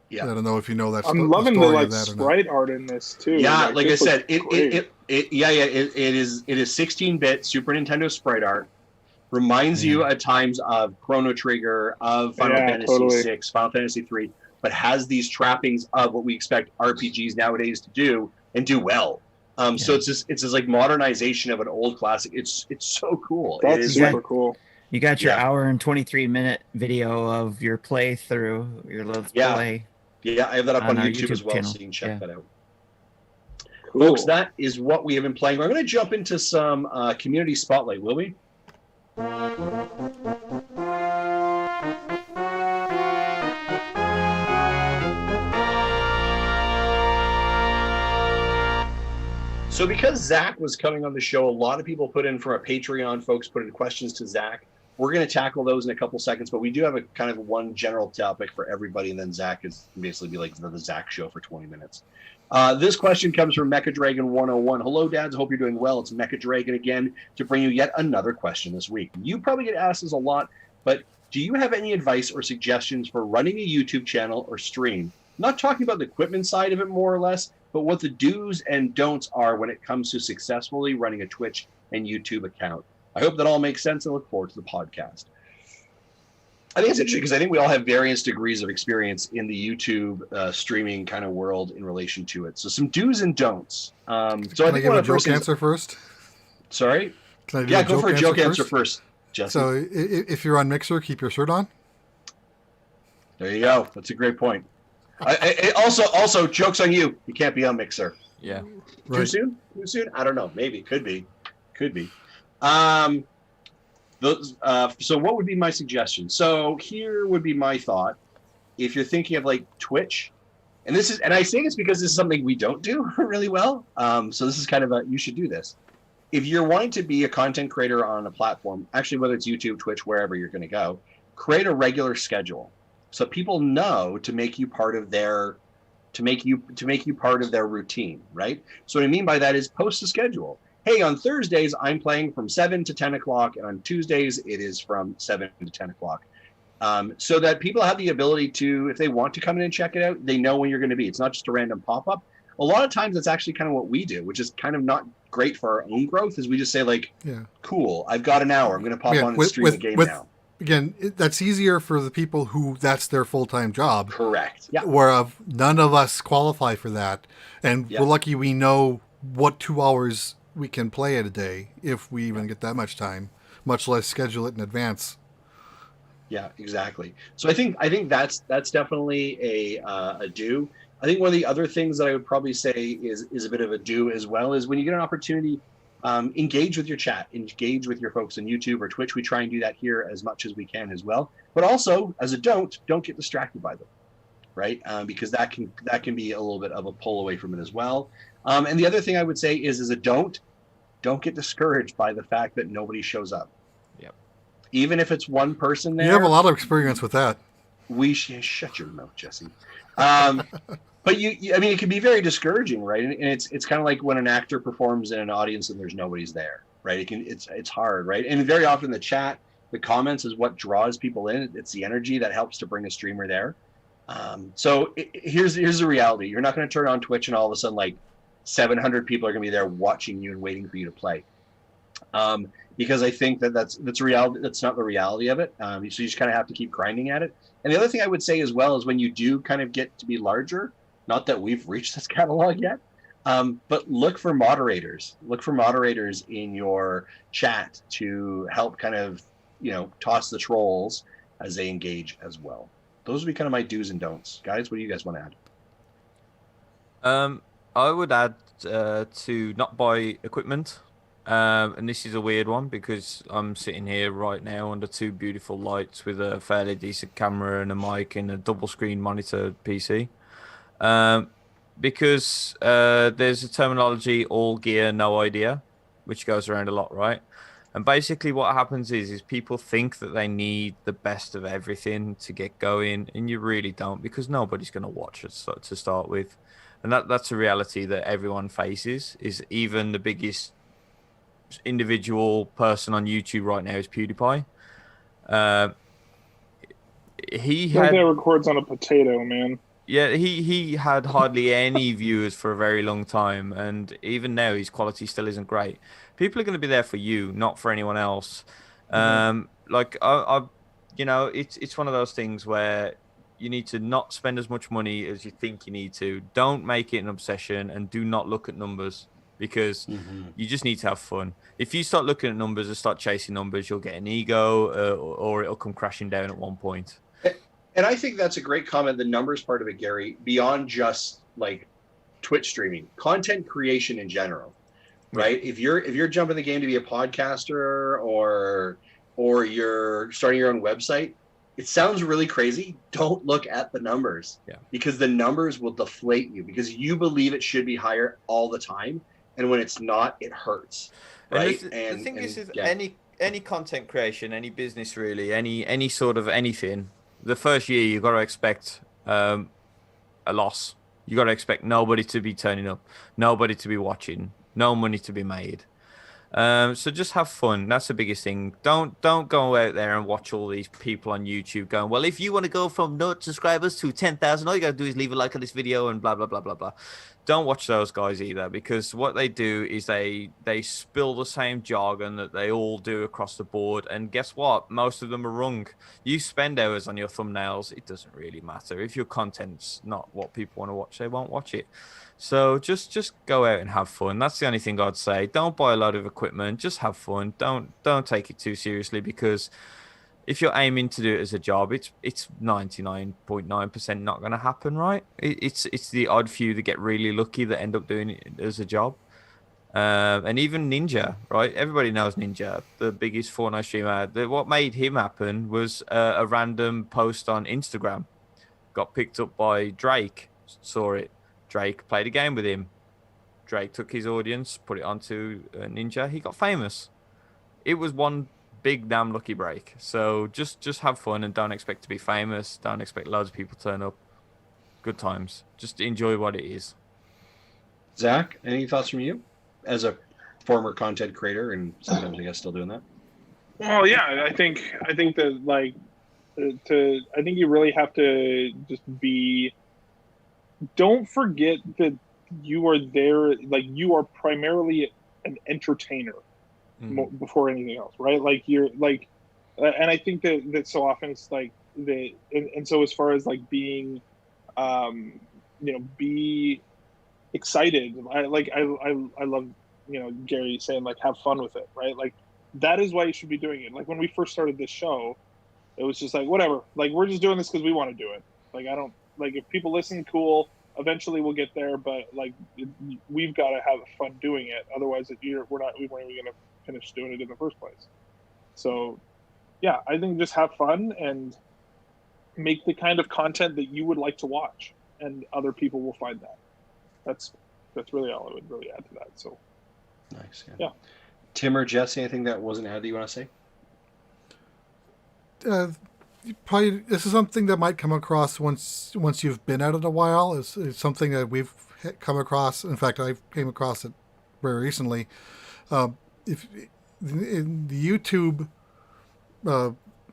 Yeah, I don't know if you know that. I'm loving the sprite art in this too. Yeah, like I said, it is 16-bit Super Nintendo sprite art. Reminds you at times of Chrono Trigger, of Final Fantasy VI, Final Fantasy 3, but has these trappings of what we expect RPGs nowadays to do and do well. So it's this like modernization of an old classic. It's so cool. That's super cool. You got your hour and 23-minute video of your playthrough, your Let's Play. Yeah, I have that up on YouTube as well, channel. So you can check that out. Cool. Folks, that is what we have been playing. We're going to jump into some community spotlight, will we? So because Zach was coming on the show, a lot of people put in from our Patreon folks, put in questions to Zach. We're going to tackle those in a couple seconds, but we do have a kind of one general topic for everybody, and then Zach is basically be like the Zach show for 20 minutes. This question comes from Mecha Dragon 101. Hello, dads. Hope you're doing well. It's Mecha Dragon again to bring you yet another question this week. You probably get asked this a lot, but do you have any advice or suggestions for running a YouTube channel or stream? Not talking about the equipment side of it more or less, but what the do's and don'ts are when it comes to successfully running a Twitch and YouTube account. I hope that all makes sense and look forward to the podcast. I think it's interesting because I think we all have various degrees of experience in the YouTube streaming kind of world in relation to it. So some do's and don'ts. Can I give a joke answer first? Sorry? Go for a joke answer first, Jesse. So if you're on Mixer, keep your shirt on. There you go. That's a great point. Also, joke's on you. You can't be on Mixer. Yeah. Right. Too soon? Too soon? I don't know. Maybe. Could be. So what would be my suggestion? So here would be my thought. If you're thinking of like Twitch, and I say this because this is something we don't do really well. So this is kind of you should do this. If you're wanting to be a content creator on a platform, actually, whether it's YouTube, Twitch, wherever you're going to go, create a regular schedule so people know to make you part of their part of their routine, right? So what I mean by that is post a schedule. Hey, on Thursdays, I'm playing from 7 to 10 o'clock, and on Tuesdays, it is from 7 to 10 o'clock. So that people have the ability to, if they want to come in and check it out, they know when you're going to be. It's not just a random pop-up. A lot of times, that's actually kind of what we do, which is kind of not great for our own growth, is we just say, like, cool, I've got an hour. I'm going to pop on and stream the game now. Again, that's easier for the people who that's their full-time job. Correct. Yeah. Where none of us qualify for that. And we're lucky we know what 2 hours we can play it a day, if we even get that much time, much less schedule it in advance. Yeah, exactly. So I think that's definitely a do. I think one of the other things that I would probably say is a bit of a do as well is when you get an opportunity, engage with your chat, engage with your folks on YouTube or Twitch. We try and do that here as much as we can as well. But also, as a don't get distracted by them, right? Because that can be a little bit of a pull away from it as well. And the other thing I would say is a don't get discouraged by the fact that nobody shows up. Yep. Even if it's one person there. You have a lot of experience with that. Shut your mouth, Jesse. But I mean, it can be very discouraging, right? And it's kind of like when an actor performs in an audience and there's nobody's there, right? It's hard, right? And very often the chat, the comments is what draws people in. It's the energy that helps to bring a streamer there. Here's the reality: you're not going to turn on Twitch and all of a sudden like 700 people are going to be there watching you and waiting for you to play. Because I think that's reality. That's not the reality of it. So you just kind of have to keep grinding at it. And the other thing I would say as well is when you do kind of get to be larger, not that we've reached this catalog yet, but look for moderators. Look for moderators in your chat to help kind of, toss the trolls as they engage as well. Those would be kind of my do's and don'ts. Guys, what do you guys want to add? I would add to not buy equipment. And this is a weird one because I'm sitting here right now under two beautiful lights with a fairly decent camera and a mic and a double screen monitor PC. Because there's a terminology, all gear, no idea, which goes around a lot, right? And basically what happens is people think that they need the best of everything to get going, and you really don't, because nobody's going to watch it to start with. And that's a reality that everyone faces, is even the biggest individual person on YouTube right now is PewDiePie. He had that records on a potato, man. Yeah, he had hardly any viewers for a very long time, and even now his quality still isn't great. People are going to be there for you, not for anyone else. Like it's one of those things where you need to not spend as much money as you think you need to. Don't make it an obsession, and do not look at numbers, because you just need to have fun. If you start looking at numbers and start chasing numbers, you'll get an ego, or it'll come crashing down at one point. And I think that's a great comment, the numbers part of it, Gary, beyond just like Twitch streaming, content creation in general, right? If you're jumping the game to be a podcaster or you're starting your own website, it sounds really crazy. Don't look at the numbers, because the numbers will deflate you, because you believe it should be higher all the time. And when it's not, it hurts, right? And the thing is any content creation, any business really, any sort of anything, the first year you got to expect a loss. You got to expect nobody to be turning up, nobody to be watching, no money to be made. So just have fun. That's the biggest thing. Don't go out there and watch all these people on YouTube going, well, if you want to go from 0 subscribers to 10,000, all you got to do is leave a like on this video and blah, blah, blah, blah, blah. Don't watch those guys either, because what they do is they spill the same jargon that they all do across the board. And guess what? Most of them are wrong. You spend hours on your thumbnails. It doesn't really matter. If your content's not what people want to watch, they won't watch it. So just go out and have fun. That's the only thing I'd say. Don't buy a lot of equipment. Just have fun. Don't take it too seriously, because if you're aiming to do it as a job, it's 99.9% not going to happen, right? It's the odd few that get really lucky that end up doing it as a job. And even Ninja, right? Everybody knows Ninja, the biggest Fortnite streamer. What made him happen was a random post on Instagram. Got picked up by Drake, saw it. Drake played a game with him. Drake took his audience, put it onto Ninja. He got famous. It was one big damn lucky break. So just have fun and don't expect to be famous. Don't expect loads of people to turn up. Good times. Just enjoy what it is. Zach, any thoughts from you as a former content creator and sometimes I guess still doing that? Well, yeah, I think that I think you really have to just be. Don't forget that you are there. Like, you are primarily an entertainer before anything else, right? Like, you're like, and I think that so often it's like and so as far as like being, be excited. I love, Gary saying like have fun with it, right? Like that is why you should be doing it. Like when we first started this show, it was just like whatever. Like we're just doing this because we want to do it. Like I don't like if people listen, cool. Eventually we'll get there, but like we've got to have fun doing it. Otherwise, we weren't even going to finish doing it in the first place. So, yeah, I think just have fun and make the kind of content that you would like to watch, and other people will find that. That's really all I would really add to that. So, nice. Yeah. Tim or Jesse, anything that wasn't added that you want to say? probably this is something that might come across once you've been at it a while. It's something that we've come across. In fact, I came across it very recently. If in the YouTube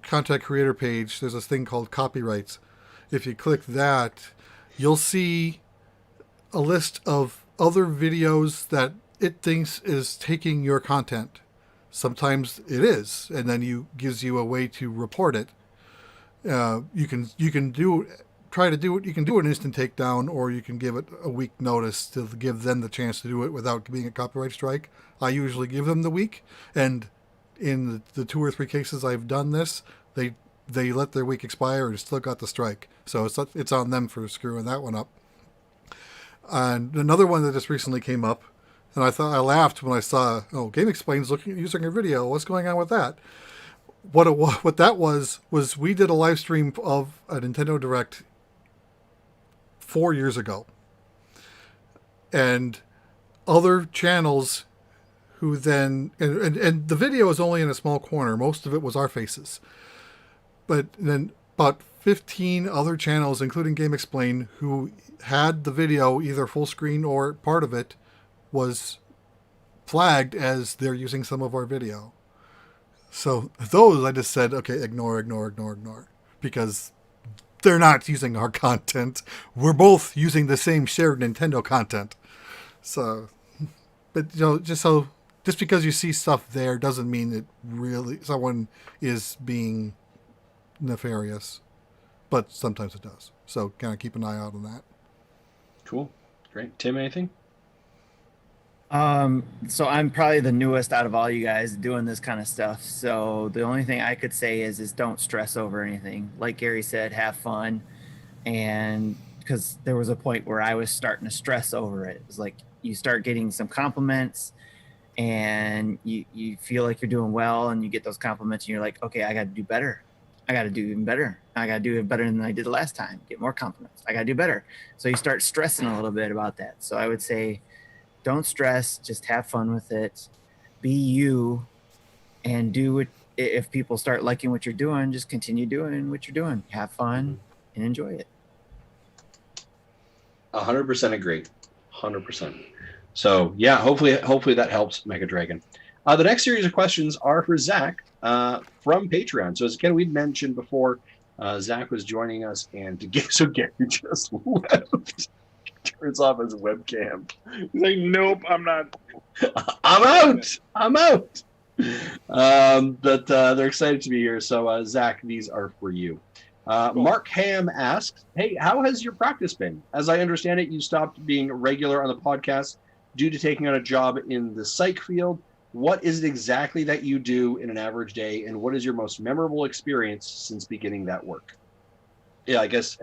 content creator page, there's this thing called copyrights. If you click that, you'll see a list of other videos that it thinks is taking your content. Sometimes it is, and then gives you a way to report it. You can try to do it. You can do an instant takedown, or you can give it a week notice to give them the chance to do it without being a copyright strike. I usually give them the week, and in the 2 or 3 cases I've done this, they let their week expire and still got the strike. So it's on them for screwing that one up. And another one that just recently came up, and I laughed when I saw, Game Explain's using your video. What's going on with that? What that was we did a live stream of a Nintendo Direct 4 years ago, and other channels who then and the video is only in a small corner. Most of it was our faces, but then about 15 other channels, including Game Explain, who had the video either full screen or part of it was flagged as they're using some of our video. So those I just said, okay, ignore, because they're not using our content. We're both using the same shared Nintendo content. So, but just because you see stuff there doesn't mean it really someone is being nefarious, but sometimes it does. So kind of keep an eye out on that. Cool. Great. Tim, anything? So I'm probably the newest out of all you guys doing this kind of stuff. So the only thing I could say is don't stress over anything. Like Gary said, have fun. And because there was a point where I was starting to stress over it. It was like you start getting some compliments and you feel like you're doing well, and you get those compliments and you're like, okay, I got to do better. I got to do even better. I got to do it better than I did the last time. Get more compliments. I got to do better. So you start stressing a little bit about that. So I would say, don't stress, just have fun with it. Be you, and do it. If people start liking what you're doing, just continue doing what you're doing. Have fun and enjoy it. 100% agree. 100%. So yeah, hopefully that helps Mega Dragon. The next series of questions are for Zach from Patreon. So as again we'd mentioned before, Zach was joining us, and so Gary just left. Turns off his webcam. He's like, nope, I'm not. I'm out. But they're excited to be here. So Zach, these are for you. Cool. Mark Ham asks, hey, how has your practice been? As I understand it, you stopped being regular on the podcast due to taking on a job in the psych field. What is it exactly that you do in an average day, and what is your most memorable experience since beginning that work? Yeah, I guess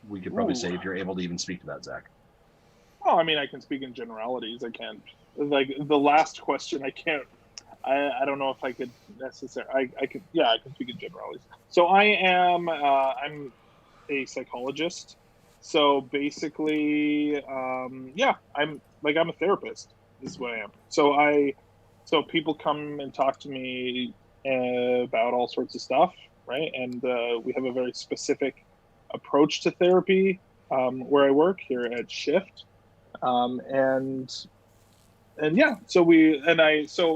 we could probably say if you're able to even speak to that, Zach. Well, I mean, I can speak in generalities. I can't, like the last question, I can't, I don't know if I could necessarily, I can speak in generalities. So I'm a psychologist. So basically, I'm a therapist is what I am. So people come and talk to me about all sorts of stuff, right? And we have a very specific approach to therapy where I work here at Shift. So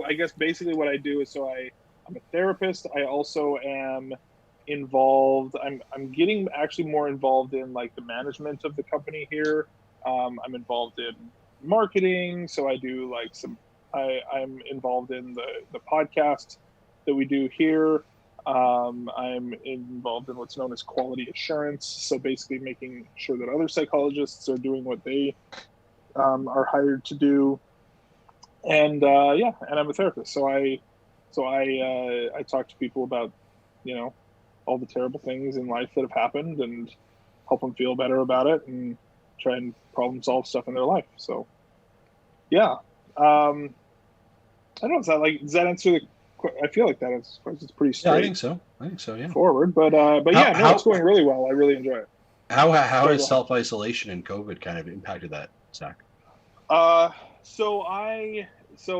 I guess basically what I do is I'm a therapist. I also am involved. I'm getting actually more involved in like the management of the company here. I'm involved in marketing. So I do like I'm involved in the podcast that we do here. I'm involved in what's known as quality assurance. So basically making sure that other psychologists are doing what they are hired to do. And I'm a therapist. So I talk to people about, all the terrible things in life that have happened and help them feel better about it and try and problem solve stuff in their life. So, yeah. I don't know. Does that answer the? I feel like that is pretty straight. Yeah, I think so. Yeah. Forward, but it's going really well. I really enjoy it. How has self-isolation and COVID kind of impacted that, Zach? So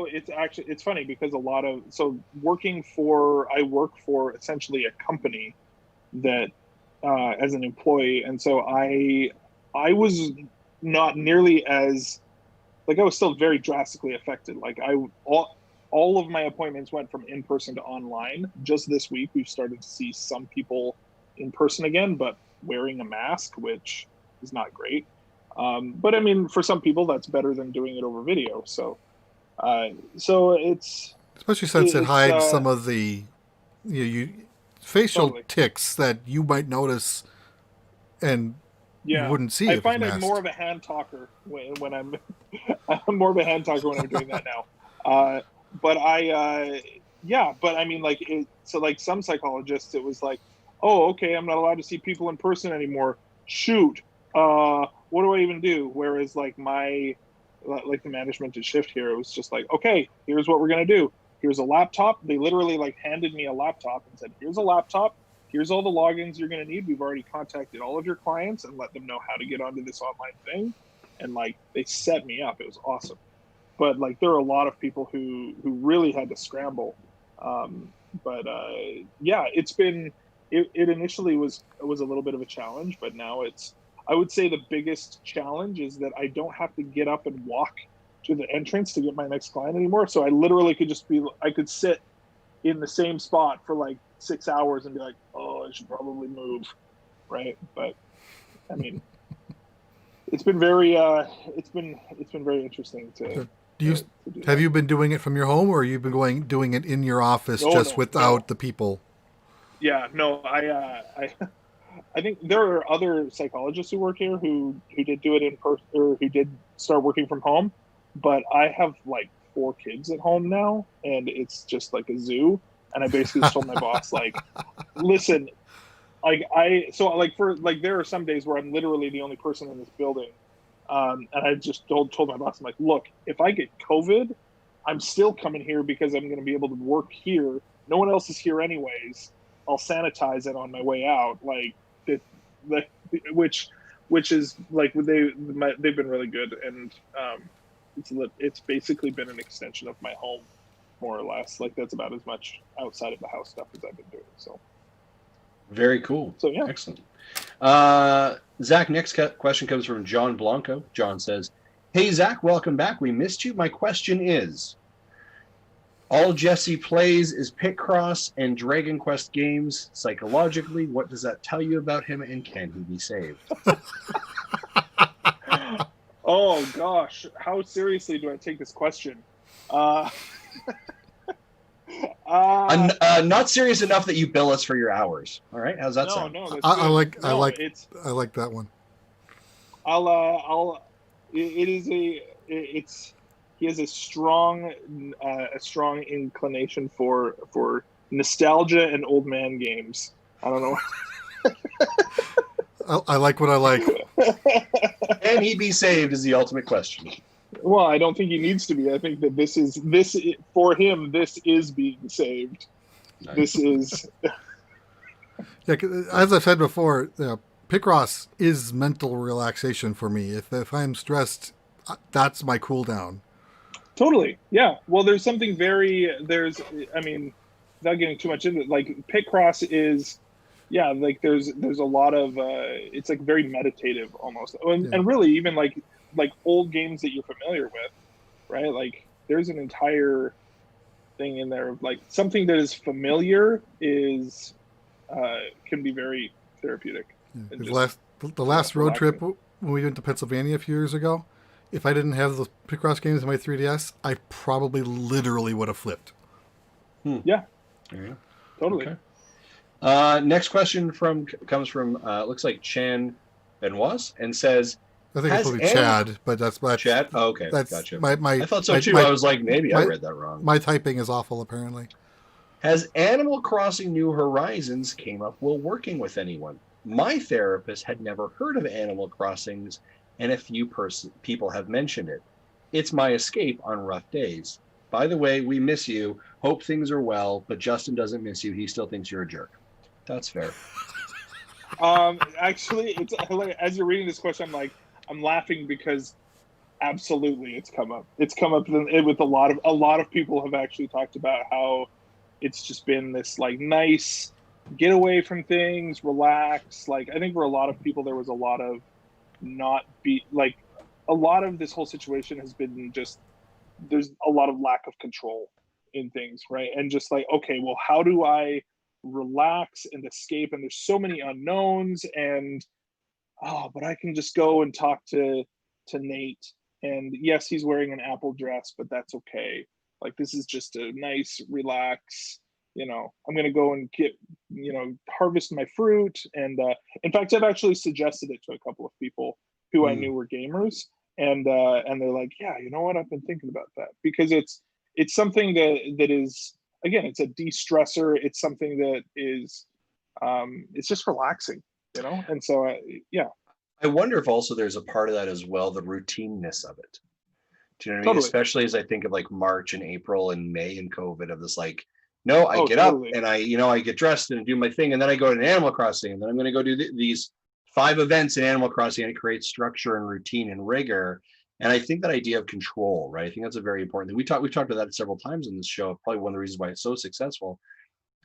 it's funny because I work for essentially a company that as an employee, and so I was not nearly as like I was still very drastically affected. Like all of my appointments went from in person to online. Just this week, we've started to see some people in person again, but wearing a mask, which is not great. But I mean, for some people, that's better than doing it over video. So it's especially since it hides some of the facial totally. tics that you might notice and you wouldn't see. I find I'm more of a hand talker when I'm I'm more of a hand talker when I'm doing that now. But I mean, like, so like some psychologists, it was like, oh, okay, I'm not allowed to see people in person anymore. Shoot, what do I even do? Whereas like the management at Shift here, it was just like, okay, here's what we're gonna do. Here's a laptop. They literally like handed me a laptop and said, here's a laptop. Here's all the logins you're going to need. We've already contacted all of your clients and let them know how to get onto this online thing. And like, they set me up. It was awesome. But like, there are a lot of people who really had to scramble. It's been, it initially was a little bit of a challenge, but now I would say the biggest challenge is that I don't have to get up and walk to the entrance to get my next client anymore. So I literally I could sit in the same spot for like 6 hours and be like, oh, I should probably move, right? But I mean, it's been very very interesting to. Have you been doing it from your home, or you've been doing it in your office without the people? Yeah, no, I think there are other psychologists who work here who did do it in person, or who did start working from home, but I have like 4 kids at home now, and it's just like a zoo. And I basically just told my boss, like, listen, like there are some days where I'm literally the only person in this building. And I just told my boss, I'm like, look, if I get COVID, I'm still coming here because I'm going to be able to work here. No one else is here anyways. I'll sanitize it on my way out. Which is like, they've been really good. And it's basically been an extension of my home, more or less. Like, that's about as much outside of the house stuff as I've been doing. So very cool. So yeah, excellent. Zach, next question comes from John Blanco. John says, hey Zach, welcome back. We missed you. My question is, all Jesse plays is Picross and Dragon Quest games. Psychologically, what does that tell you about him, and can he be saved? Oh gosh, how seriously do I take this question? Not serious enough that you bill us for your hours. All right, how's that sound? No, that's I like that one. He has a strong inclination for nostalgia and old man games. I don't know. I like what I like. Can he be saved is the ultimate question. Well, I don't think he needs to be. I think that this is for him. This is being saved. Nice. This is. Yeah, as I've said before, Picross is mental relaxation for me. If I'm stressed, that's my cool down. Totally. Yeah. Well, there's something without getting too much into it, like Picross is, yeah, like there's a lot of, it's like very meditative almost. And really even like old games that you're familiar with, right? Like there's an entire thing in there of like something that is familiar is, can be very therapeutic. Yeah. The last road trip when we went to Pennsylvania a few years ago, if I didn't have the Picross games in my 3DS, I probably literally would have flipped. Yeah. Totally. Okay. Next question comes from looks like Chan Benoit, and says, I think it's probably Chad, but that's Chad. Oh, okay, that's gotcha. I thought so too. I was like, maybe I read that wrong. My typing is awful, apparently. Has Animal Crossing New Horizons came up while working with anyone? My therapist had never heard of Animal Crossings, and a few people have mentioned it. It's my escape on rough days. By the way, we miss you. Hope things are well, but Justin doesn't miss you. He still thinks you're a jerk. That's fair. Actually, it's like, as you're reading this question, I'm laughing because absolutely it's come up. It's come up with a lot of people have actually talked about how it's just been this like nice get away from things, relax. Like, I think for a lot of people, there was a lot of a lot of this whole situation has been just, there's a lot of lack of control in things, right? And just like, okay, well, how do I relax and escape? And there's so many unknowns, and but I can just go and talk to Nate, and yes, he's wearing an Apple dress, but that's okay. Like, this is just a nice relax, I'm gonna go and get, harvest my fruit. And in fact, I've actually suggested it to a couple of people who I knew were gamers, and they're like, yeah, you know what, I've been thinking about that, because it's something that is, again, it's a de-stressor. It's something that is it's just relaxing, and so yeah. I wonder if also there's a part of that as well, the routineness of it. Do you know what I mean? Totally. Especially as I think of like March and April and May and COVID, of this, like, no, I get up and I get dressed and do my thing, and then I go to Animal Crossing, and then I'm going to go do these 5 events in Animal Crossing, and it creates structure and routine and rigor. And I think that idea of control, right? I think that's a very important thing. We've talked about that several times in this show. Probably one of the reasons why it's so successful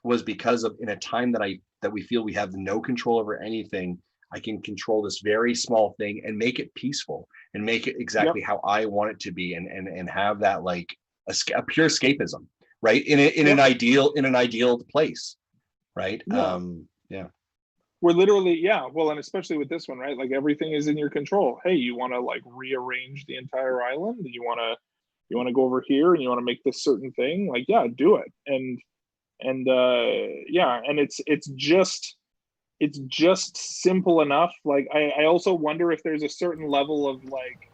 was because of, in a time that we feel we have no control over anything, I can control this very small thing and make it peaceful and make it exactly how I want it to be, and have that like a pure escapism, right? In an ideal place, right? Yeah. We're literally, well, and especially with this one, right? Like, everything is in your control. Hey, you want to like rearrange the entire island? You want to go over here and you want to make this certain thing? Like, yeah, do it. And it's just simple enough. Like, I also wonder if there's a certain level of like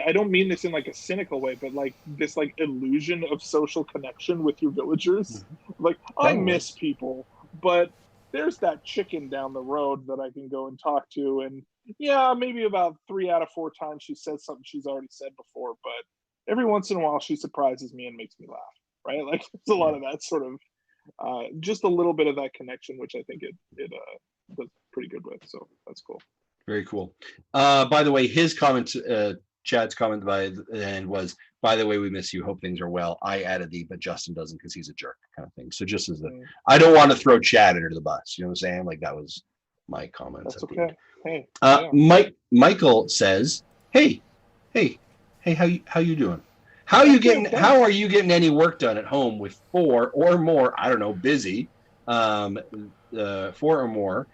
I don't mean this in like a cynical way, but like this like illusion of social connection with your villagers. Like, I miss people, but there's that chicken down the road that I can go and talk to, and yeah, maybe about 3 out of 4 times she says something she's already said before, but every once in a while she surprises me and makes me laugh, right? Like, there's a lot of that sort of just a little bit of that connection, which I think it does pretty good with. So that's cool. Very cool. By the way, his comment, Chad's comment was, by the way, we miss you. Hope things are well. I added but Justin doesn't because he's a jerk, kind of thing. So just as I don't want to throw Chad under the bus. You know what I'm saying? Like, that was my comment. That's okay. Hey. Michael says, hey, how you doing? How are you getting any work done at home with 4 or more? I don't know, busy. 4 or more.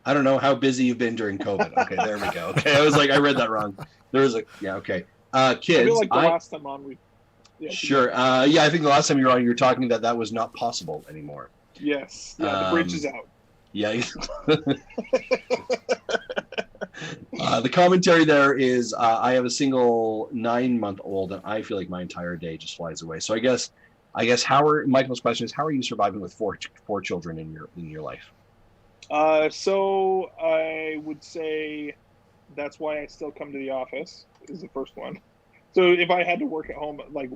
I don't know how busy you've been during COVID. Okay, there we go. Okay, I was like, I read that wrong. There was okay. Kids. I feel like the last time on sure. I think the last time you were on, you were talking that was not possible anymore. Yes. Yeah, the bridge is out. Yeah. The commentary there is, I have a single 9-month-old, and I feel like my entire day just flies away. So I guess Michael's question is, how are you surviving with 4 children in your life? So I would say that's why I still come to the office, is the first one. So if I had to work at home, I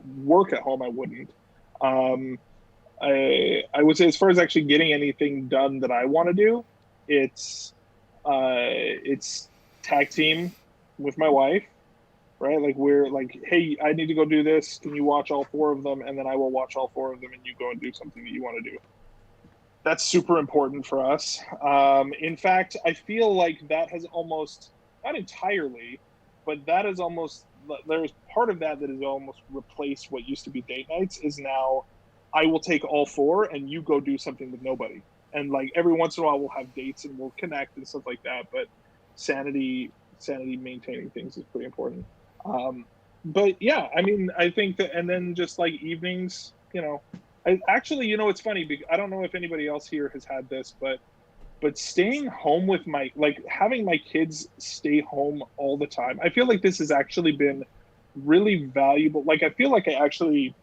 wouldn't. I would say, as far as actually getting anything done that I want to do, it's tag team with my wife, right? Like, we're like, hey, I need to go do this. Can you watch all 4 of them? And then I will watch all 4 of them, and you go and do something that you want to do. That's super important for us. In fact, I feel like that has almost, not entirely, but that is almost, there's part of that has almost replaced what used to be date nights. Is now, I will take all 4 and you go do something with nobody. And like, every once in a while we'll have dates and we'll connect and stuff like that. But sanity maintaining things is pretty important. But yeah, I mean, I think that, and then just like evenings, it's funny, because I don't know if anybody else here has had this, but staying home with having my kids stay home all the time, I feel like this has actually been really valuable. Like, I feel like I actually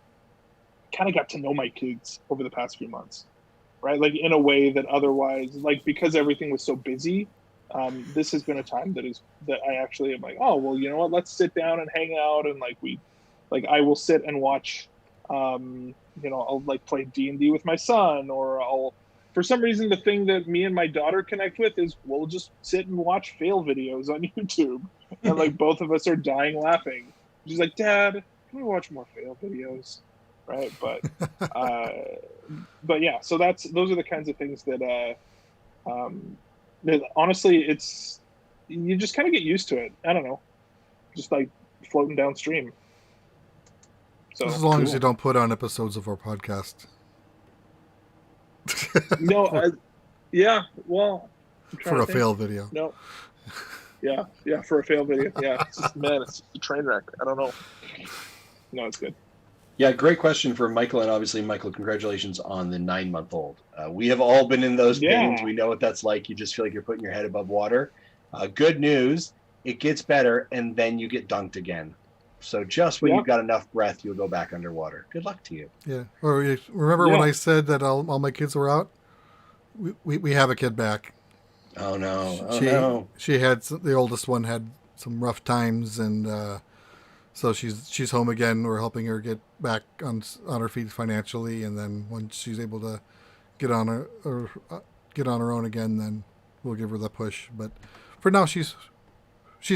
kind of got to know my kids over the past few months, right? Like, in a way that otherwise, like, because everything was so busy, this has been a time that I actually am like, oh, well, you know what, let's sit down and hang out. And I will sit and watch, I'll like play D&D with my son, or for some reason, the thing that me and my daughter connect with is we'll just sit and watch fail videos on YouTube. And like, both of us are dying laughing. She's like, Dad, can we watch more fail videos? right? But yeah, so those are the kinds of things that honestly, you just kind of get used to it. I don't know, just like floating downstream. So as long as you don't put on episodes of our podcast. No, yeah, well, for a fail video. No. Yeah, for a fail video. Yeah, it's just a train wreck. I don't know. No, it's good. Yeah, great question for Michael, and obviously, Michael, congratulations on the 9-month-old. We have all been in those pains. We know what that's like. You just feel like you're putting your head above water. Good news, it gets better, and then you get dunked again. So just when you've got enough breath, you'll go back underwater. Good luck to you. Yeah. Or remember when I said that all my kids were out? We have a kid back. Oh no! No! She had the oldest one had some rough times, and so she's home again. We're helping her get back on her feet financially, and then once she's able to get on her own again, then we'll give her the push. But for now, she's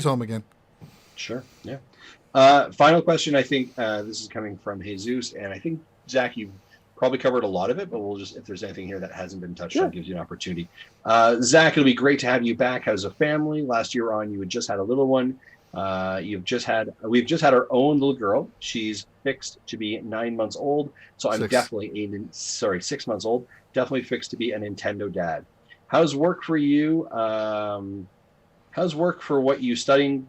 home again. Sure. Yeah. Final question. I think this is coming from Jesus, and I think Zach, you've probably covered a lot of it, but we'll just, if there's anything here that hasn't been touched on, gives you an opportunity. Zach, it'll be great to have you back. How's a family? Last year on, you had just had a little one. We've just had our own little girl. She's fixed to be 9 months old. So I'm definitely 6 months old. Definitely fixed to be a Nintendo dad. How's work for you? How's work for what you studying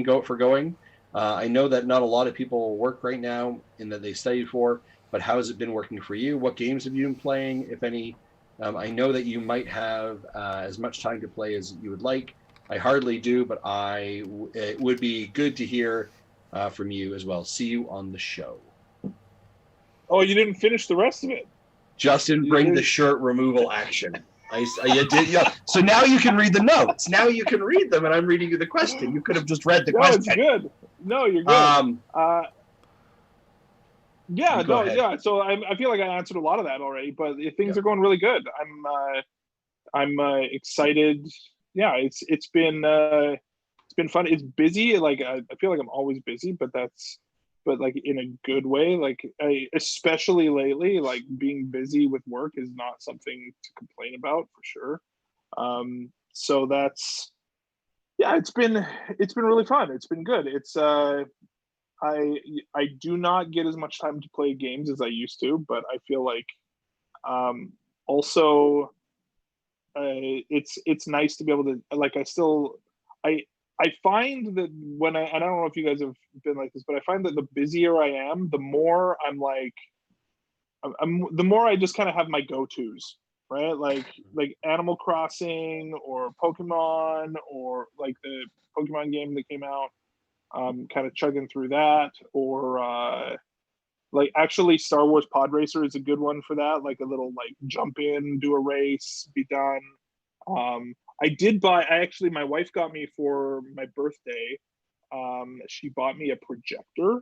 going? I know that not a lot of people work right now in that they studied for, but how has it been working for you? What games have you been playing, if any? I know that you might have as much time to play as you would like. I hardly do, but it would be good to hear from you as well. See you on the show. Oh, you didn't finish the rest of it. Justin, bring the shirt removal action. You did, yeah. So now you can read the notes. Now you can read them, and I'm reading you the question. You could have just read the question. It's good. No, you're good. Yeah. So I feel like I answered a lot of that already, but things are going really good. I'm excited. Yeah, it's been fun. It's busy. Like I feel like I'm always busy, but like in a good way. Like especially lately, like being busy with work is not something to complain about for sure. So that's it's been really fun. It's been good. It's I do not get as much time to play games as I used to, but I feel like also it's nice to be able to, like, I find that when I don't know if you guys have been like this, but I find that the busier I am, the more I'm like, the more I just kind of have my go-tos, right? Like Animal Crossing or Pokemon, or like the Pokemon game that came out, kind of chugging through that, or like actually Star Wars Pod Racer is a good one for that, like a little like jump in, do a race, be done. My wife got me for my birthday, she bought me a projector,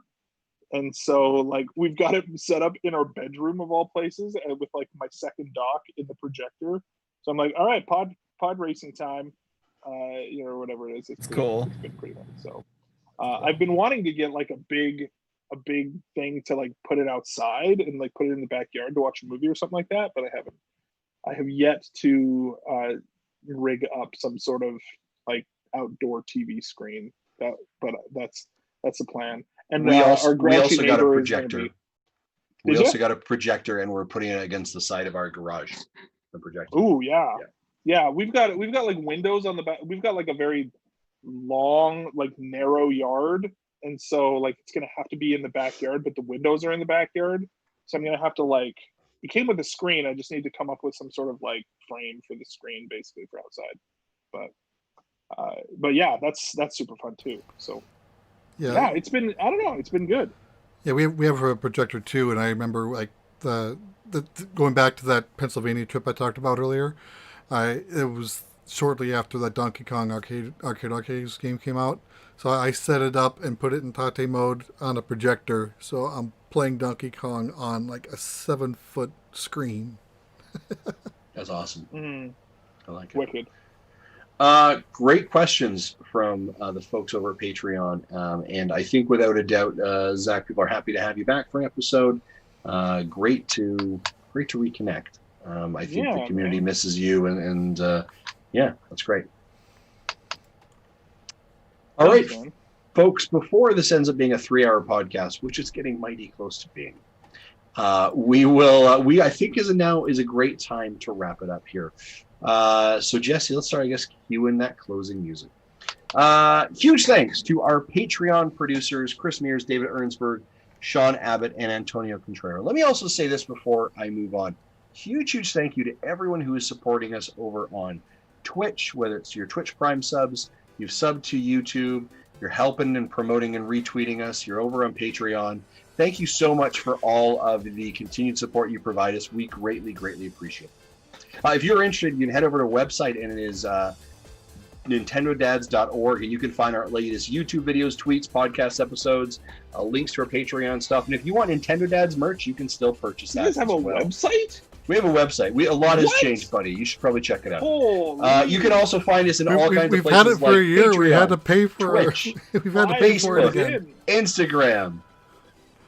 and so like we've got it set up in our bedroom of all places, and with like my second dock in the projector. So I'm like, all right, pod racing time, or whatever it is. It's cool. It's been pretty fun. So I've been wanting to get like a big thing to like put it outside and like put it in the backyard to watch a movie or something like that, but I have yet to rig up some sort of like outdoor TV screen. But that's the plan. And we also got a projector. We also got a projector, and we're putting it against the side of our garage. The projector. Oh yeah. We've got like windows on the back. We've got like a very long, like narrow yard, and so like it's gonna have to be in the backyard, but the windows are in the backyard. So I'm gonna have to like. It came with a screen. I just need to come up with some sort of like frame for the screen, basically, for outside. But yeah, that's super fun too. So yeah, it's been, I don't know, it's been good. Yeah, we have a projector too, and I remember like the going back to that Pennsylvania trip I talked about earlier. It was shortly after that Donkey Kong arcades game came out, so I set it up and put it in Tate mode on a projector. So I'm playing Donkey Kong on like a 7-foot screen. That's awesome. I like it. Wicked. Great questions from the folks over at Patreon. And I think without a doubt, Zach, people are happy to have you back for an episode. Great to reconnect. I think the community misses you, and yeah, that's great. All right, folks, before this ends up being a 3-hour podcast, which is getting mighty close to being, I think is a great time to wrap it up here. So Jesse, let's start, I guess, cueing that closing music. Huge thanks to our Patreon producers, Chris Mears, David Ernsberg, Sean Abbott, and Antonio Contreras. Let me also say this before I move on. Huge thank you to everyone who is supporting us over on Twitch, whether it's your Twitch Prime subs, you've subbed to YouTube, you're helping and promoting and retweeting us, you're over on Patreon. Thank you so much for all of the continued support you provide us. We greatly appreciate it. If you're interested, you can head over to our website, and it is nintendodads.org, and you can find our latest YouTube videos, tweets, podcast episodes, links to our Patreon stuff. And if you want Nintendo Dads merch, you can still purchase that. You guys have a website? We have a website. A lot has changed, buddy. You should probably check it out. You can also find us in all kinds of places. We've had it for a year. Patreon, we had to pay for Twitch, we've had to pay for it again. Instagram,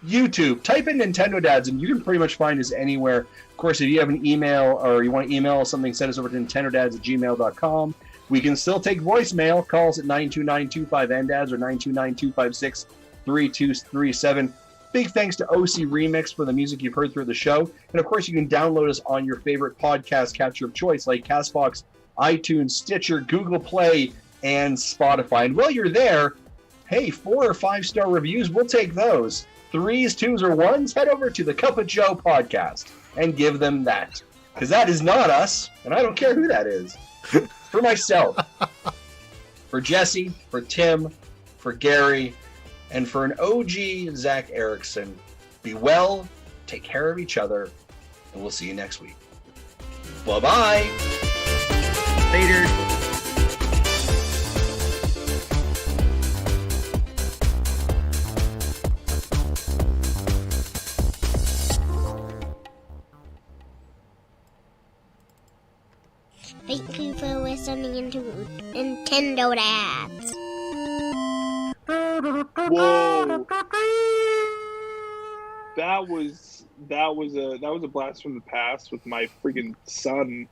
YouTube. Type in Nintendo Dads, and you can pretty much find us anywhere. Of course, if you have an email or you want to email us something, send us over to nintendodads@gmail.com. We can still take voicemail. Call us at 929-25-NDADS or 929-256-3237. Big thanks to OC Remix for the music you've heard through the show. And of course, you can download us on your favorite podcast catcher of choice like CastBox, iTunes, Stitcher, Google Play, and Spotify. And while you're there, hey, 4 or 5-star reviews, we'll take those. 3s, 2s, or 1s, head over to the Cup of Joe podcast and give them that. Because that is not us, and I don't care who that is. For myself, for Jesse, for Tim, for Gary, and for an OG Zach Erickson, be well, take care of each other, and we'll see you next week. Bye-bye. Later. Thank you for listening to Nintendo Dads. Whoa. That was a blast from the past with my freaking son